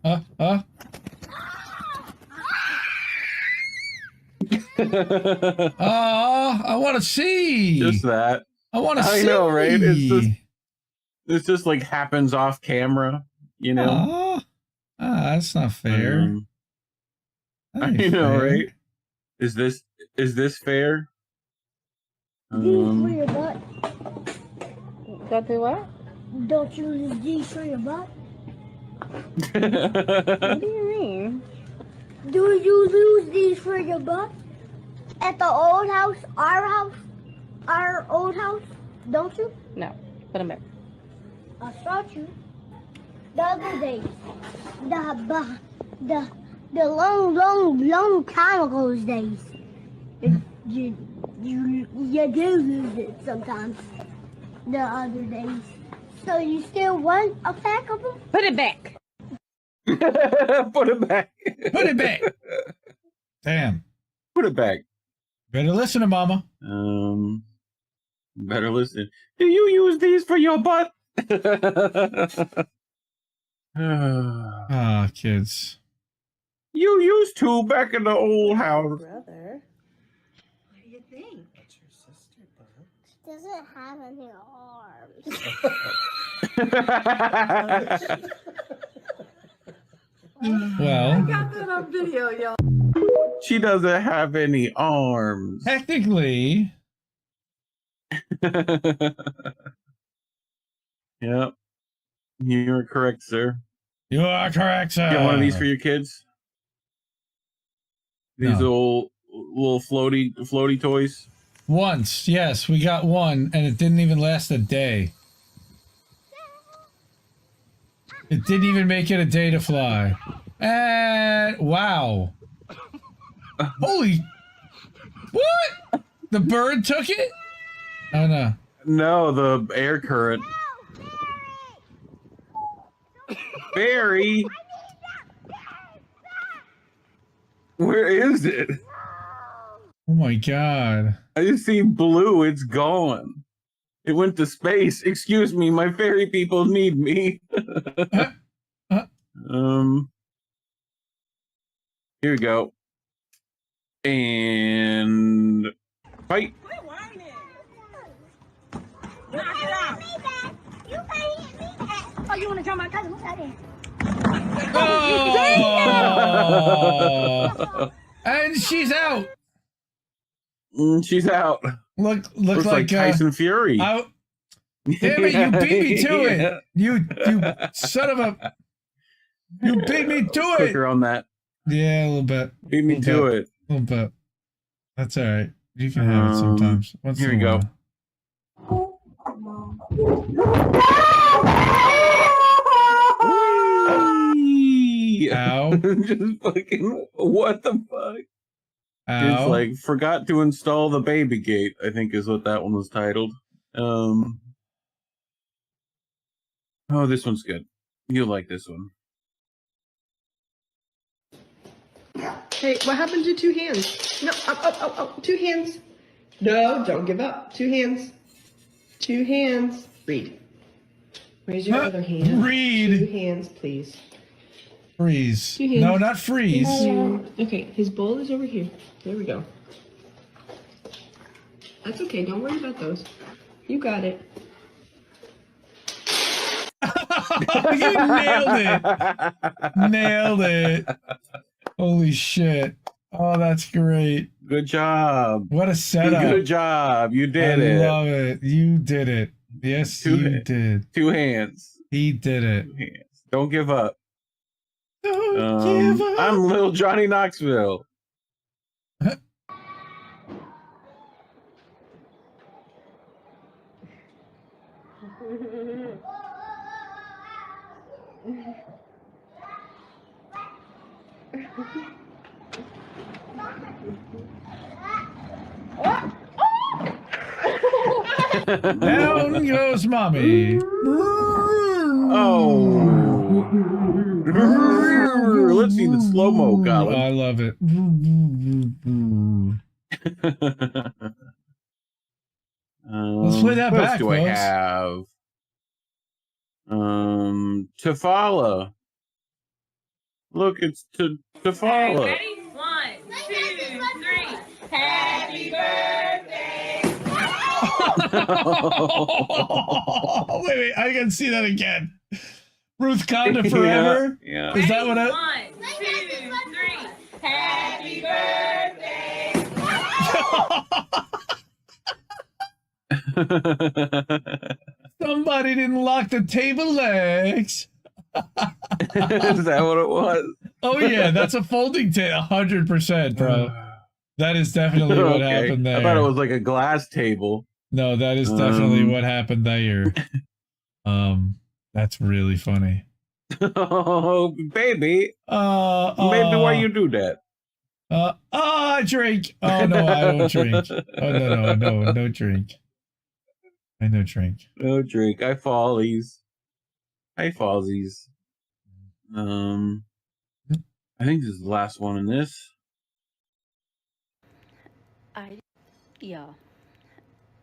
I want to see. Just that. I want to see. I know, right? It's just like happens off camera, you know? That's not fair. I know, right? Is this fair? These for your butt. Don't do what? Don't you use these for your butt? What do you mean? Do you use these for your butt? At the old house, our old house, don't you? No, put them back. I saw you the other day. The long time ago days. You do use it sometimes. The other days. So you still want a pack of them? Put it back. Put it back. Put it back. Damn. Put it back. Better listen to mama. Better listen. Do you use these for your butt? Kids. You used to back in the old house. Brother. What do you think? That's your sister, bud. She doesn't have any arms. Well, I got that on video, y'all. She doesn't have any arms. technically, Yep. You're correct, sir. you are correct, sir. Get one of these for your kids. These little floaty toys. Once, yes, we got one, and it didn't even last a day. It didn't even make it a day to fly. And wow. Holy. What? The bird took it? Oh no. No, the air current. Barry! Where is it? Oh my god. I just see blue, it's gone. It went to space. Excuse me, my fairy people need me. Here we go. And fight. Knock it out. You can't hit me back. Oh, you want to jump my cousin? What's that in? Oh. And she's out. She's out. Looks like Tyson Fury. Damn it, you beat me to it. You son of a. You beat me to it. Quicker on that. Yeah, a little bit. Beat me to it. A little bit. That's all right. You can have it sometimes. Here we go. Ow. Just fucking, what the fuck? Ow. It's like, forgot to install the baby gate, I think is what that one was titled. Oh, this one's good. You'll like this one. Hey, what happened to two hands? No, up, 2 hands. No, don't give up. 2 hands. 2 hands. Read. Raise your other hand. Read. 2 hands, please. Freeze. 2 hands. No, not freeze. Okay, his bowl is over here. There we go. That's okay. Don't worry about those. You got it. You nailed it. Nailed it. Holy shit. Oh, that's great. Good job. What a setup. Good job. You did it. I love it. You did it. Yes, you did. 2 hands. He did it. 2 hands. Don't give up. Don't give up. I'm Lil Johnny Knoxville. Down goes mommy. Oh. Let's see the slow-mo, Colin. I love it. Let's play that what back, else do I folks. have? Tafala. Look, it's Tafala. Ready? 1, 2, 3. Happy birthday. Wait, I can see that again. Ruth Conda forever? Yeah. Is that what I... 1, 2, 3. Happy birthday. Somebody didn't lock the table legs. Is that what it was? Oh yeah, that's a folding table, 100%, bro. That is definitely what happened there. I thought it was like a glass table. No, that is definitely what happened there. That's really funny. Oh, baby. Maybe why you do that? I drink. Oh no, I don't drink. Oh no, drink. I no drink. No drink. I fallies. I fallsies. I think this is the last one in this.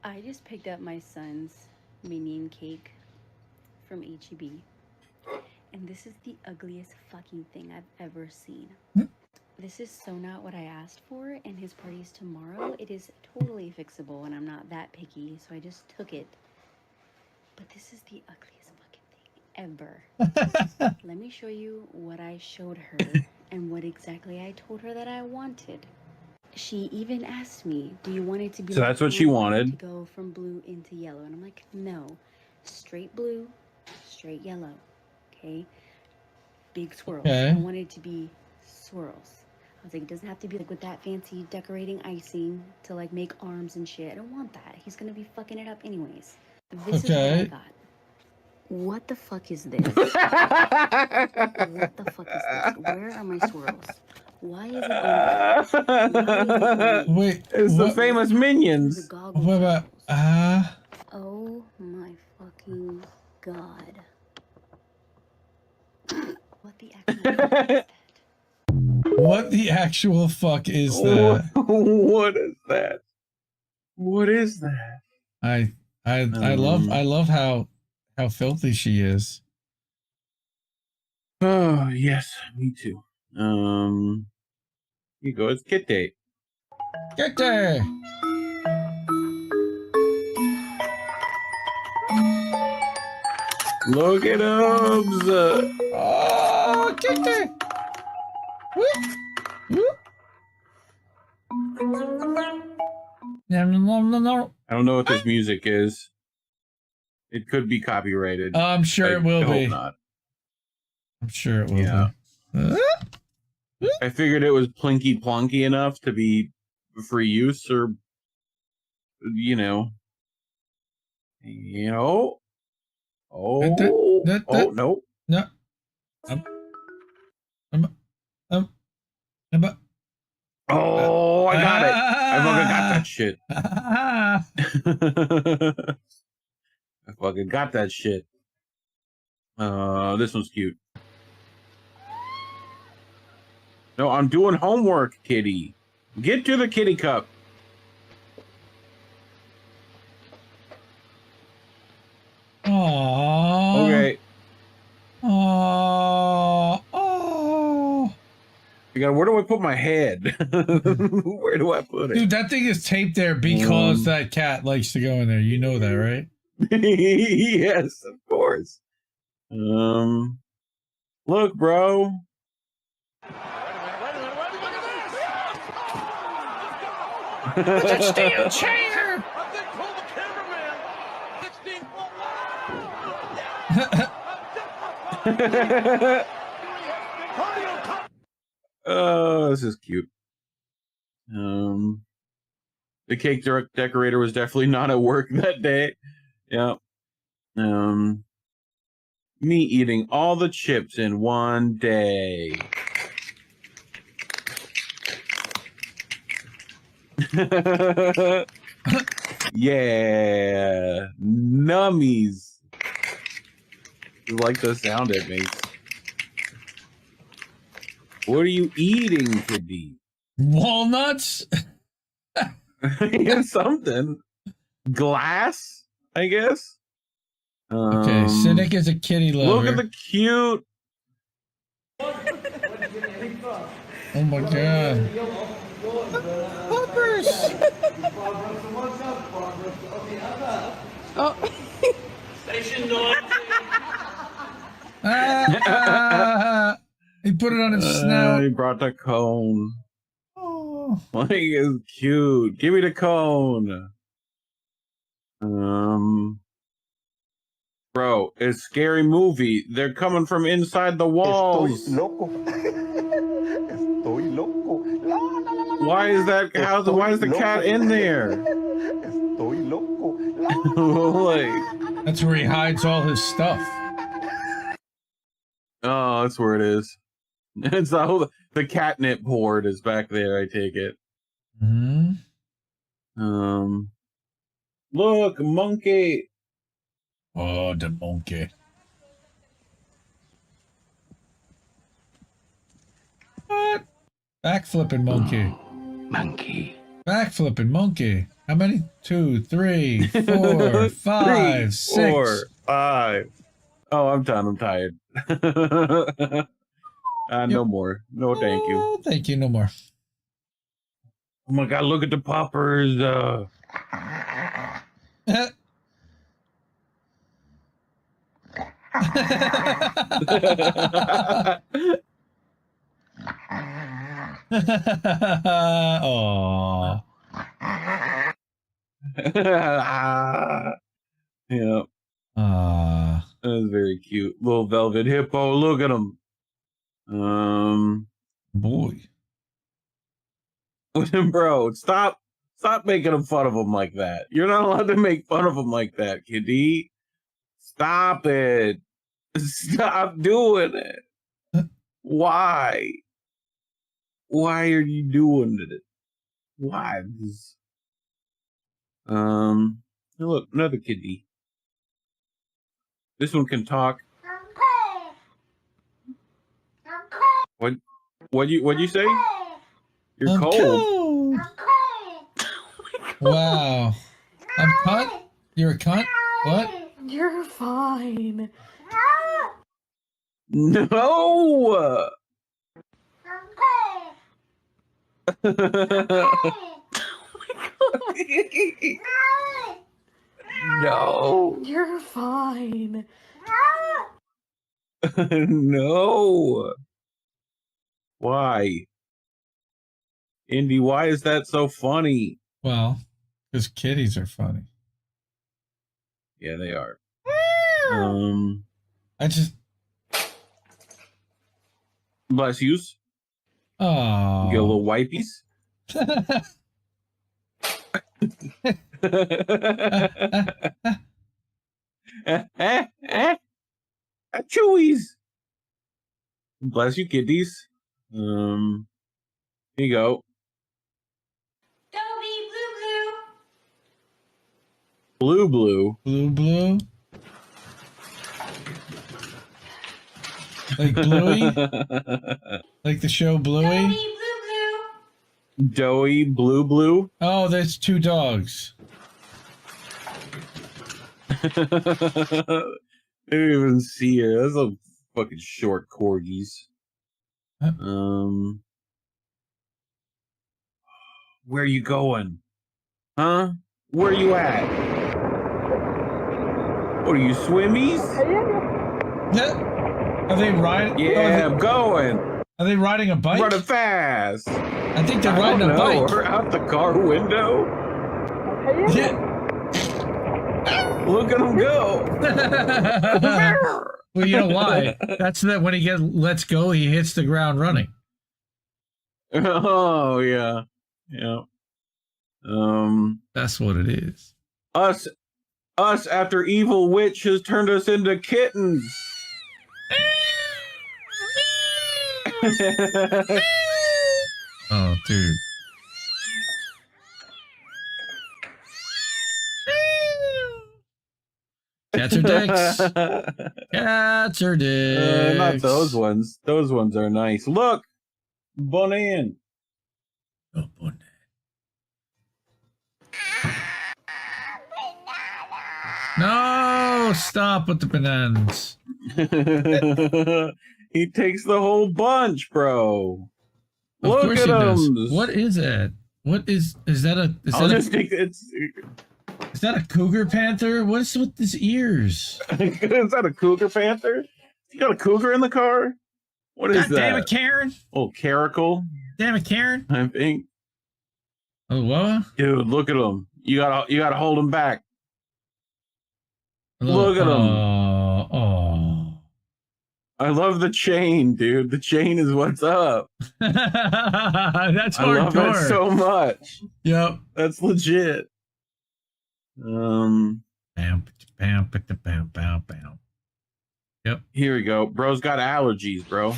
I just picked up my son's minion cake from HEB, and this is the ugliest fucking thing I've ever seen. This is so not what I asked for, and his party's tomorrow. It is totally fixable, and I'm not that picky, so I just took it. But this is the ugliest fucking thing ever. Let me show you what I showed her and what exactly I told her that I wanted. She even asked me, do you want it to be So that's what she wanted. to go from blue into yellow? And I'm like, no, straight blue, straight yellow, okay? Big swirls. Okay. I want it to be swirls. I was like, it doesn't have to be like with that fancy decorating icing to like make arms and shit. I don't want that. He's gonna be fucking it up anyways. This is what I got. What the fuck is this? What the fuck is this? Where are my swirls? Why is it on? Wait, it's the famous Minions. What about Oh my fucking god. What the actual What the actual fuck is that? What is that? What is that? I love how filthy she is. Oh yes, me too. Here you go. It's Kitty. Kitty. Look at him. Oh, Kitty. I don't know what this music is. It could be copyrighted. I'm sure it will be. I hope not. I'm sure it will be. I figured it was plinky plonky enough to be free use, or you know. Oh no. No. Oh, I got it. I fucking got that shit. I fucking got that shit. This one's cute. No, I'm doing homework, kitty. Get to the kitty cup. Aww. Okay. Aww. Oh. You got. Where do I put my head? Where do I put it? Dude, that thing is taped there because that cat likes to go in there. You know that, right? Yes, of course. Look, bro. It's a steel chair. Oh, this is cute. The cake decorator was definitely not at work that day. Yeah. Me eating all the chips in one day. Yeah. Nummies. You like the sound it makes. What are you eating, Kitty? Walnuts? Something. Glass, I guess. Okay, Cynic is a kitty lover. Look at the cute. Oh my god. Poppers! Oh. Station 9. He put it on his snout. He brought the cone. Oh. Like, is cute. Give me the cone. Bro, it's a scary movie. They're coming from inside the walls. Estoy loco. Estoy loco. Why is that? Why is the cat in there? Estoy loco. Like, that's where he hides all his stuff. Oh, that's where it is. It's the catnip board is back there. I take it. Look, monkey. Oh, the monkey. What? Backflipping monkey. Monkey. Backflipping monkey. How many? 2, 3, 4, 5, 3, 6. 4, 5. Oh, I'm done. I'm tired. No more. No, thank you. Oh, thank you. No more. Oh my God! Look at the poppers. Oh. Yeah. That was very cute. Little velvet hippo. Look at him. Boy. Bro, stop making fun of him like that. You're not allowed to make fun of him like that, kiddie. Stop it. Stop doing it. Why? Why are you doing it? Why? Look, another kitty. This one can talk. What'd you say? You're cold. Wow. I'm cunt? You're a cunt? What? You're fine. No. No. You're fine. No. Why? Indy, why is that so funny? Well, because kitties are funny. Yeah, they are. I just... Bless yous. Oh. Get a little wipies. Chewies. Bless you, kiddies. Here you go. Blue. Blue? Like Bluey? Like the show Bluey? Doughy blue. Oh, that's 2 dogs. I didn't even see her. That's a fucking short corgis. Where you going? Huh? Where you at? What are you, swimmies? Are they riding? Yeah, I'm going. Are they riding a bike? Running fast. I think they're riding a bike. Or out the car window. Yeah. Look at them go. Well, you know why? That's that when he lets go, he hits the ground running. Oh yeah. That's what it is. Us after evil witch has turned us into kittens. Oh, dude. Cats are dicks. Cats are dicks. Not those ones. Those ones are nice. Look, Bonan. Oh, Bonan. No, stop with the bananas. He takes the whole bunch, bro. Of Look course at he does. him. What is that? What is that a is that a cougar panther? What's with his ears? Is that a cougar panther? You got a cougar in the car? What is God that? Damn it, Karen. Oh, caracal. Damn it, Karen. I think. Oh, what? Dude, look at him. You gotta hold him back. Look at him. Oh. I love the chain, dude. The chain is what's up. That's hardcore. I love that so much. Yep. That's legit. Bam, bam, bam, bam, bam. Yep. Here we go. Bro's got allergies, bro.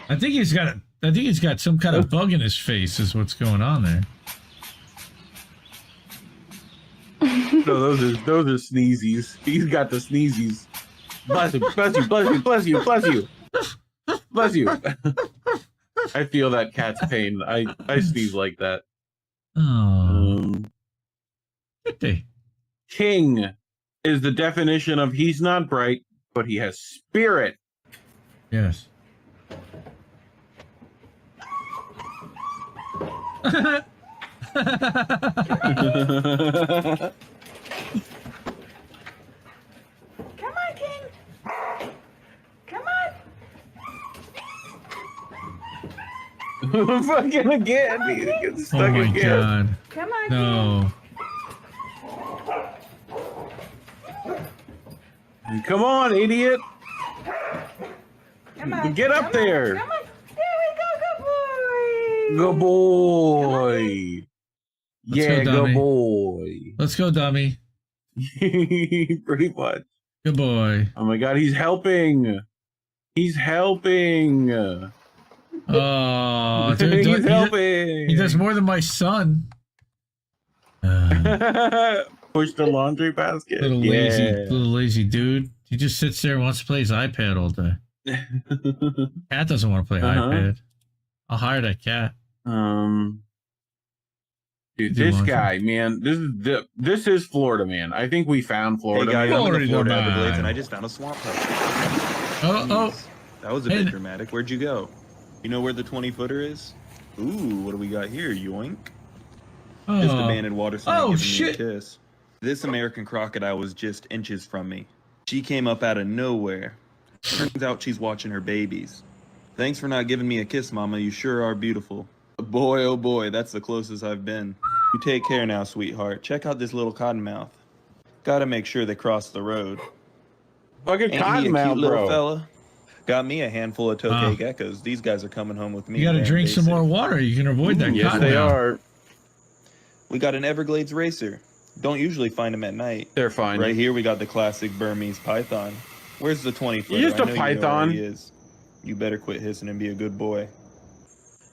I think he's got some kind of bug in his face is what's going on there. No, those are sneezies. He's got the sneezies. Bless you, bless you, bless you, bless you, bless you. Bless you. I feel that cat's pain. I sneeze like that. Oh. Good day. King is the definition of he's not bright, but he has spirit. Yes. Come on, King. Come on. Fucking again. He's getting stuck Oh my again. god. Come on, No. Come on, idiot. Come on. Get up there. Come on. There we go. Good boy. Good boy. Let's Yeah, go, good dummy. boy. Let's go, dummy. Pretty much. Good boy. Oh my god, he's helping. He's helping. Oh, dude, He's helping. he does more than my son. Push the laundry basket. Little lazy dude. He just sits there and wants to play his iPad all day. Cat doesn't want to play iPad. I'll hire that cat. Dude, this guy, man, this is Florida, man. I think we found Florida. Hey guys, man. I'm in the Florida Everglades, and I just found a swamp puppy. Oh, that was a bit dramatic. Where'd you go? You know where the 20-footer is? Ooh, what do we got here? Yoink. Just abandoned water snake giving me a kiss. This American crocodile was just inches from me. She came up out of nowhere. Turns out she's watching her babies. Thanks for not giving me a kiss, Mama. You sure are beautiful. Boy, oh boy, that's the closest I've been. You take care now, sweetheart. Check out this little cottonmouth. Gotta make sure they cross the road. Fucking Ain't he a cottonmouth, cute little bro. fella? Got me a handful of tokay geckos. These guys are coming home with me. You got to Damn drink some basic. more water. You can avoid that. Yes, cotton they mouth. are. We got an Everglades racer. Don't usually find them at night. They're fine. Right here, we got the classic Burmese python. Where's the 20-footer? You're just a I know python. You know where he is. You better quit hissing and be a good boy.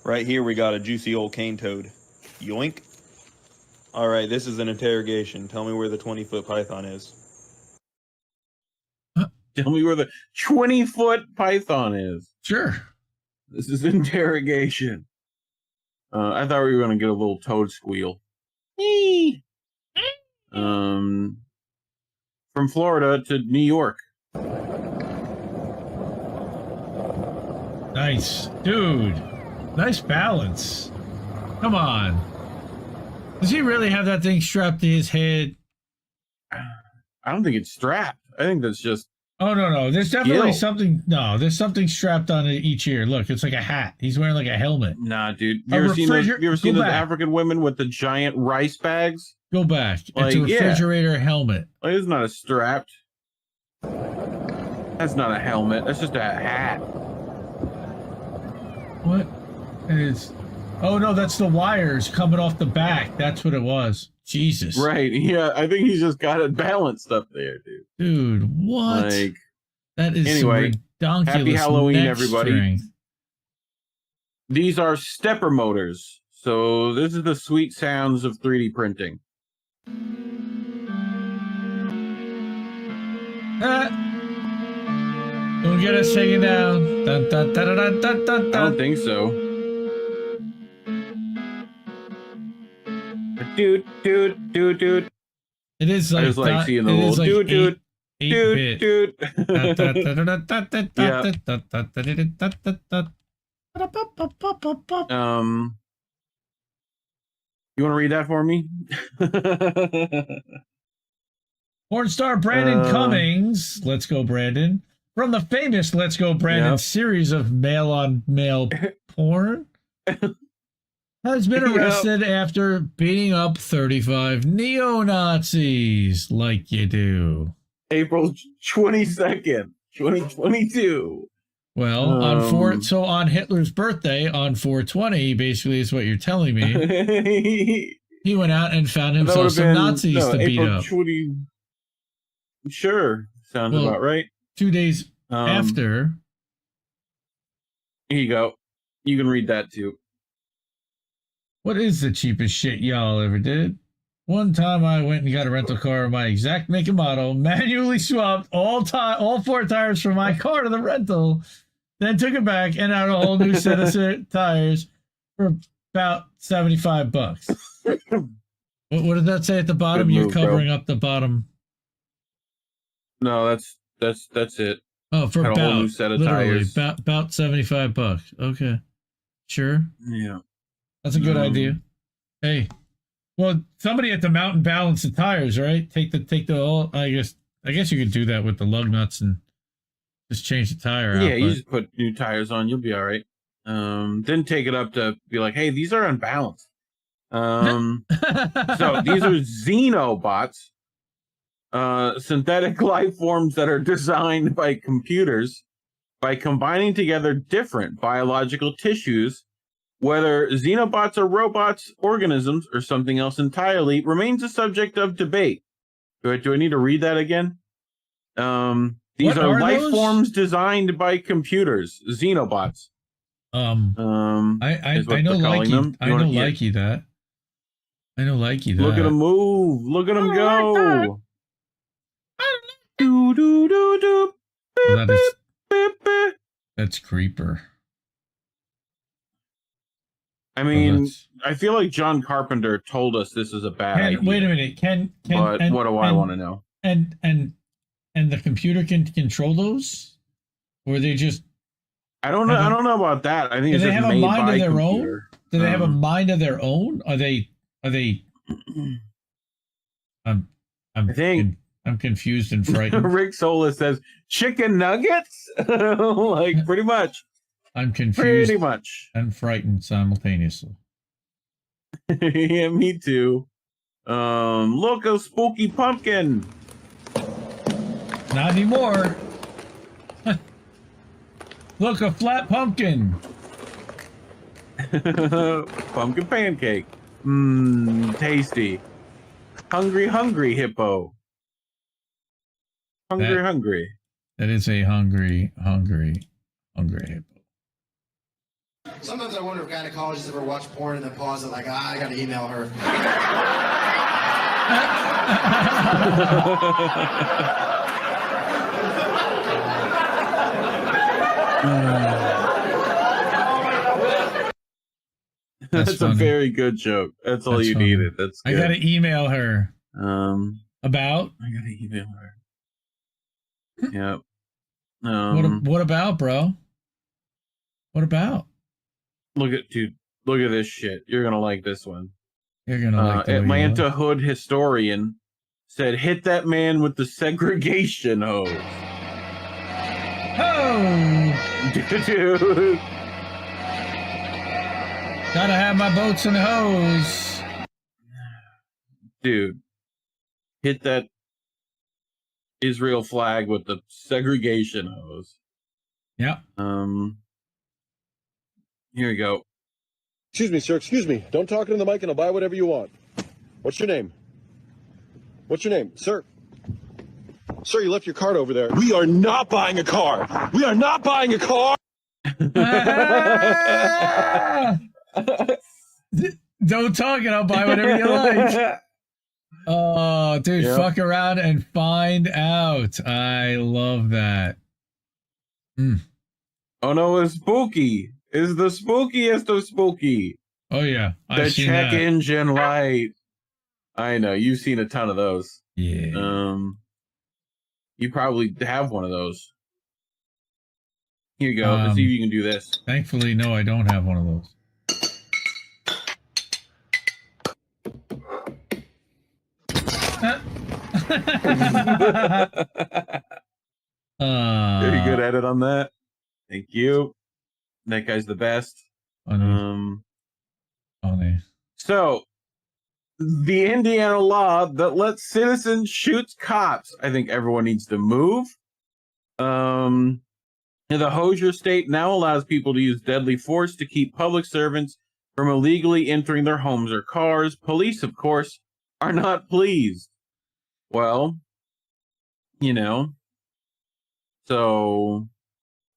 Right here, we got a juicy old cane toad. Yoink. All right, this is an interrogation. Tell me where the 20-foot python is. Tell me where the 20-foot python is. Sure. This is interrogation. I thought we were going to get a little toad squeal. From Florida to New York. Nice. Dude. Nice balance. Come on. Does he really have that thing strapped to his head? I don't think it's strapped. I think that's just... Oh, no. There's definitely Gil. something... No, there's something strapped on each ear. Look, it's like a hat. He's wearing like a helmet. Nah, dude. You ever seen those African women with the giant rice bags? Go back. Like, it's a refrigerator helmet. Like, it's not a strapped. That's not a helmet. That's just a hat. What? It is... Oh, no, that's the wires coming off the back. That's what it was. Jesus. Right. Yeah, I think he's just got it balanced up there, dude. Dude, what? Like, that is anyway, some happy Halloween, neck everybody. strength. These are stepper motors. So this is the sweet sounds of 3D printing. Don't get us taken down. Dun, dun, dun, dun, dun, dun, I don't think so. Dude. It is like, I just like seeing the it little is like dude. You want to read that for me? Porn star Brandon Cummings, let's go Brandon, from the famous Let's Go Brandon series of male-on-male porn, has been arrested after beating up 35 neo-Nazis, like you do. April 22nd, 2022. Well, on Hitler's birthday, on 420, basically is what you're telling me. He went out and found himself some Nazis to beat April up. 20, sure, sounds about right. 2 days after. Here you go. You can read that too. What is the cheapest shit y'all ever did? One time I went and got a rental car of my exact make and model, manually swapped all 4 tires from my car to the rental, then took it back and out a whole new set of tires for about $75. What did that say at the bottom? Good You're move, covering bro. up the bottom. No, that's it. Oh, for Had about a whole new set of literally tires. about $75. Okay, sure. Yeah, That's a good idea. Hey, well, somebody at the mountain balance the tires, right? Take the all. I guess you could do that with the lug nuts and just change the tire out. Yeah, you just put new tires on, you'll be all right. Then take it up to be like, hey, these are unbalanced. So these are xenobots, synthetic life forms that are designed by computers by combining together different biological tissues. Whether xenobots are robots, organisms, or something else entirely remains a subject of debate. Do I need to read that again? These are life forms designed by computers, xenobots. I know Likey. I know Likey that. I know Likey that. Look at him move. Look at him go. Do do do do. That's Creeper. I mean, I feel like John Carpenter told us this is a bad idea. Wait a minute. But what do I want to know? And the computer can control those, or they just? I don't know. I don't know about that. I think it's do they just have a made mind by of their computer. own? Do they have a mind of their own? Are they? I'm confused and frightened. Rick Solis says chicken nuggets, like pretty much. I'm confused. Pretty much. And frightened simultaneously. Yeah, me too. Look, a spooky pumpkin. Not anymore. Look, a flat pumpkin. Pumpkin pancake. Tasty. Hungry hippo. Hungry. That is a hungry hippo. Sometimes I wonder if gynecologists ever watch porn and then pause it like, I gotta email her. That's a very good joke. That's all you needed. That's good. I gotta email her. About? I gotta email her. Yep. What about, bro? What about? Look at this shit. You're gonna like this one. You're gonna like the Atlanta Hood historian said, "Hit that man with the segregation hose." Oh, dude. Gotta have my boats and hose. Dude, hit that Israel flag with the segregation hose. Yeah. Here we go. Excuse me, sir. Excuse me. Don't talk into the mic and I'll buy whatever you want. What's your name? What's your name? Sir? Sir, you left your card over there. We are not buying a car. We are not buying a car. Don't talk and I'll buy whatever you like. Oh, dude, fuck around and find out. I love that. Oh no, it's spooky. It's the spookiest of spooky. Oh yeah, the check engine light. I know you've seen a ton of those. Yeah. You probably have one of those. Here you go. Let's see if you can do this. Thankfully, no, I don't have one of those. Very good edit on that. Thank you. That guy's the best. So, the Indiana law that lets citizens shoot cops. I think everyone needs to move. The Hoosier state now allows people to use deadly force to keep public servants from illegally entering their homes or cars. Police, of course, are not pleased. Well, you know, so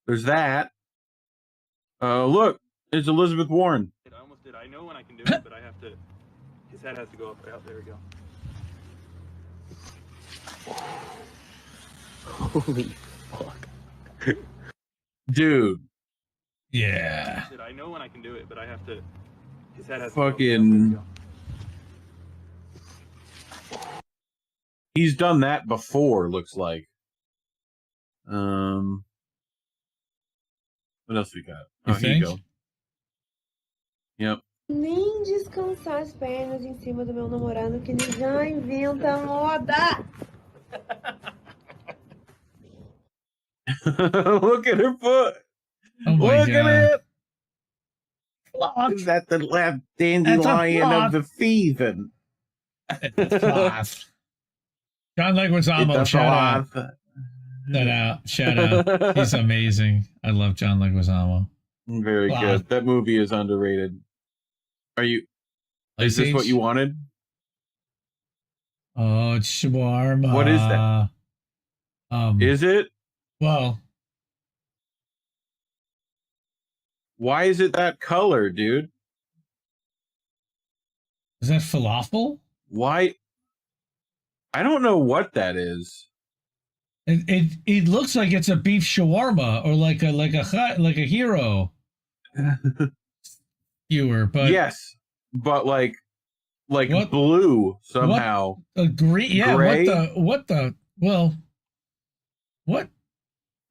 there's that. Look, it's Elizabeth Warren. I almost did. I know when I can do it, but I have to. head has to go up. Oh, there we go. Holy fuck. Dude. Yeah. I know when I can do it, but I have to. His head has Fucking. to go. He's done that before, looks like. What else we got? Oh, here you go. Yep. Nem descansar as pernas em cima do meu namorado, que ele já inventa moda. Look at her foot. Oh my Look God. at it. Is that the left dandelion of the season? John Leguizamo, shout out. Shout out. He's amazing. I love John Leguizamo. Very good. That movie is underrated. Is this what you wanted? Oh, it's shawarma. What is that? Is it? Well, why is it that color, dude? Is that falafel? Why? I don't know what that is. It looks like it's a beef shawarma or like a hero skewer, but yes, but like what? Blue somehow. What? Green? Yeah. Gray? What the? Well, what?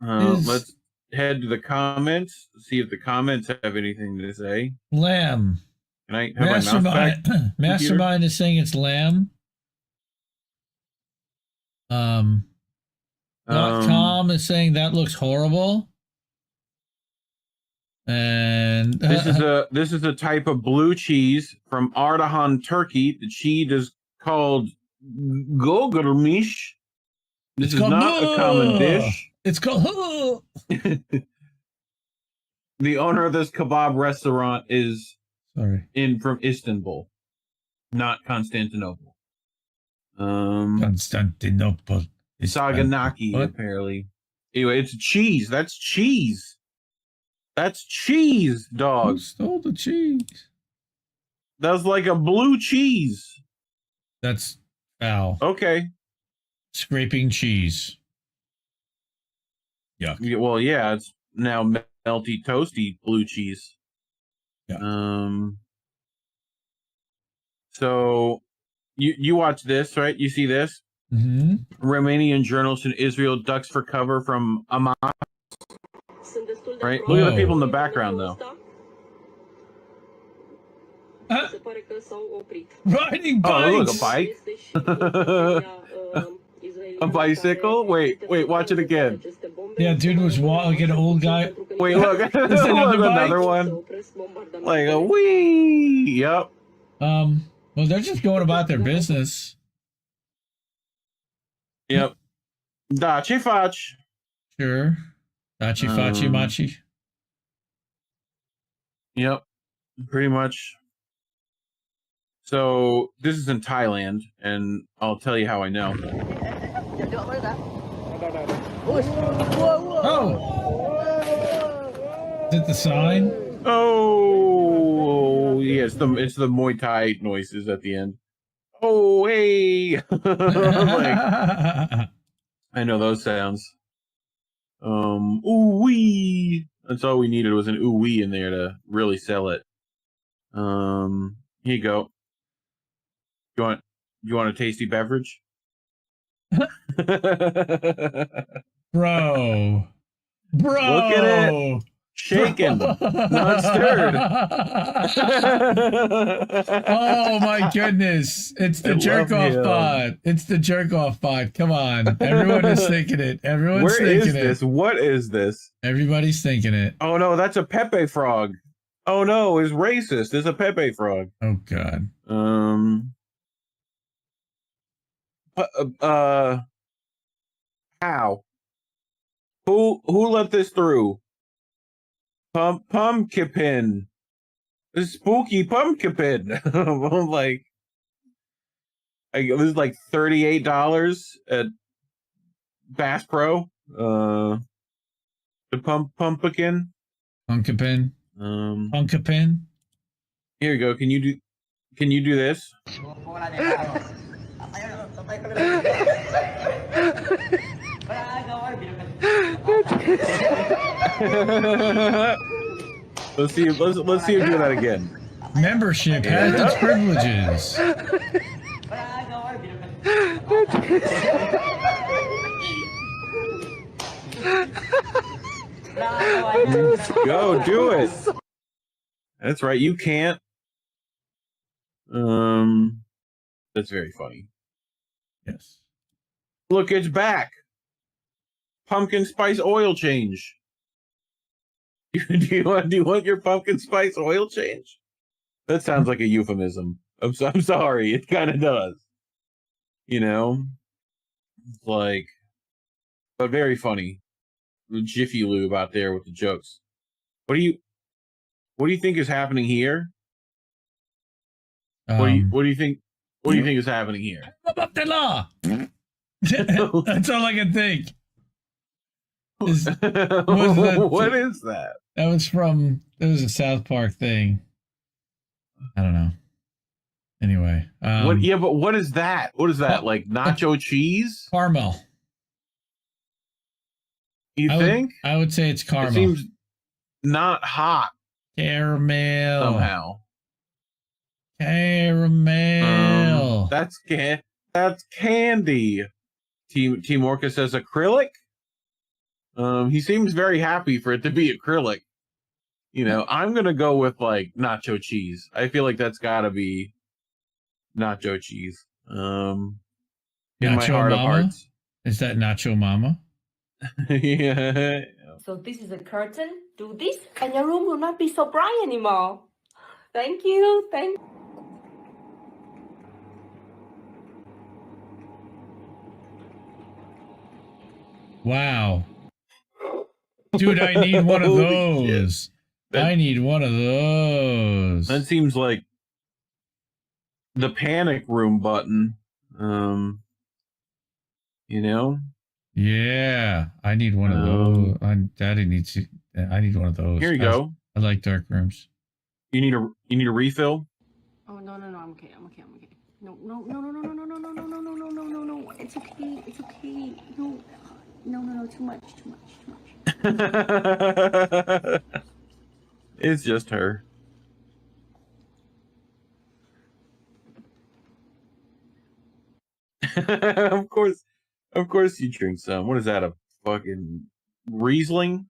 Let's head to the comments. See if the comments have anything to say. Lamb. Can I have my mouse back? Mastermind is saying it's lamb. .com is saying that looks horrible. And this is a type of blue cheese from Ardahan, Turkey. The cheese is called gogurmish. This is not a common dish. It's called. The owner of this kebab restaurant is from Istanbul, not Constantinople. Constantinople. Saganaki, apparently. Anyway, it's cheese. That's cheese. That's cheese, dog. Who stole the cheese? That's like a blue cheese. That's foul. Okay. Scraping cheese. Yuck. Yeah, well, yeah, it's now melty, toasty blue cheese. Yeah. So you watch this, right? You see this? Mm-hmm. Romanian journalist in Israel ducks for cover from Hamas. Right? Look at the people in the background, though. Riding bikes. Oh, look, a bike. A bicycle? Wait, watch it again. Yeah, dude was like an old guy. Wait, look. There's another one. Like a wee. Yep. Well, they're just going about their business. Yep. Dachi fach. Sure. Dachi fachi machi. Yep. Pretty much. So this is in Thailand, and I'll tell you how I know. Oh! Is it the sign? Oh, yeah, it's the Muay Thai noises at the end. Oh, hey! I know those sounds. Ooh wee. That's all we needed was an ooh wee in there to really sell it. Here you go. You want a tasty beverage? Bro. Look at it. Shaken. Not stirred. Oh my goodness. It's the jerk off pod. It's the jerk off pod. Come on. Everyone is thinking it. Everyone's thinking it. This? What is this? Everybody's thinking it. Oh no, that's a Pepe frog. Oh no, it's racist. It's a Pepe frog. Oh god. How? Who let this through? Pumpkin. This spooky pumpkin. I'm like, it was like $38 at Bass Pro. The pumpkin. Pumpkin. Pumpkin. Here you go. Can you Can you do this? Let's see. Let's see him do that again. Membership has its privileges. Go do it. That's right. You can't. That's very funny. Yes. Look, it's back. Pumpkin spice oil change. do you want your pumpkin spice oil change? That sounds like a euphemism. I'm sorry. It kind of does. You know, like, but very funny. Jiffy Lube out there with the jokes. What do you think is happening here? What do you think is happening here? Up the law. That's all I can think. What is that? That was a South Park thing. I don't know. Anyway. But what is that? What is that? Like nacho cheese? Caramel. You think? I would say it's caramel. It seems not hot. Caramel. Somehow. Caramel. That's candy. Team Orca says acrylic. He seems very happy for it to be acrylic. You know, I'm gonna go with like nacho cheese. I feel like that's gotta be nacho cheese. In my heart of hearts. Is that Nacho Mama? Yeah. So this is a curtain. Do this, and your room will not be so bright anymore. Thank you. Wow. Dude, I need one of those. I need one of those. That seems like the panic room button. You know? Yeah, I need one of those. Daddy needs to. I need one of those. Here you go. I like dark rooms. You need a refill? Oh no, I'm okay. No. It's okay. No. Too much. It's just her. Of course you drink some. What is that, a fucking Riesling?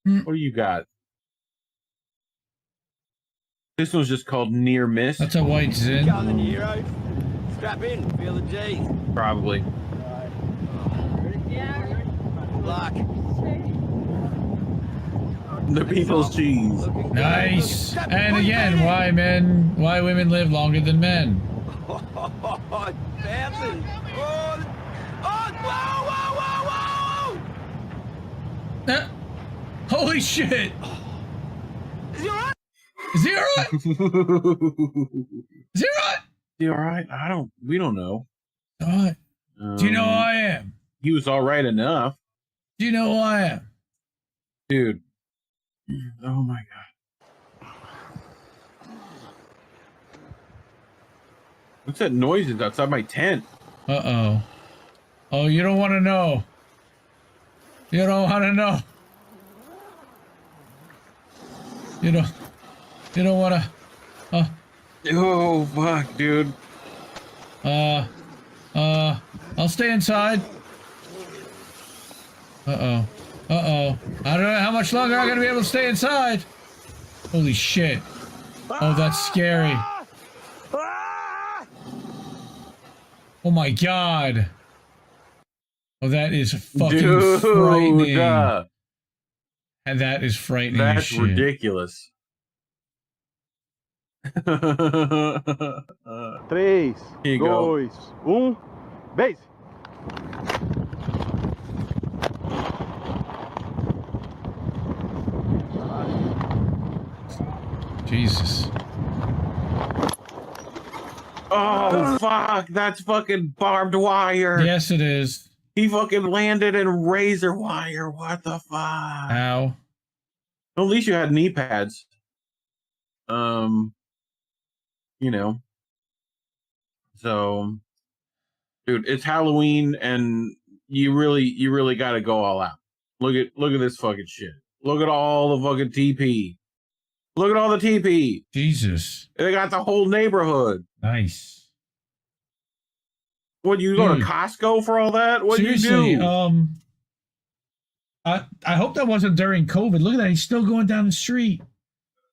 What do you got? This one's just called Near Miss. That's a white Zin. Strap in, feel the J. Probably. Lock. The people's cheese. Nice. And again, why women live longer than men. Bouncing. Whoa! Holy shit! Is he alright? Is he alright? Is he alright? Is he alright? We don't know. Alright. Do you know who I am? He was alright enough. Do you know who I am? Dude. Oh my god. What's that noise outside my tent? Uh-oh. Oh, you don't want to know. You don't want to know. You don't want to. Oh, fuck, dude. I'll stay inside. Uh-oh. I don't know how much longer I'm going to be able to stay inside. Holy shit. Oh, that's scary. Oh my god. Oh, that is fucking frightening. And that is frightening. That's shit. Ridiculous. 3, Here you go. 2, 1, base. Jesus. Oh, fuck. That's fucking barbed wire. Yes, it is. He fucking landed in razor wire. What the fuck? How? Well, at least you had knee pads. You know. So, dude, it's Halloween, and you really got to go all out. Look at this fucking shit. Look at all the fucking TP. Look at all the TP. Jesus. They got the whole neighborhood. Nice. What, you go to Costco for all that? What do you do? I hope that wasn't during COVID. Look at that. He's still going down the street.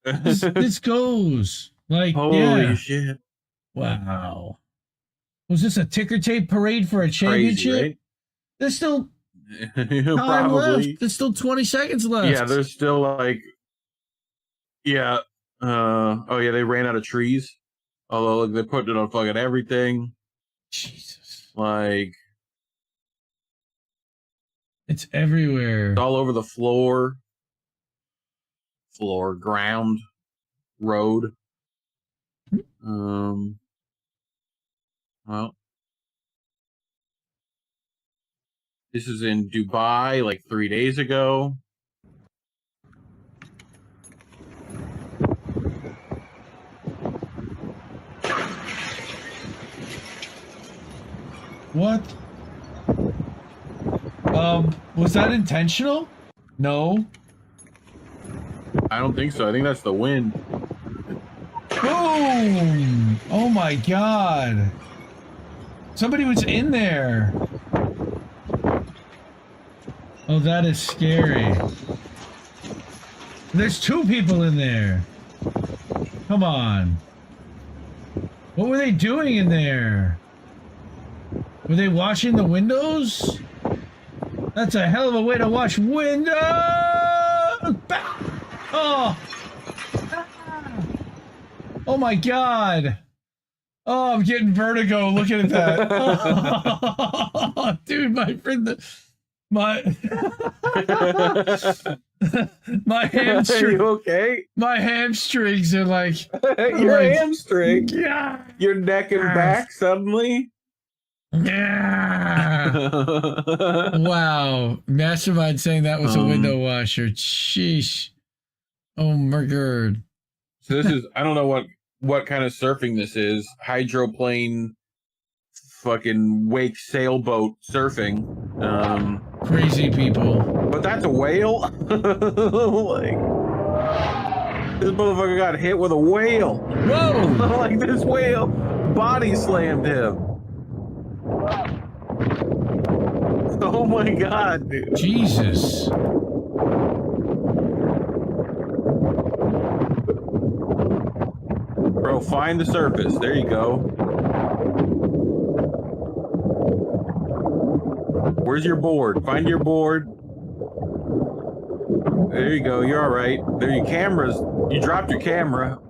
This goes. Like, holy shit. Wow. Was this a ticker tape parade for a championship? Crazy, right? There's still time Probably. left. There's still 20 seconds left. Yeah, there's still like, yeah. Oh yeah, they ran out of trees. Although look, they put it on fucking everything. Jesus. Like, it's everywhere. It's all over the floor. Ground, road. Well, this is in Dubai like 3 days ago. What? Was that intentional? No. I don't think so. I think that's the wind. Boom! Oh my god. Somebody was in there. Oh, that is scary. There's 2 people in there. Come on. What were they doing in there? Were they washing the windows? That's a hell of a way to wash windows! Oh! Oh my god! Oh, I'm getting vertigo looking at that. Oh, dude, my friend, my hamstring. Are you okay? My hamstrings are like your hamstring. Yeah. Your neck and back suddenly. Yeah. Wow. Mastermind saying that was a window washer. Sheesh. Oh my god. So this is, I don't know what kind of surfing this is. Hydroplane, fucking wake sailboat surfing. Crazy people. But that's a whale. Like, this motherfucker got hit with a whale. Whoa! Like, this whale body slammed him. Oh my god, dude. Jesus. Bro, find the surface. There you go. Where's your board? Find your board. There you go. You're all right. There, your cameras. You dropped your camera.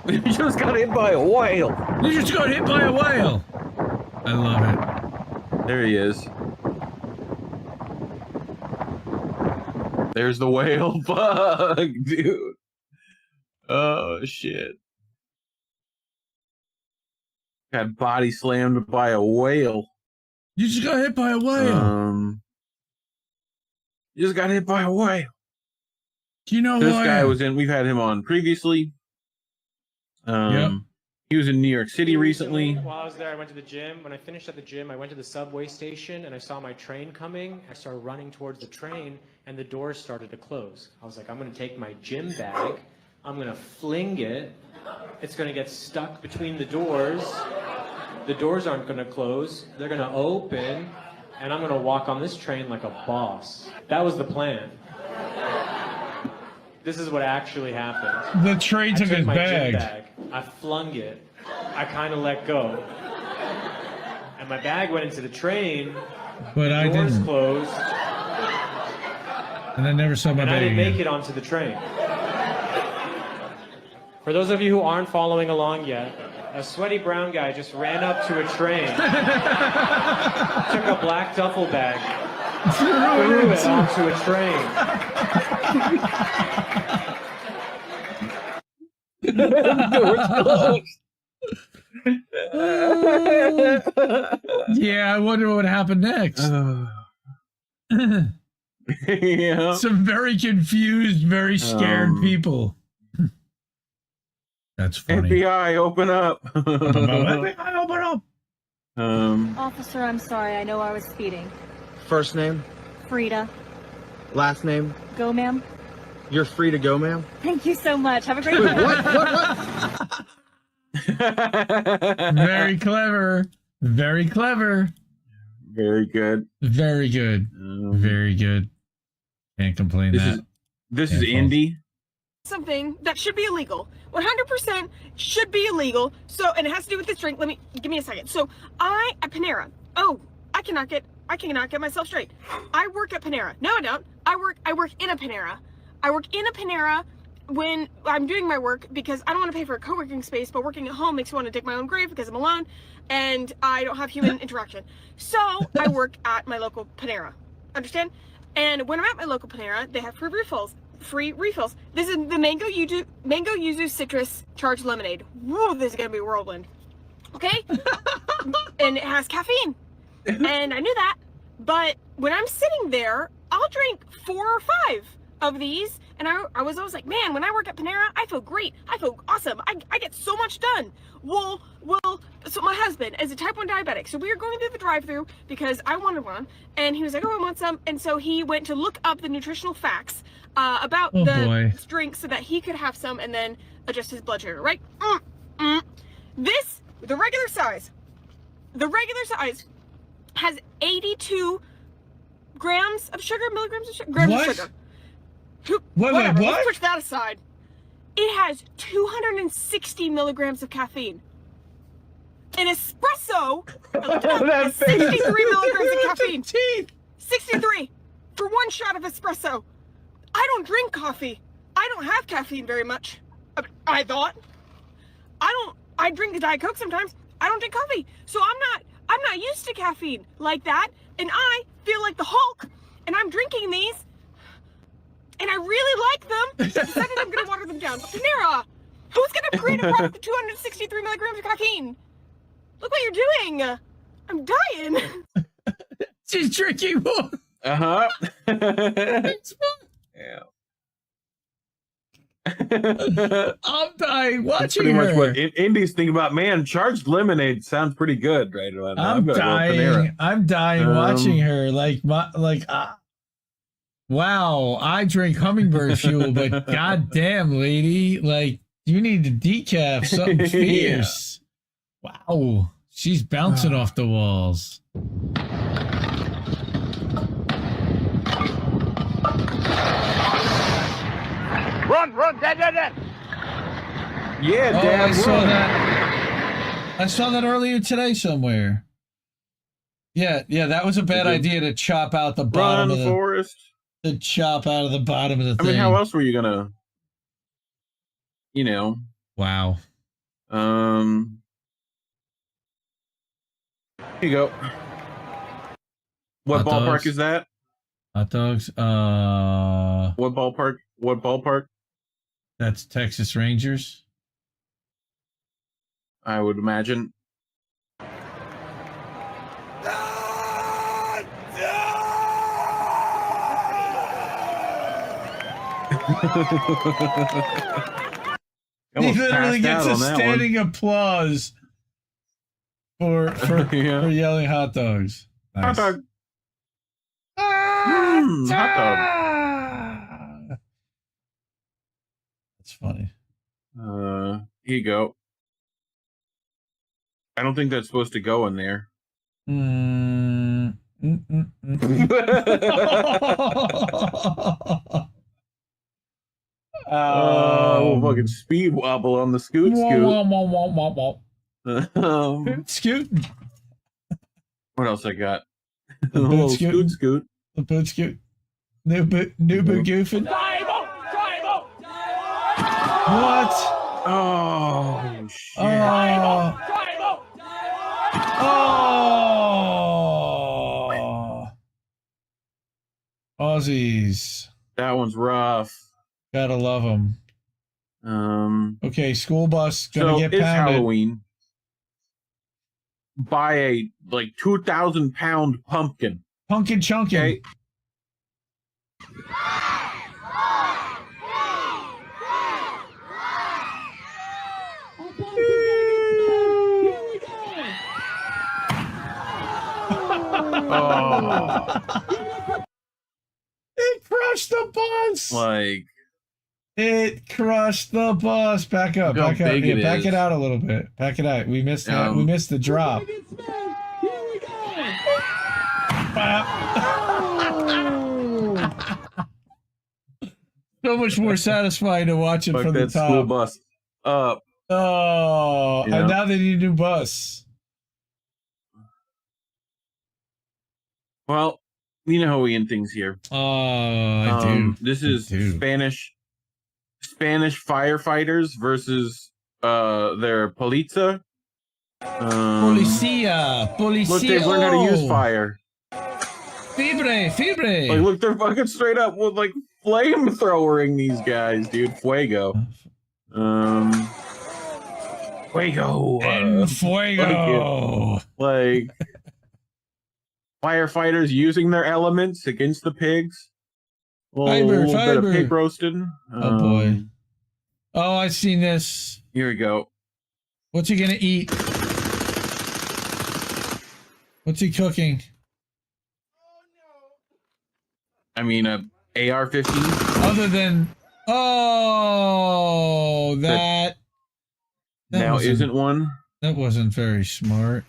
You just got hit by a whale. You just got hit by a whale. I love it. There he is. There's the whale. Fuck, dude. Oh, shit. Got body slammed by a whale. You just got hit by a whale. You just got hit by a whale. Do you know this who guy was in? We've had him on previously. Yep. He was in New York City recently. While I was there, I went to the gym. When I finished at the gym, I went to the subway station and I saw my train coming. I started running towards the train and the doors started to close. I was like, I'm going to take my gym bag. I'm going to fling it. It's going to get stuck between the doors. The doors aren't going to close. They're going to open. And I'm going to walk on this train like a boss. That was the plan. This is what actually happened. The train took his my bag. Gym bag. I flung it. I kind of let go. And my bag went into the train. But the I doors didn't. closed. And I never saw my And bag I didn't again. make it onto the train. For those of you who aren't following along yet, a sweaty brown guy just ran up to a train, took a black duffel bag, threw it onto a train. Yeah, I wonder what happened next. Yeah. Some very confused, very scared people. That's funny. FBI, open up. FBI, open up. Officer, I'm sorry. I know I was speeding. First name, Frida. last name. Go, ma'am. You're free to go, ma'am. Thank you so much. Have a great Wait, day. what? Very clever. Very clever. Very good. Very good. Very good. Can't complain This is Indy. Something that should be illegal. 100% should be illegal. So, and it has to do with this drink. Give me a second. So, at Panera. Oh, I cannot get myself straight. I work at Panera. No, I don't. I work in a Panera. I work in a Panera when I'm doing my work because I don't want to pay for a co-working space, but working at home makes me want to dig my own grave because I'm alone and I don't have human interaction. So I work at my local Panera. Understand? And when I'm at my local Panera, they have free refills. This is the mango yuzu citrus charged lemonade. Whoa, this is gonna be a whirlwind. Okay? And it has caffeine. And I knew that. But when I'm sitting there, I'll drink 4 or 5 of these. And I was always like, man, when I work at Panera, I feel great. I feel awesome. I get so much done. Well, so my husband is a type 1 diabetic. So we were going through the drive-thru because I wanted one. And he was like, oh, I want some. And so he went to look up the nutritional facts about the drink so that he could have some and then adjust his blood sugar, right? The regular size has 82 milligrams of sugar. Whatever. What? Let's push that aside. It has 260 milligrams of caffeine. An espresso has 63 milligrams of caffeine. 63 for one shot of espresso. I don't drink coffee. I don't have caffeine very much. I thought. I drink a Diet Coke sometimes. I don't drink coffee. So I'm not used to caffeine like that. And I feel like the Hulk. And I'm drinking these. And I really like them. So I decided I'm going to water them down. But Panera, who's going to create a product with 263 milligrams of caffeine? Look what you're doing. I'm dying. She's drinking more. Uh-huh. Yeah. I'm dying watching pretty her. much what Indy's thinking about. Man, charged lemonade sounds pretty good, right? I'm dying. I'm dying watching her. Wow, I drink hummingbird fuel, but goddamn, lady, like you need to decaf something fierce. Wow, she's bouncing off the walls. Run, Dad. Yeah, oh, Dad. I saw that earlier today somewhere. Yeah, that was a bad idea to chop out the bottom of the forest. To chop out of the bottom of the thing. I mean, how else were you gonna? Wow. Here you go. What ballpark is that? Hot dogs. What ballpark? What ballpark? That's Texas Rangers. I would imagine. He literally gets a standing applause for yelling hot dogs. Nice. Hot dog. Hot dog. That's funny. Here you go. I don't think that's supposed to go in there. Fucking speed wobble on the scoot. Scoot. What else I got? The boot scoot. The boot scoot. New boot goofing. What? Oh shit. Aussies. That one's rough. Gotta love them. Okay, school bus gonna get it's pounded. Halloween. Buy a 2,000-pound pumpkin. Pumpkin chunkin. Okay. It crushed the bus. Like, it crushed the bus. Back up, look how back up. big Yeah, it back is. it out a little bit. Back it out. We missed that. We missed the drop. So much more satisfying to watch it Fuck from the that school top. bus up. Oh, Yeah. and now they need a new bus. Well, you know how we end things here. Oh, I do. This is Spanish firefighters versus their poliza. Policia. Look, they've learned how to use fire. Fibre. Like, look, they're fucking straight up with like flamethrowering these guys, dude. Fuego. Fuego. En fuego. Like firefighters using their elements against the pigs. A little bit of pig roasting. Oh boy. Oh, I've seen this. Here we go. What's he gonna eat? What's he cooking? I mean, a AR-15. Other than that now wasn't- isn't one. That wasn't very smart.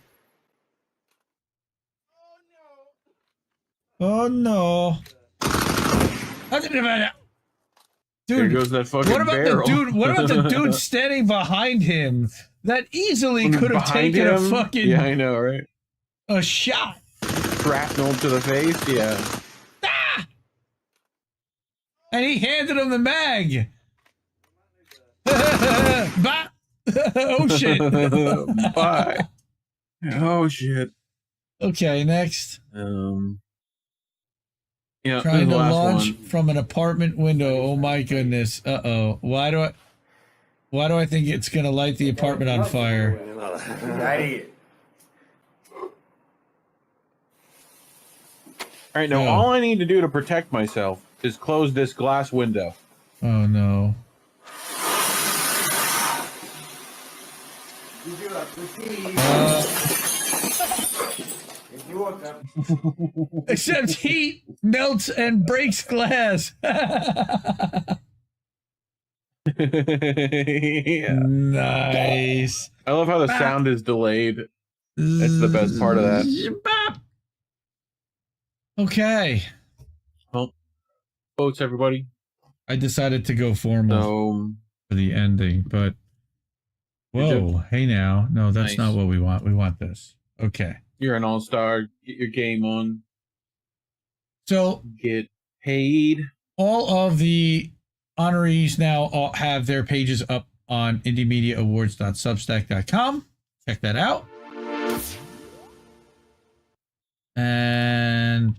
Oh no. Dude, there goes that fucking what about barrel. the dude? What about the dude standing behind him that easily could have Behind taken a him? fucking Yeah, I know, right? a shot? Shrapnel to the face, yeah. And he handed him the mag. Bah! Oh shit. Bye. Oh shit. Okay, next. Yeah, Trying the to last launch one. from an apartment window. Oh my goodness. Uh-oh. Why do I think it's gonna light the apartment on fire? All right, now all I need to do to protect myself is close this glass window. Oh no. Except heat melts and breaks glass. Nice. I love how the sound is delayed. That's the best part of that. Okay. Well, votes, everybody. I decided to go formal for the ending, but whoa, hey now. No, that's Nice. not what we want. We want this. Okay. You're an all-star. Get your game on. So get paid. All of the honorees now all have their pages up on indiemediaawards.substack.com. Check that out. And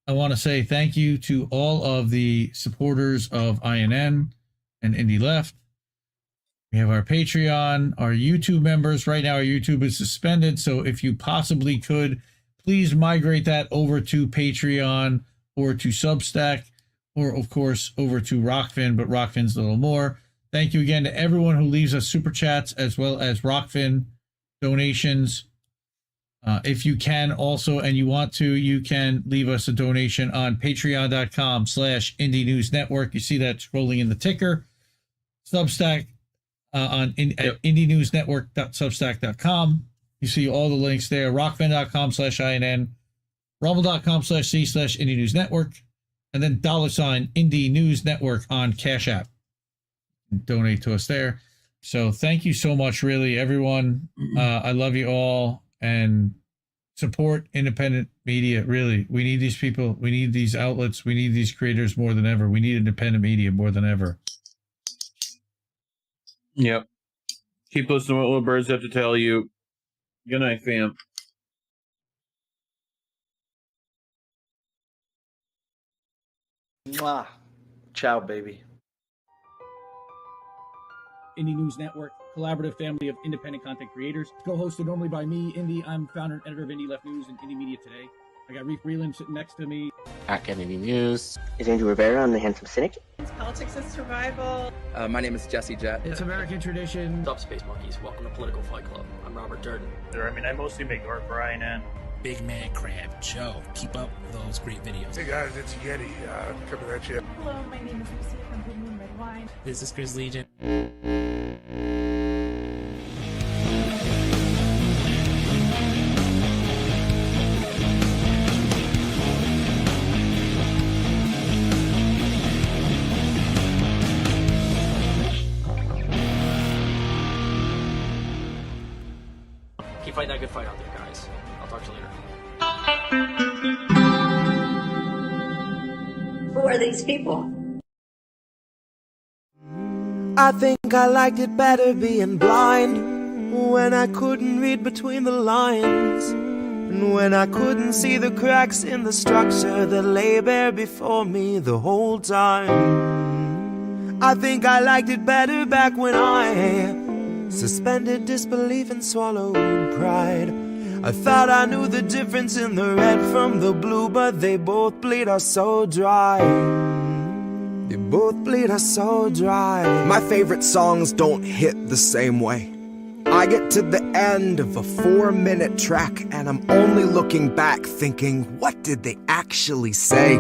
I want to say thank you to all of the supporters of INN and Indie Left. We have our Patreon, our YouTube members. Right now, our YouTube is suspended. So if you possibly could, please migrate that over to Patreon or to Substack, or of course over to Rockfin, but Rockfin's a little more. Thank you again to everyone who leaves us super chats as well as Rockfin donations. If you can also, and you want to, you can leave us a donation on patreon.com/Indie News Network. You see that scrolling in the ticker. Substack at indienewsnetwork.substack.com. You see all the links there. Rockfin.com/INN, rumble.com/C/Indie News Network, and then $ Indie News Network on Cash App. Donate to us there. So thank you so much, really, everyone. I love you all, and support independent media. Really, we need these people. We need these outlets. We need these creators more than ever. We need independent media more than ever. Yep. Keep listening to what little birds have to tell you. Good night, fam. Mwah. Ciao, baby. Indie News Network, collaborative family of independent content creators. Co-hosted normally by me, Indie. I'm founder and editor of Indie Left News and Indie Media Today. I got Reef Freeland sitting next to me. At Kennedy News. Is Andrew Rivera on The Handsome Cynic? Politics and Survival. My name is Jesse Jett. It's American tradition. What's up, Space Monkeys? Welcome to Political Fight Club. I'm Robert Durden. I mean, I mostly make art for INN. Big Man Crab Joe. Keep up those great videos. Hey guys, it's Yeti. Coming at you. Hello, my name is Lucy from Blue Moon Red Wine. This is Chris Legion. Keep fighting that good fight out there, guys. I'll talk to you later. Who are these people? I think I liked it better being blind, when I couldn't read between the lines, and when I couldn't see the cracks in the structure that lay bare before me the whole time. I think I liked it better back when I suspended disbelief and swallowed pride. I thought I knew the difference in the red from the blue, but they both bleed us so dry. They both bleed us so dry. My favorite songs don't hit the same way. I get to the end of a 4-minute track and I'm only looking back thinking, what did they actually say?